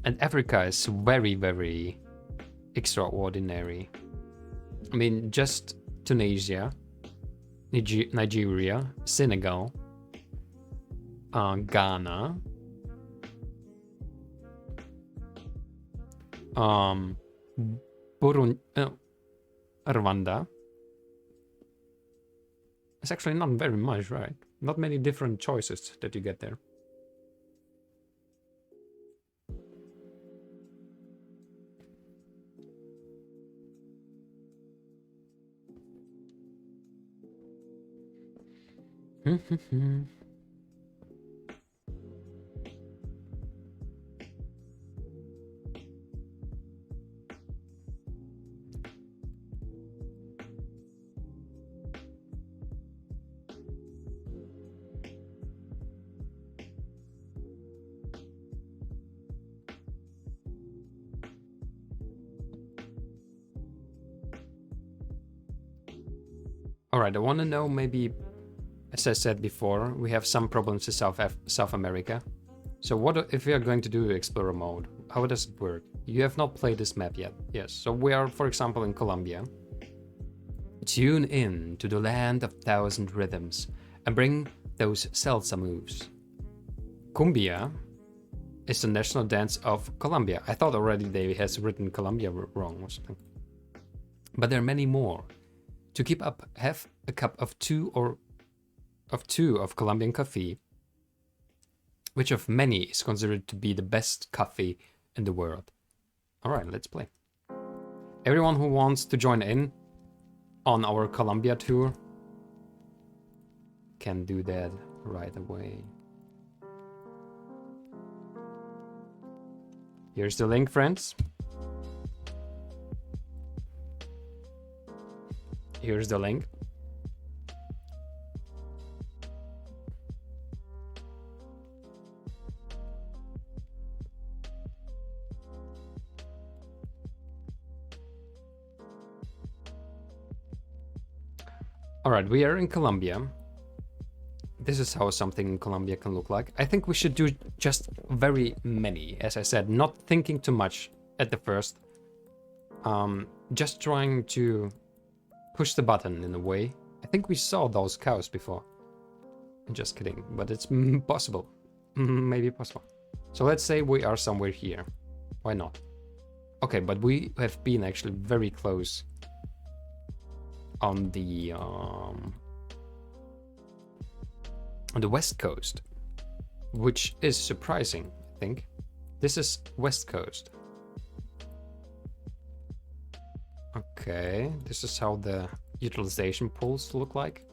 And Africa is very, very extraordinary. I mean, just Tunisia, Nigeria, Senegal, Ghana, Rwanda. It's actually not very much, right? Not many different choices that you get there. Alright, I want to know, maybe, as I said before, we have some problems in South America. So what if we are going to do Explorer mode? How does it work? You have not played this map yet. Yes, so we are, for example, in Colombia. Tune in to the land of 1,000 rhythms and bring those salsa moves. Cumbia is the national dance of Colombia. I thought already they has written Colombia wrong or something. But there are many more. To keep up, have a cup of two of Colombian coffee Which of many is considered to be the best coffee in the world? Alright, let's play. Everyone who wants to join in on our Colombia tour can do that right away. Here's the link, friends. Here's the link. Alright, we are in Colombia. This is how something in Colombia can look like. I think we should do just very many, as I said, not thinking too much at the first. Just trying to push the button in a way. I think we saw those cows before. I'm just kidding, but it's possible. Maybe possible. So let's say we are somewhere here. Why not? Okay, but we have been actually very close on the west coast, which is surprising, I think. This is west coast. Okay, this is how the utilization pools look like.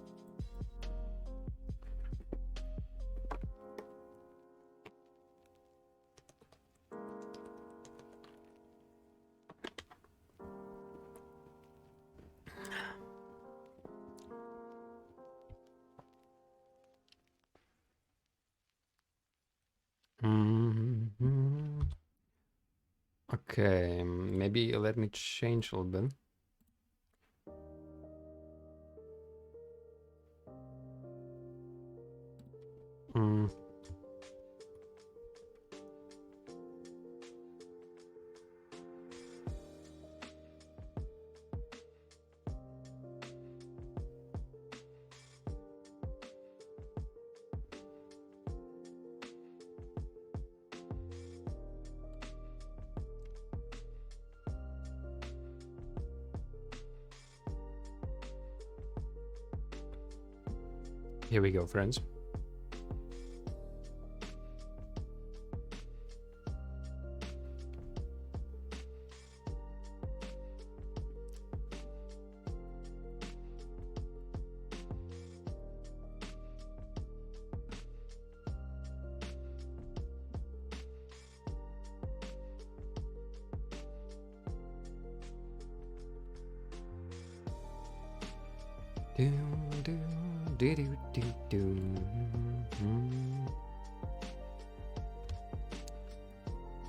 Okay, maybe let me change a little bit. Here we go, friends.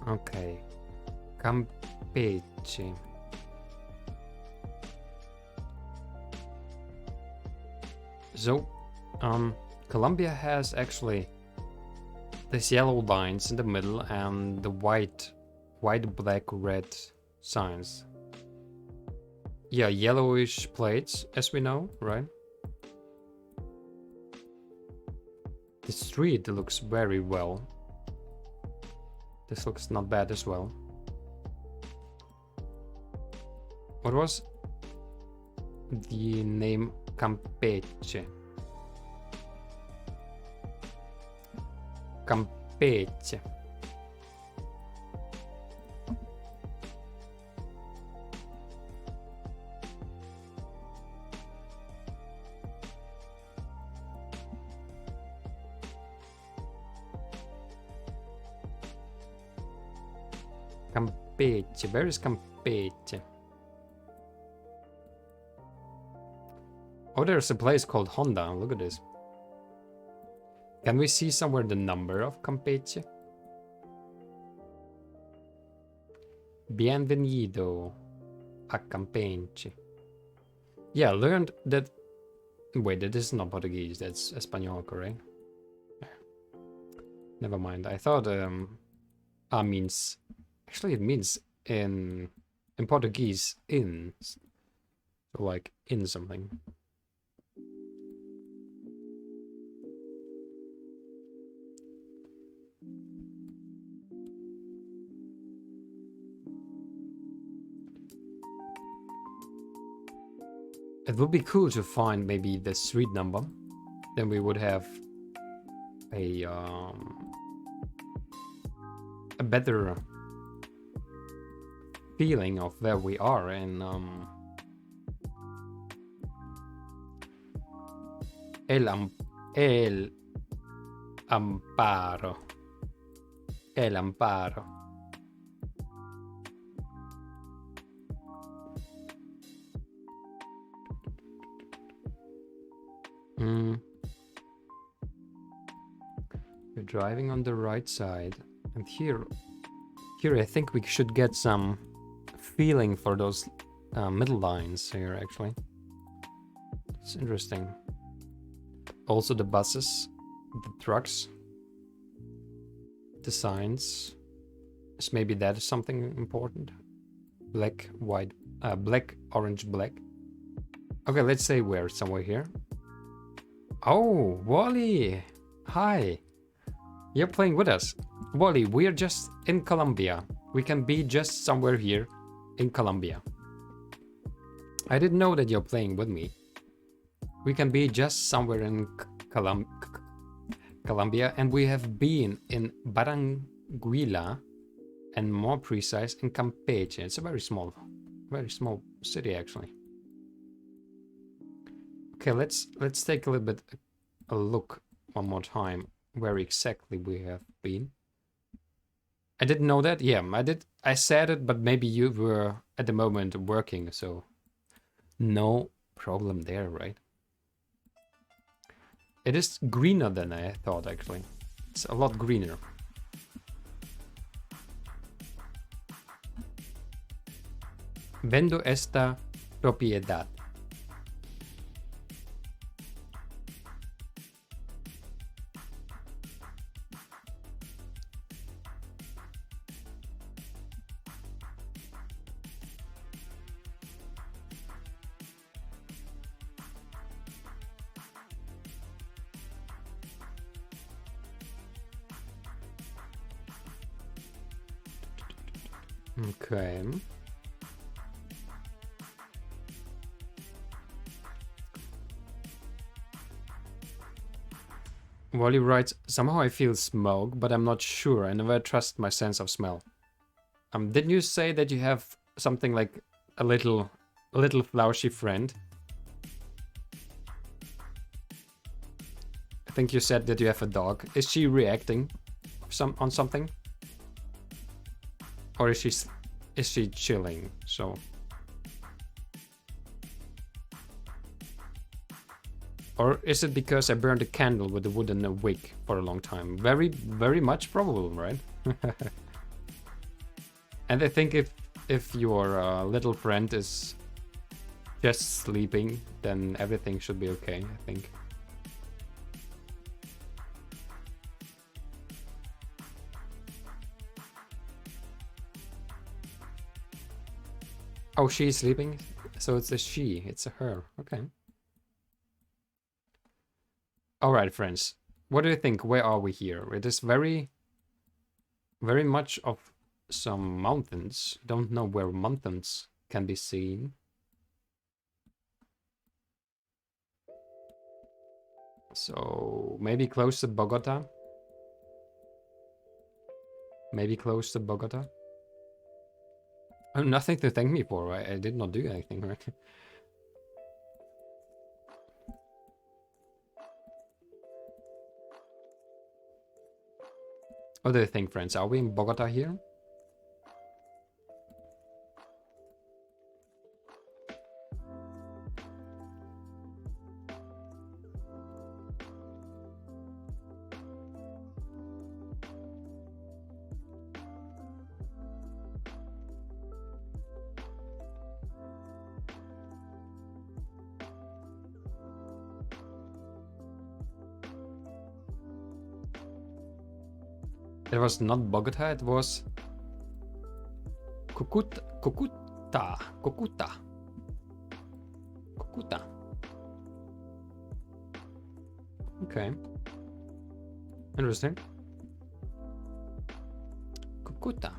Okay, Campeche. So, Colombia has actually these yellow lines in the middle and the white, black, red signs. Yeah, yellowish plates, as we know, right? The street looks very well. This looks not bad as well. What was the name? Campeche. Campeche. Campeche. Where is Campeche? Oh, there's a place called Honda. Look at this. Can we see somewhere the number of Campeche? Bienvenido a Campeche. Yeah, learned that... Wait, that is not Portuguese. That's Espanol, correct? Never mind. I thought means... Actually, it means in Portuguese, in. So like, in something. It would be cool to find maybe the street number. Then we would have a a better feeling of where we are in El Amparo. El Amparo. We're driving on the right side, and here I think we should get some feeling for those middle lines here, actually. It's interesting. Also the buses, the trucks, the signs. Is maybe that is something important. Black, white, black, orange, black. Okay, let's say we're somewhere here. Oh, Wally! Hi! You're playing with us. Wally, we're just in Colombia. We can be just somewhere here in Colombia. I didn't know that you're playing with me. We can be just somewhere in Colombia, and we have been in Barranquilla, and more precise in Campeche. It's a very small city actually. Okay, let's take a little bit a look one more time where exactly we have been. I didn't know that. Yeah, I did. I said it, but maybe you were at the moment working, so no problem there, right? It is greener than I thought, actually. It's a lot greener. Vendo esta propiedad. Okay. Wally writes, somehow I feel smoke, but I'm not sure. I never trust my sense of smell. Didn't you say that you have something like a little flousy friend? I think you said that you have a dog. Is she reacting on something? Or is she chilling? So or is it because I burned a candle with the wood in a wick for a long time? Very much probable, right? And I think if your little friend is just sleeping, then everything should be okay, I think. Oh, she's sleeping? So it's a she, it's a her. Okay. Alright, friends. What do you think? Where are we here? It is very much of some mountains. Don't know where mountains can be seen. So maybe close to Bogota. Maybe close to Bogota. Oh, nothing to thank me for, right? I did not do anything, right? What do you think, friends? Are we in Bogota here? It was not Bogota, it was Cucuta. Okay. Interesting. Cucuta.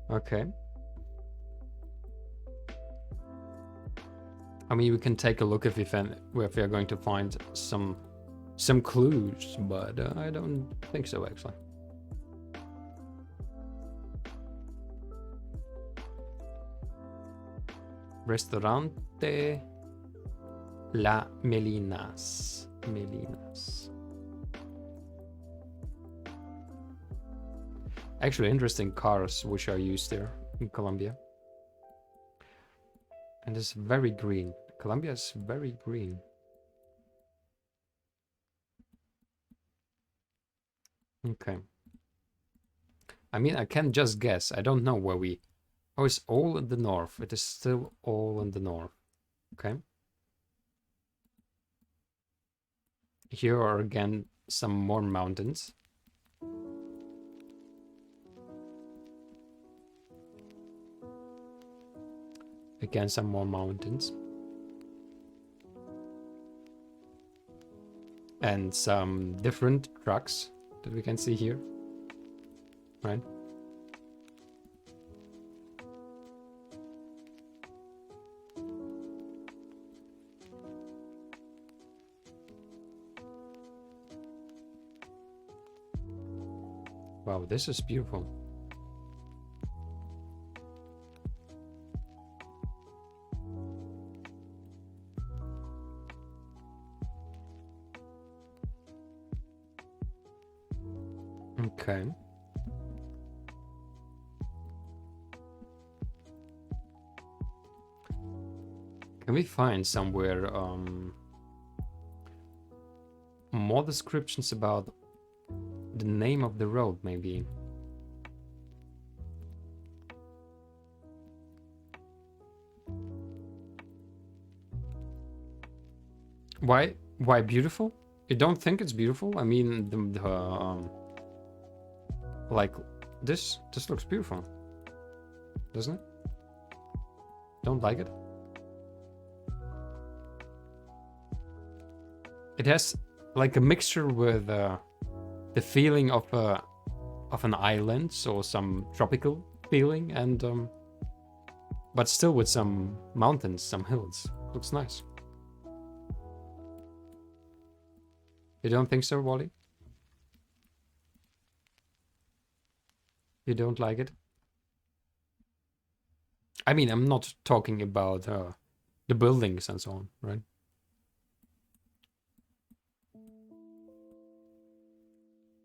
Okay. I mean, we can take a look if we are going to find some clues, but I don't think so actually. Restaurante La Melinas. Actually, interesting cars which are used there in Colombia. And it's very green. Colombia is very green. Okay. I mean, I can just guess. I don't know where we... Oh, it's all in the north. It is still all in the north. Okay. Here are again some more mountains. Again, some more mountains. And some different trucks that we can see here. Right? Wow, this is beautiful. Okay. Can we find somewhere more descriptions about the name of the road, maybe? Why beautiful? You don't think it's beautiful? I mean, like this looks beautiful, doesn't it? Don't like it? It has like a mixture with the feeling of an island, so some tropical feeling, and but still with some mountains, some hills. Looks nice. You don't think so, Wally? You don't like it? I mean, I'm not talking about the buildings and so on, right?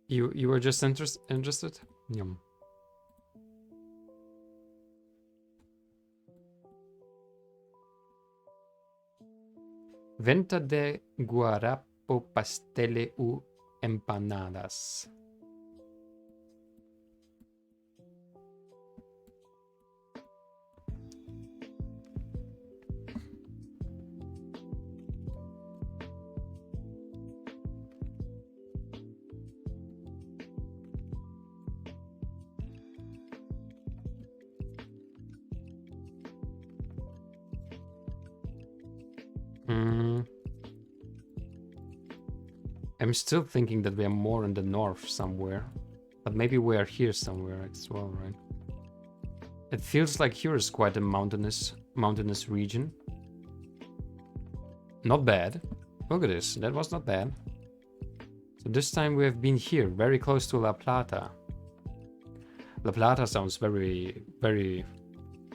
You were just interested? Yum. Venta de guarapo, pastele u empanadas. I'm still thinking that we are more in the north somewhere, but maybe we are here somewhere as well, right? It feels like here is quite a mountainous region. Not bad. Look at this, that was not bad. So this time we have been here, very close to La Plata. La Plata sounds very, very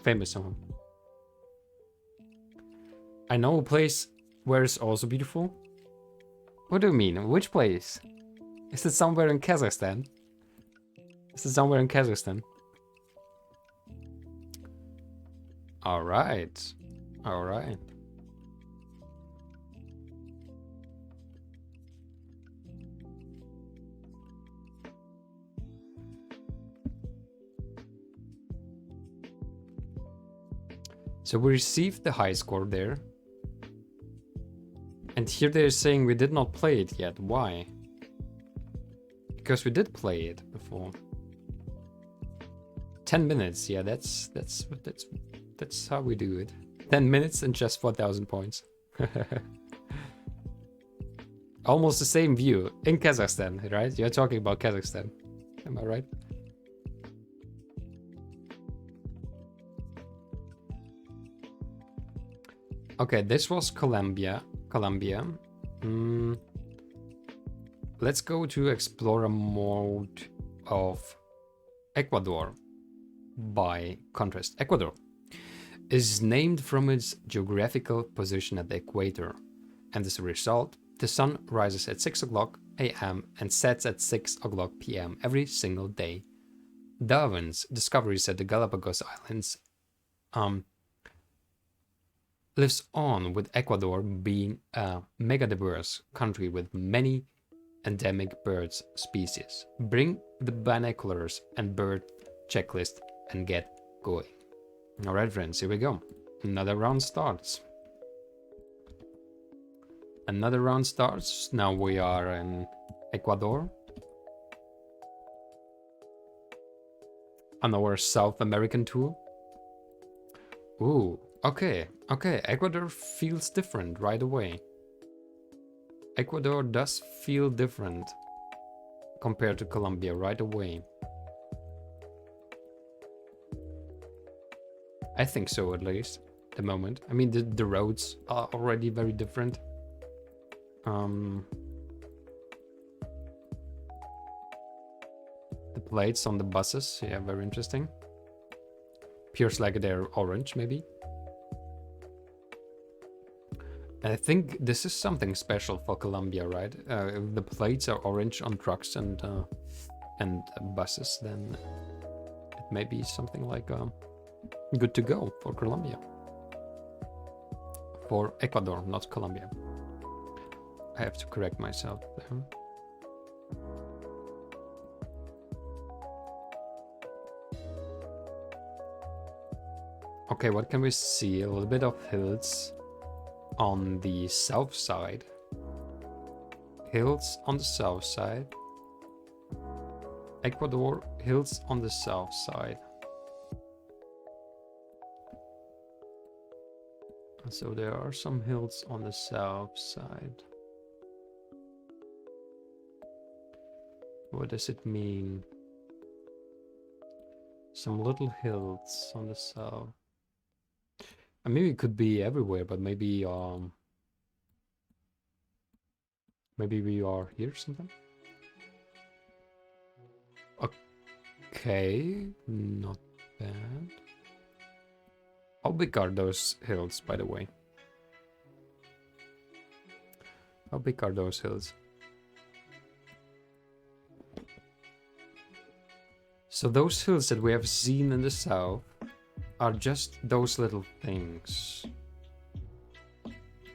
famous. I know a place where it's also beautiful. What do you mean? Which place? Is it somewhere in Kazakhstan? Is it somewhere in Kazakhstan? Alright. Alright. So we received the high score there. And here they're saying we did not play it yet. Why? Because we did play it before. 10 minutes, yeah, that's how we do it. 10 minutes and just 4,000 points. Almost the same view in Kazakhstan, right? You're talking about Kazakhstan. Am I right? Okay, this was Colombia. Let's go to Explorer mode of Ecuador. By contrast, Ecuador is named from its geographical position at the equator, and as a result, the sun rises at 6 o'clock a.m. and sets at 6 o'clock p.m. every single day. Darwin's discoveries at the Galapagos Islands lives on, with Ecuador being a megadiverse country with many endemic birds species. Bring the binoculars and bird checklist and get going. Alright friends, here we go. Another round starts. Now we are in Ecuador. On our South American tour. Ooh, okay. Ecuador feels different right away. Ecuador does feel different compared to Colombia right away. I think so, at least, at the moment. I mean, the roads are already very different. The plates on the buses, yeah, very interesting. Appears like they're orange, maybe. I think this is something special for Colombia, right? If the plates are orange on trucks and buses, then it may be something like good to go for Colombia. For Ecuador, not Colombia. I have to correct myself there. Okay, what can we see? A little bit of hills on the south side. Hills on the south side. Ecuador, hills on the south side. So there are some hills on the south side. What does it mean? Some little hills on the south. I mean, it could be everywhere, but maybe maybe we are here something. Okay, not bad. How big are those hills, by the way? How big are those hills? So those hills that we have seen in the south are just those little things.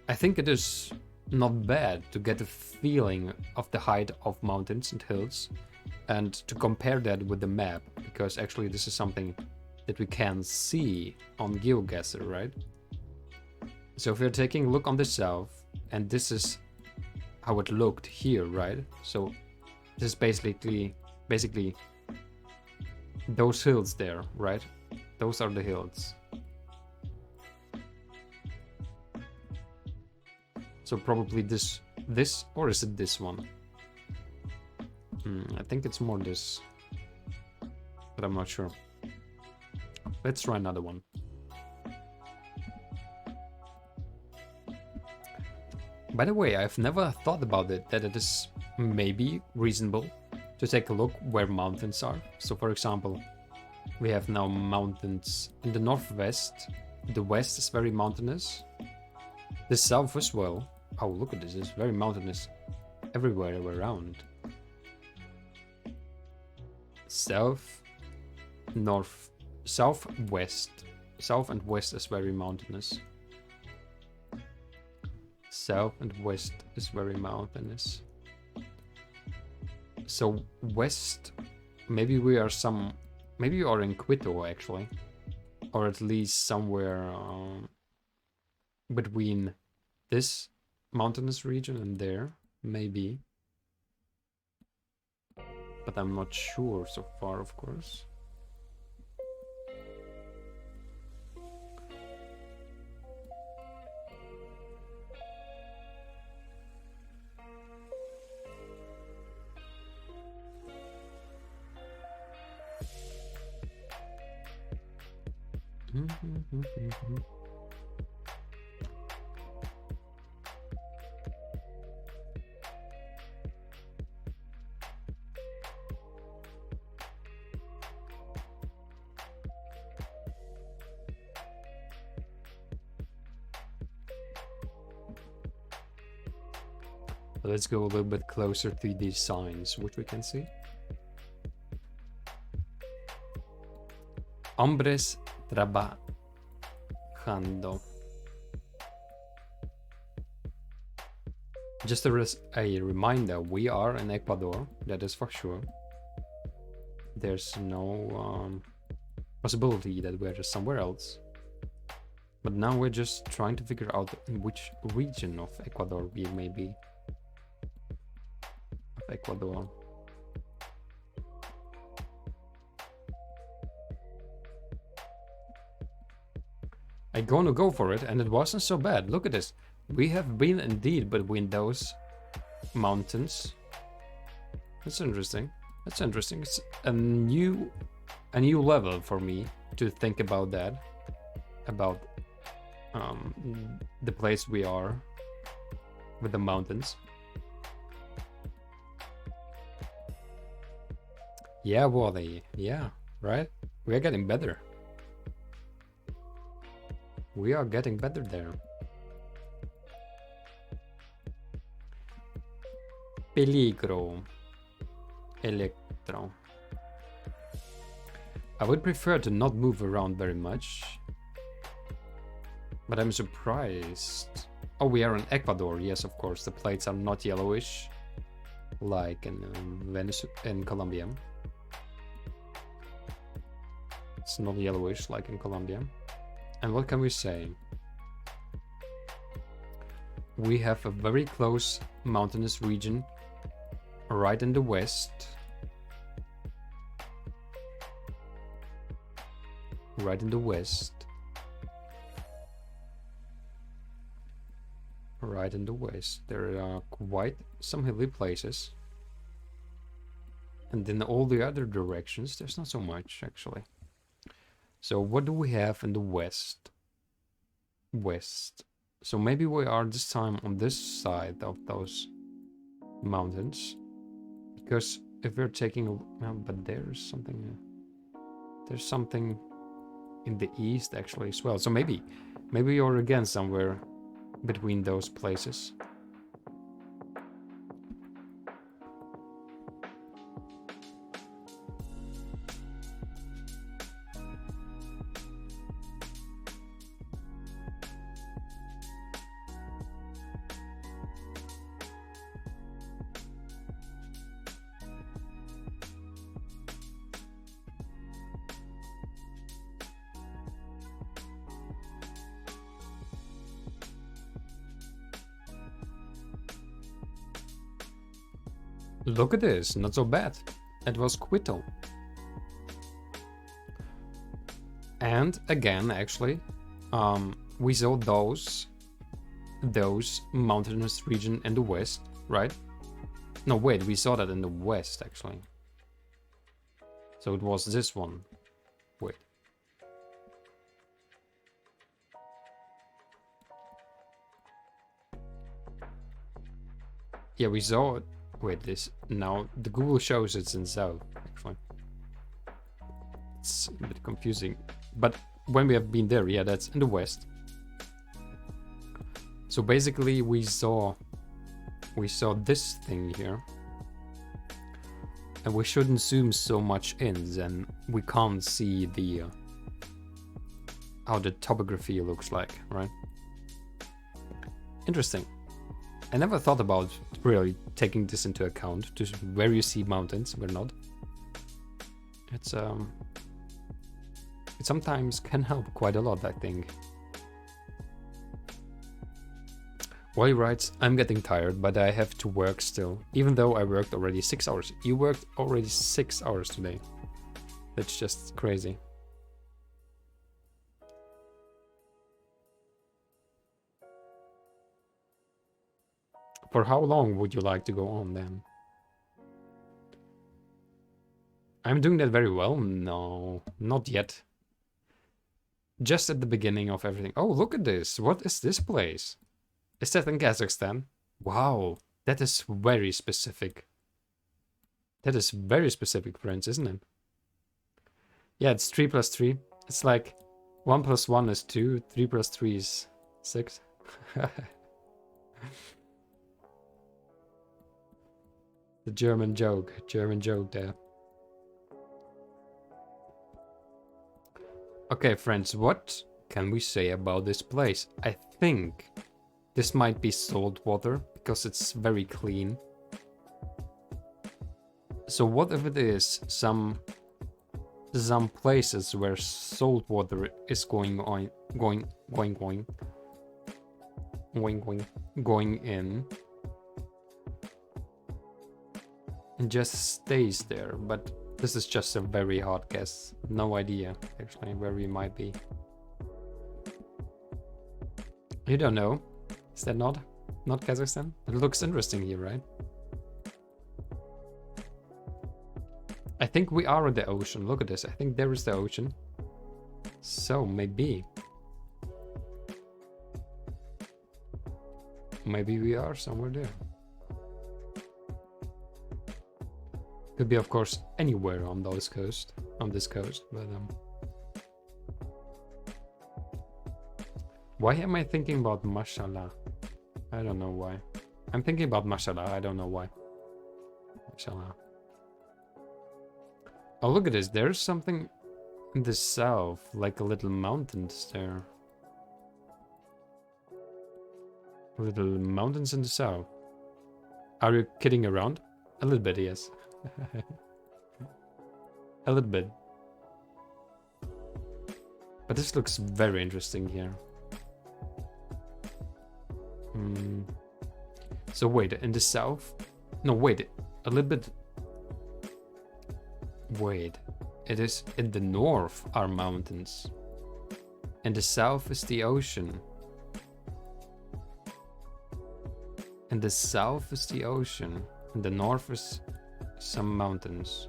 I think it is not bad to get a feeling of the height of mountains and hills and to compare that with the map, because actually this is something that we can see on GeoGuessr, right? So if we're taking a look on the south, and this is how it looked here, right? So this is basically those hills there, right? Those are the hills. So probably this, or is it this one? I think it's more this, but I'm not sure. Let's try another one. By the way, I've never thought about it, that it is maybe reasonable to take a look where mountains are. So for example, we have now mountains in the northwest. The west is very mountainous. The south as well. Oh, look at this, it's very mountainous everywhere around. South, north, southwest. South and west is very mountainous. South and west is very mountainous. So west, maybe we are maybe you are in Quito actually, or at least somewhere between this mountainous region and there, maybe. But I'm not sure so far, of course. Let's go a little bit closer to these signs, which we can see. Hombres trabajando. Just a reminder, we are in Ecuador, that is for sure. There's no possibility that we're just somewhere else. But now we're just trying to figure out in which region of Ecuador we may be. Of Ecuador. I'm gonna go for it, and it wasn't so bad. Look at this. We have been indeed between those mountains. That's interesting. That's interesting. It's a new level for me to think about that. About the place we are with the mountains. Yeah, Wally. Yeah, right? We are getting better. We are getting better there. Peligro. Electro. I would prefer to not move around very much. But I'm surprised. Oh, we are in Ecuador. Yes, of course. The plates are not yellowish. Like in in Colombia. It's not yellowish like in Colombia. And what can we say? We have a very close mountainous region right in the west. Right in the west. Right in the west. There are quite some hilly places. And in all the other directions, there's not so much actually. So what do we have in the west? West. So maybe we are this time on this side of those mountains. Because if we're taking a... but there's something... there's something in the east actually as well. So maybe you're again somewhere between those places. Look at this, not so bad. It was Quito. And again, actually, we saw those mountainous region in the west, right? No, wait, we saw that in the west, actually. So it was this one. Wait. Yeah, we saw it. Wait, this now the Google shows it's in south, actually. It's a bit confusing. But when we have been there, yeah, that's in the west. So basically we saw this thing here. And we shouldn't zoom so much in, then we can't see the how the topography looks like, right? Interesting. I never thought about really taking this into account, just where you see mountains, where not. It's it sometimes can help quite a lot, I think. Wally writes, I'm getting tired, but I have to work still, even though I worked already 6 hours. You worked already 6 hours today. That's just crazy. For how long would you like to go on then? I'm doing that very well? No, not yet. Just at the beginning of everything. Oh, look at this. What is this place? Is that in Kazakhstan? Wow, that is very specific. That is very specific, friends, isn't it? Yeah, it's 3 plus 3. It's like 1 plus 1 is 2, 3 plus 3 is 6. The German joke there. Okay, friends, what can we say about this place? I think this might be salt water because it's very clean. So what if it is some places where salt water is going in and just stays there, but this is just a very hard guess. No idea actually where we might be. You don't know. Is that not Kazakhstan? It looks interesting here, right? I think we are at the ocean. Look at this. I think there is the ocean. So maybe we are somewhere there. Could be, of course, anywhere on this coast, but why am I thinking about mashallah? I don't know why. I'm thinking about mashallah. I don't know why. Mashallah. Oh, look at this. There's something in the south, like a little mountains there. Little mountains in the south. Are you kidding around? A little bit, yes. A little bit. But this looks very interesting here. So wait, in the south? No, wait, a little bit. Wait, it is in the north are mountains. In the south is the ocean. In the south is the ocean. In the north is some mountains.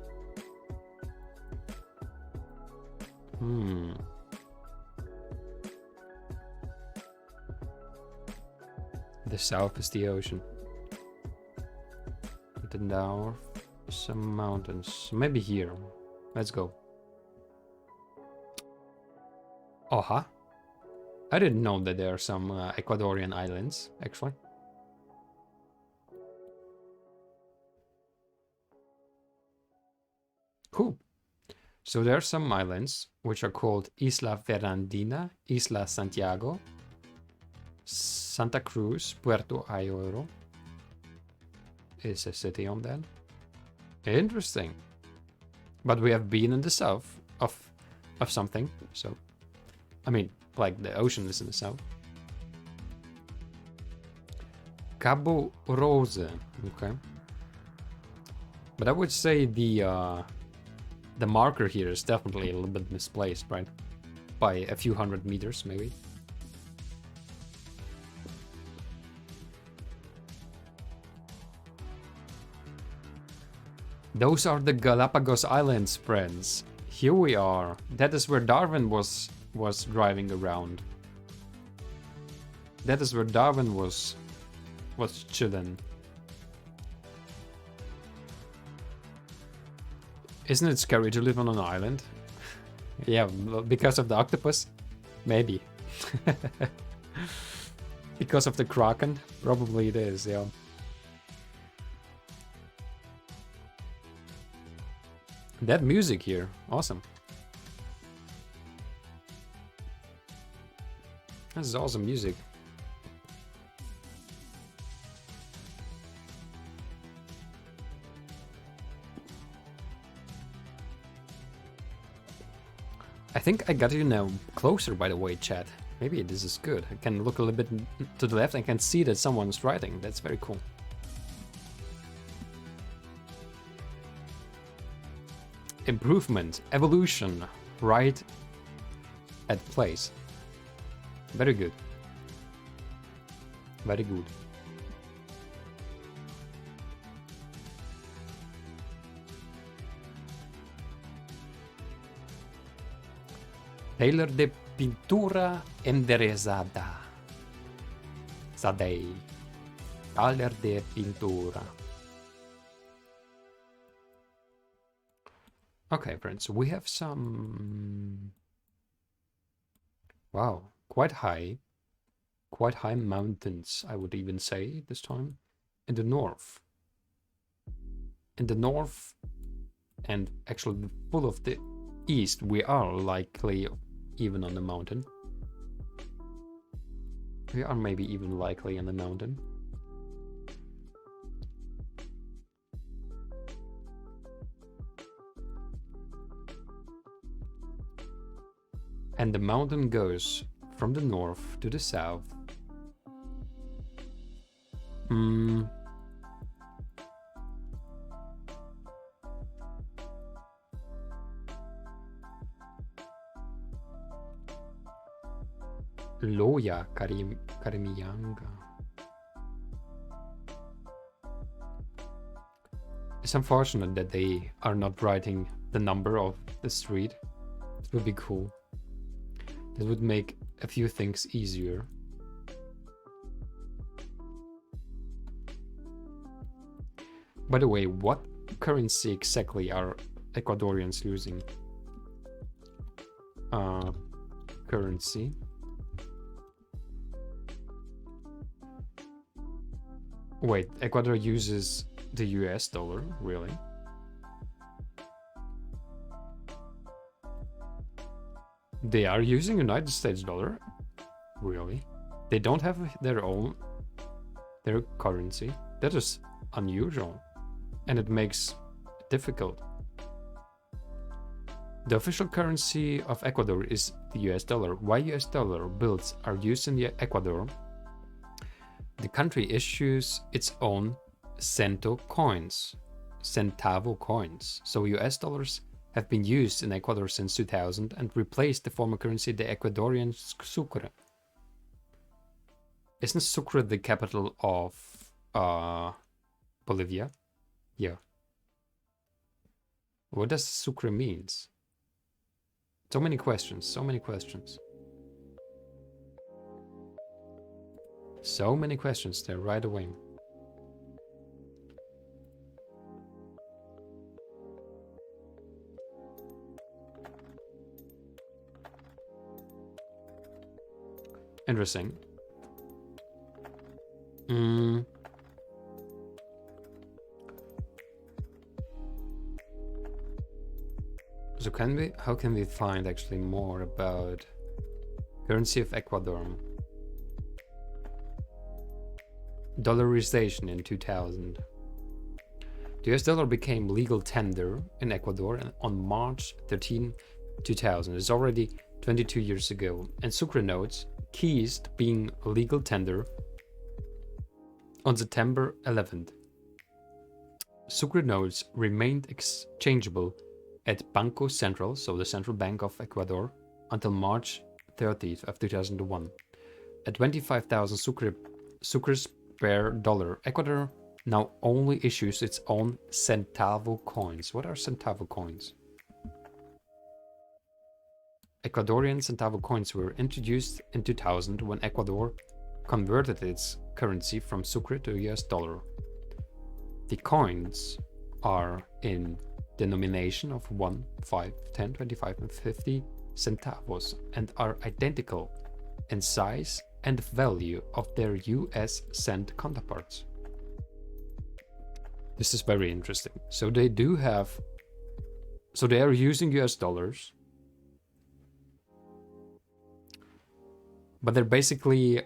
The south is the ocean. The north, some mountains. Maybe here. Let's go. Oh, I didn't know that there are some Ecuadorian islands, actually. Cool. So there are some islands which are called Isla Fernandina, Isla Santiago, Santa Cruz, Puerto Ayoro is a city on that. Interesting. But we have been in the south of something, so I mean, like the ocean is in the south. Cabo Rose, okay. But I would say the marker here is definitely a little bit misplaced, right? By a few hundred meters, maybe. Those are the Galapagos Islands, friends. Here we are. That is where Darwin was driving around. That is where Darwin was chilling. Isn't it scary to live on an island? Yeah, because of the octopus? Maybe. Because of the kraken? Probably it is, yeah. That music here, awesome. This is awesome music. I think I got you now closer, by the way, chat. Maybe this is good. I can look a little bit to the left and can see that someone's writing. That's very cool. Improvement, evolution, right at place. Very good. Very good. Taylor de pintura enderezada. Sadei. Taller de pintura. Okay, friends, we have some... Wow, quite high mountains, I would even say, this time, in the north. in the north and actually the full of the east, we are likely even on the mountain. We are maybe even likely on the mountain. And the mountain goes from the north to the south. Loya Karimiyanga. It's unfortunate that they are not writing the number of the street. It would be cool. That would make a few things easier. By the way, what currency exactly are Ecuadorians using? Currency. Wait, Ecuador uses the US dollar, really? They are using United States dollar? Really? They don't have their currency? That is unusual. And it makes it difficult. The official currency of Ecuador is the US dollar. Why US dollar bills are used in Ecuador? The country issues its own centavo coins. So US dollars have been used in Ecuador since 2000 and replaced the former currency, the Ecuadorian sucre. Isn't Sucre the capital of Bolivia? Yeah. What does Sucre means? So many questions, so many questions. So many questions there right away. Interesting. So how can we find actually more about currency of Ecuador? Dollarization in 2000. The US dollar became legal tender in Ecuador on March 13, 2000. It's already 22 years ago. And Sucre notes ceased being legal tender on September 11th. Sucre notes remained exchangeable at Banco Central, so the Central Bank of Ecuador, until March 30th of 2001. At 25,000 sucres per dollar, Ecuador now only issues its own centavo coins. What are centavo coins? Ecuadorian centavo coins were introduced in 2000 when Ecuador converted its currency from sucre to US dollar. The coins are in denomination of 1, 5, 10, 25 and 50 centavos and are identical in size and value of their US cent counterparts. This is very interesting. So they are using US dollars, but they're basically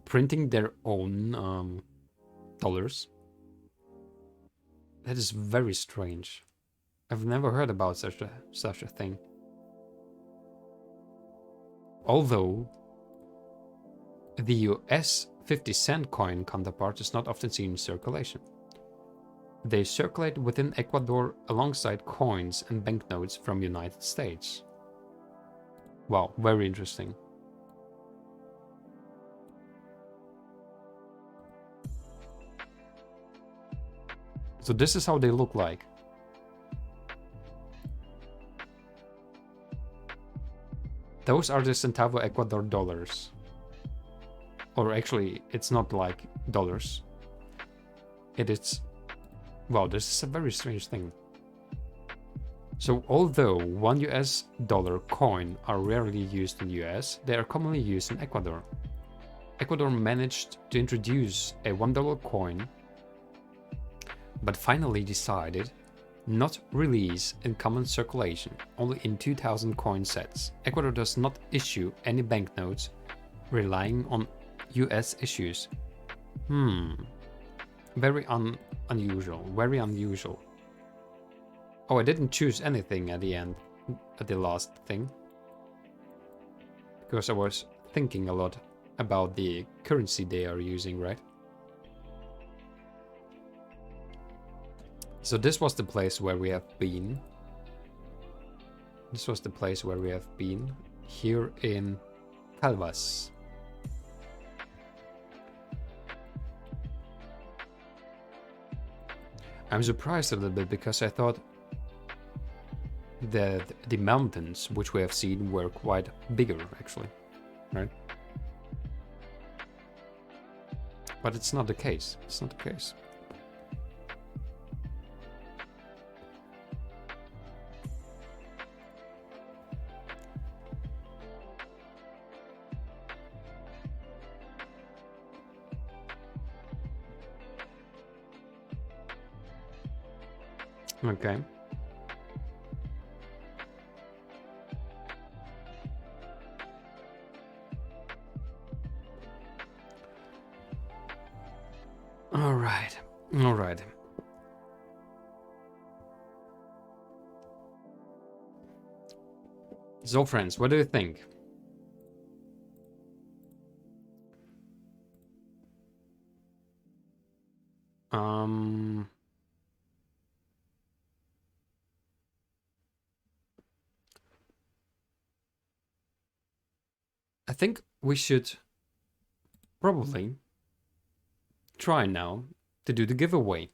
printing their own dollars. That is very strange. I've never heard about such a thing. Although the US 50-cent coin counterpart is not often seen in circulation. They circulate within Ecuador alongside coins and banknotes from United States. Wow, very interesting. So this is how they look like. Those are the centavo Ecuador dollars. Or actually, it's not like dollars. It is... Wow, this is a very strange thing. So although one US dollar coin are rarely used in the US, they are commonly used in Ecuador. Ecuador managed to introduce a $1 coin but finally decided not release in common circulation, only in 2000 coin sets. Ecuador does not issue any banknotes, relying on US issues. Very unusual, very unusual. Oh, I didn't choose anything at the end, at the last thing. Because I was thinking a lot about the currency they are using, right? So this was the place where we have been. This was the place where we have been. Here in Calvas. I'm surprised a little bit because I thought that the mountains which we have seen were quite bigger actually, right? But it's not the case. It's not the case. Okay. All right. All right. So friends, what do you think? I think we should probably try now to do the giveaway.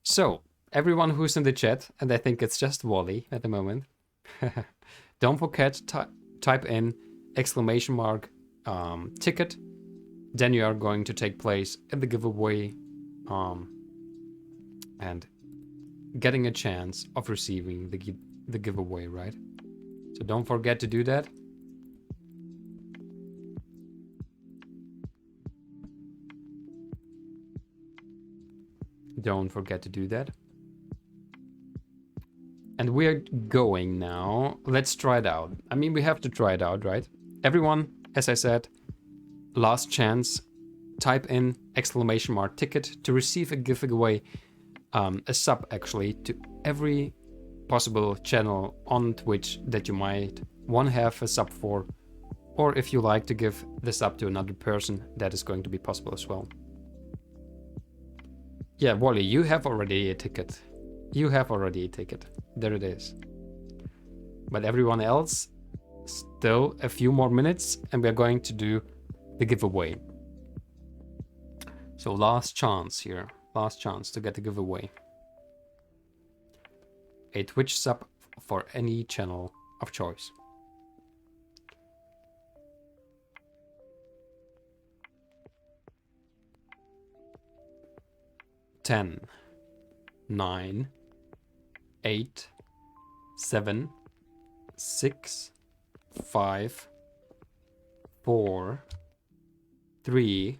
So, everyone who's in the chat, and I think it's just Wally at the moment, don't forget to type in exclamation mark ticket. Then you are going to take place in the giveaway and getting a chance of receiving the giveaway, right? So don't forget to do that. Don't forget to do that. And we're going now. Let's try it out. I mean, we have to try it out, right? Everyone, as I said, last chance. Type in exclamation mark ticket to receive a giveaway, a sub actually, to every possible channel on Twitch that you might want to have a sub for. Or if you like to give the sub to another person, that is going to be possible as well. Yeah, Wally, you have already a ticket. You have already a ticket. There it is. But everyone else, still a few more minutes and we're going to do the giveaway. So last chance here. Last chance to get the giveaway. A Twitch sub for any channel of choice. Ten, 9, 8, 7, 6, 5, 4, 3,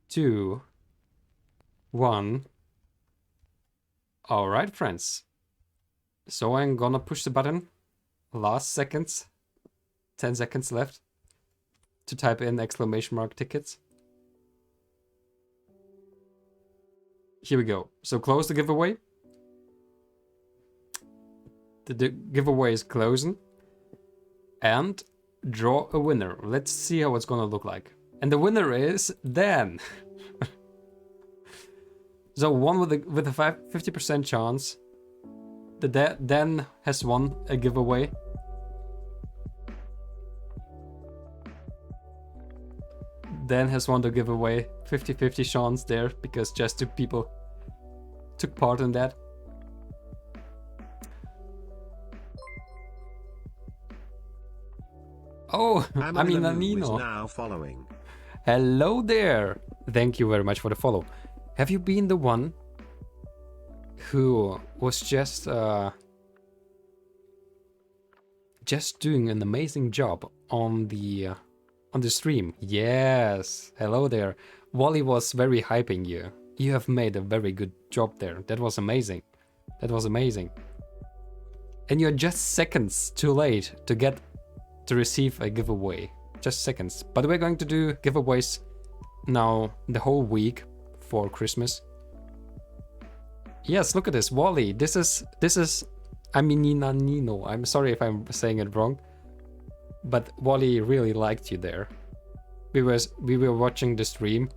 2, 1. All right, friends. So I'm gonna push the button. Last seconds. 10 seconds left to type in exclamation mark tickets. Here we go. So close the giveaway. The giveaway is closing. And draw a winner. Let's see how it's gonna look like. And the winner is Dan. So one with a 50% chance. Dan has won a giveaway. Dan has won the giveaway. 50-50 chance there because just 2 people took part in that. Oh, I mean Anino. Now following. Hello there. Thank you very much for the follow. Have you been the one who was just doing an amazing job on the stream? Yes. Hello there. Wally was very hyping you you have made a very good job there. That was amazing. That was amazing. And you're just seconds too late to receive a giveaway. Just seconds. But we're going to do giveaways now the whole week for Christmas. Yes, look at this, Wally. This is Aminina Nino. I'm sorry if I'm saying it wrong, but Wally really liked you there. We were watching the stream,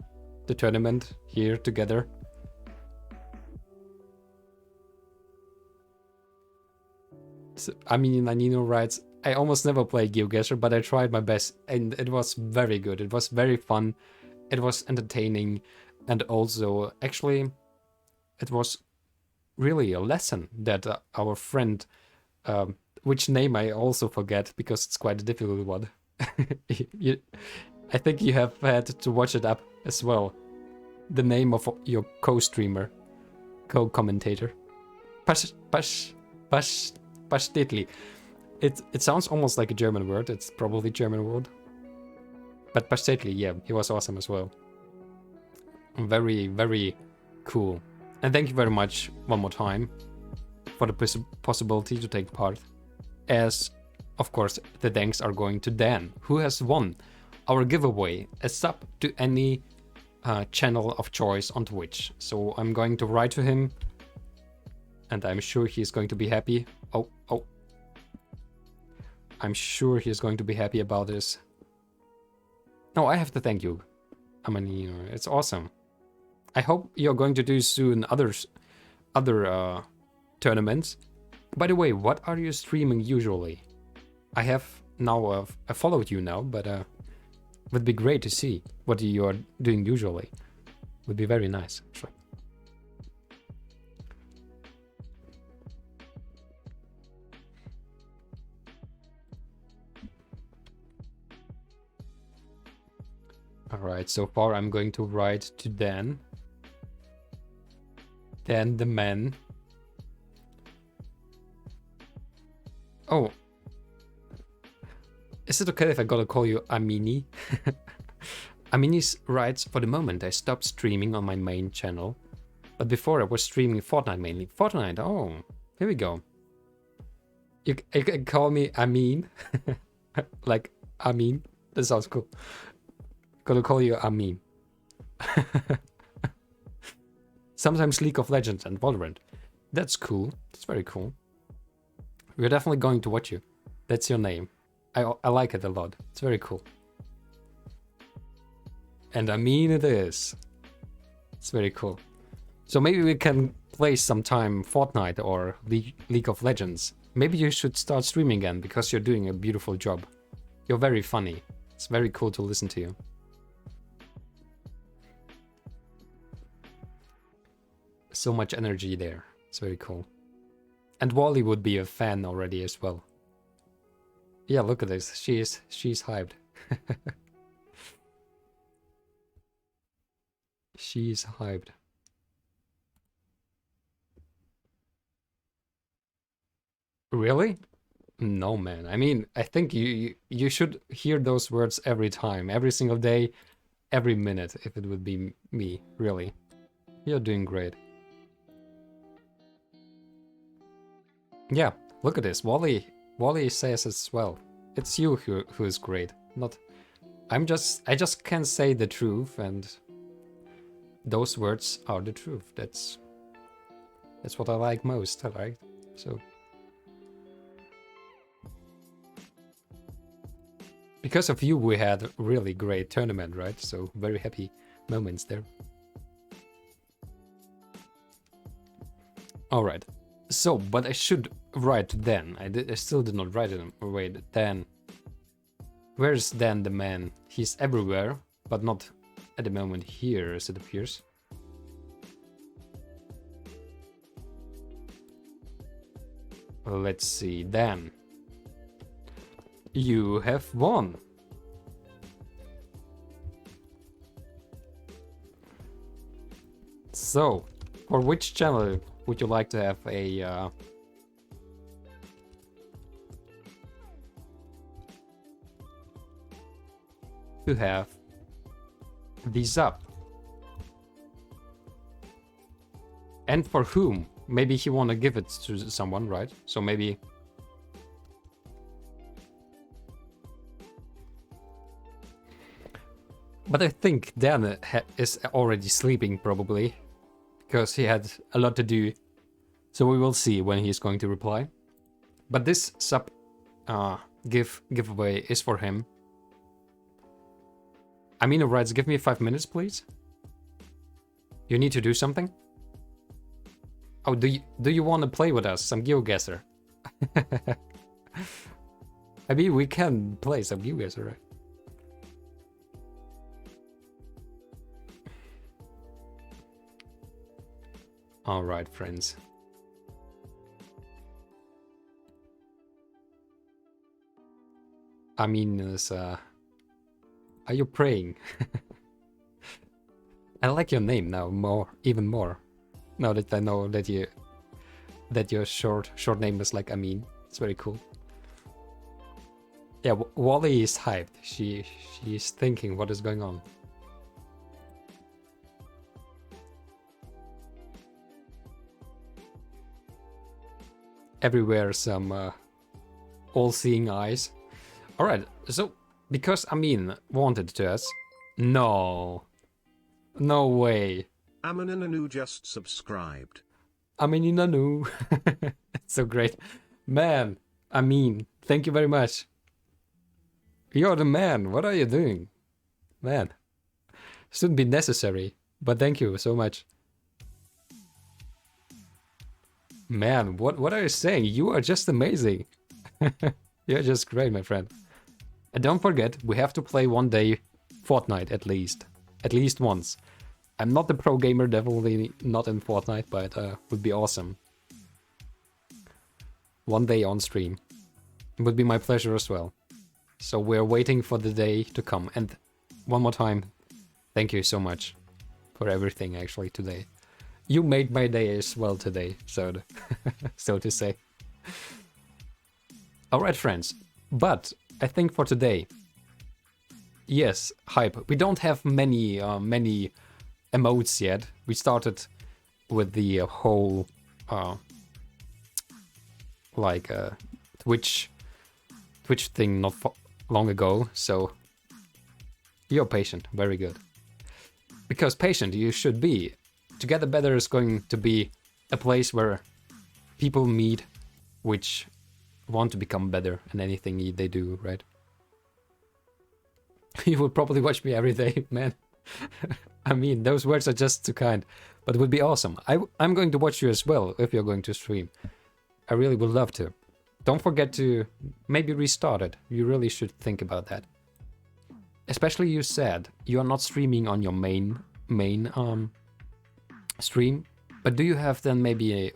the tournament here together. So, Aminina Nino writes, I almost never play GeoGuessr, but I tried my best, and it was very good. It was very fun. It was entertaining, and also actually, it was really a lesson that our friend, which name I also forget because it's quite a difficult one. I think you have had to watch it up as well. The name of your co-streamer, co-commentator. Pastetli. It sounds almost like a German word. It's probably a German word. But Pastetli, yeah, he was awesome as well. Very, very cool. And thank you very much one more time for the possibility to take part. As, of course, the thanks are going to Dan, who has won our giveaway, a sub to any channel of choice on Twitch. So I'm going to write to him, and I'm sure he's going to be happy. Oh. I'm sure he's going to be happy about this. No, I have to thank you. I mean, it's awesome. I hope you're going to do soon other tournaments. By the way, what are you streaming usually? I have now I followed you now, but it would be great to see what you are doing usually. Would be very nice, actually. Alright, so far I'm going to write to Dan. Dan the man. Oh. Is it okay if I gotta call you Amini? Amini writes, for the moment I stopped streaming on my main channel. But before I was streaming Fortnite mainly. Fortnite, oh, here we go. You can call me Amin. Like Amin. That sounds cool. Gonna call you Amin. Sometimes League of Legends and Valorant. That's cool. That's very cool. We're definitely going to watch you. That's your name. I like it a lot. It's very cool. And Amin it is. It's very cool. So maybe we can play sometime Fortnite or League of Legends. Maybe you should start streaming again because you're doing a beautiful job. You're very funny. It's very cool to listen to you. So much energy there. It's very cool. And Wally would be a fan already as well. Yeah, look at this. She's hyped. She's hyped. Really? No, man. I mean, I think you should hear those words every time, every single day, every minute, if it would be me, really. You're doing great. Yeah, look at this. Wally says as well. It's you who is great. Not I just can't say the truth, and those words are the truth. That's what I like most, alright? So because of you we had a really great tournament, right? So very happy moments there. Alright. So, but I should write to Dan. I still did not write him. Wait, Dan. Where's Dan the man? He's everywhere, but not at the moment here, as it appears. Let's see, Dan. You have won. So, for which channel would you like to have a these up? And for whom? Maybe he wanna give it to someone, right? So maybe... But I think Dan is already sleeping, probably. Because he had a lot to do. So we will see when he's going to reply. But this sub giveaway is for him. Amino writes, give me 5 minutes, please. You need to do something? Oh, do you want to play with us? Some GeoGuessr? I mean, we can play some GeoGuessr, right? Alright, friends. I mean, are you praying? I like your name now even more. Now that I know that your short name is like Amin. It's very cool. Yeah, Wally is hyped. She's thinking what is going on. Everywhere some all-seeing eyes. Alright, so because Amin wanted to us. No way. Amininanu just subscribed. Amininanu. It's so great. Man, Amin, thank you very much. You're the man. What are you doing? Man. Shouldn't be necessary, but thank you so much. Man, what are you saying? You are just amazing. You're just great, my friend. And don't forget, we have to play one day Fortnite at least. At least once. I'm not the pro gamer, definitely not in Fortnite, but would be awesome. One day on stream. It would be my pleasure as well. So we're waiting for the day to come. And one more time, thank you so much for everything actually today. You made my day as well today, so so to say. Alright, friends. But I think for today, yes, hype. We don't have many emotes yet. We started with the whole Twitch thing not long ago, so you're patient. Very good. Because patient you should be. Together Better is going to be a place where people meet which want to become better in anything they do, right? You would probably watch me every day, man. I mean, those words are just too kind, but it would be awesome. I'm going to watch you as well if you're going to stream. I really would love to. Don't forget to maybe restart it. You really should think about that. Especially you said you are not streaming on your main stream, but do you have then maybe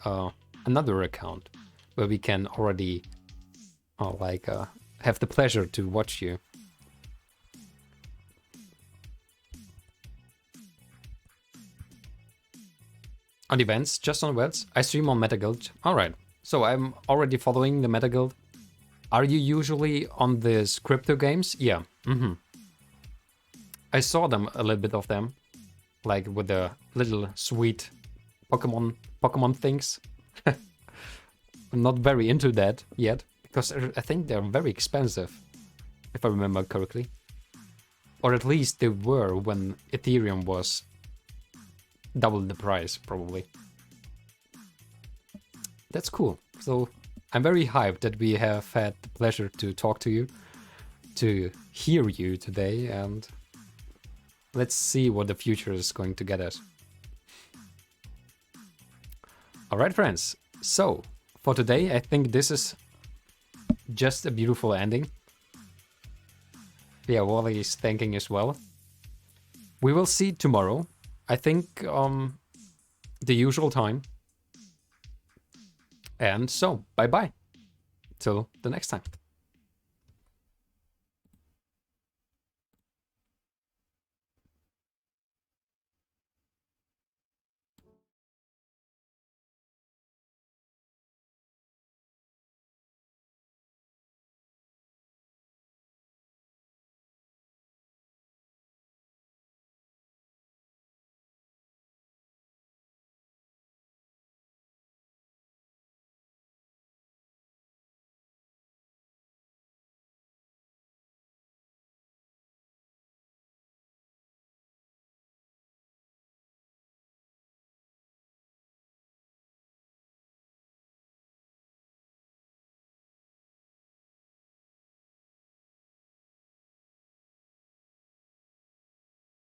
another account where we can already have the pleasure to watch you? On events, just on events. I stream on MetaGuild. Alright, so I'm already following the MetaGuild. Are you usually on these crypto games? Yeah. I saw them, a little bit of them. Like with the little sweet Pokemon things. I'm not very into that yet, because I think they're very expensive, if I remember correctly. Or at least they were when Ethereum was double the price, probably. That's cool. So I'm very hyped that we have had the pleasure to talk to you, to hear you today, and let's see what the future is going to get us. Alright, friends. So, for today, I think this is just a beautiful ending. Yeah, Wally is thanking as well. We will see tomorrow. I think the usual time. And so, bye-bye. Till the next time.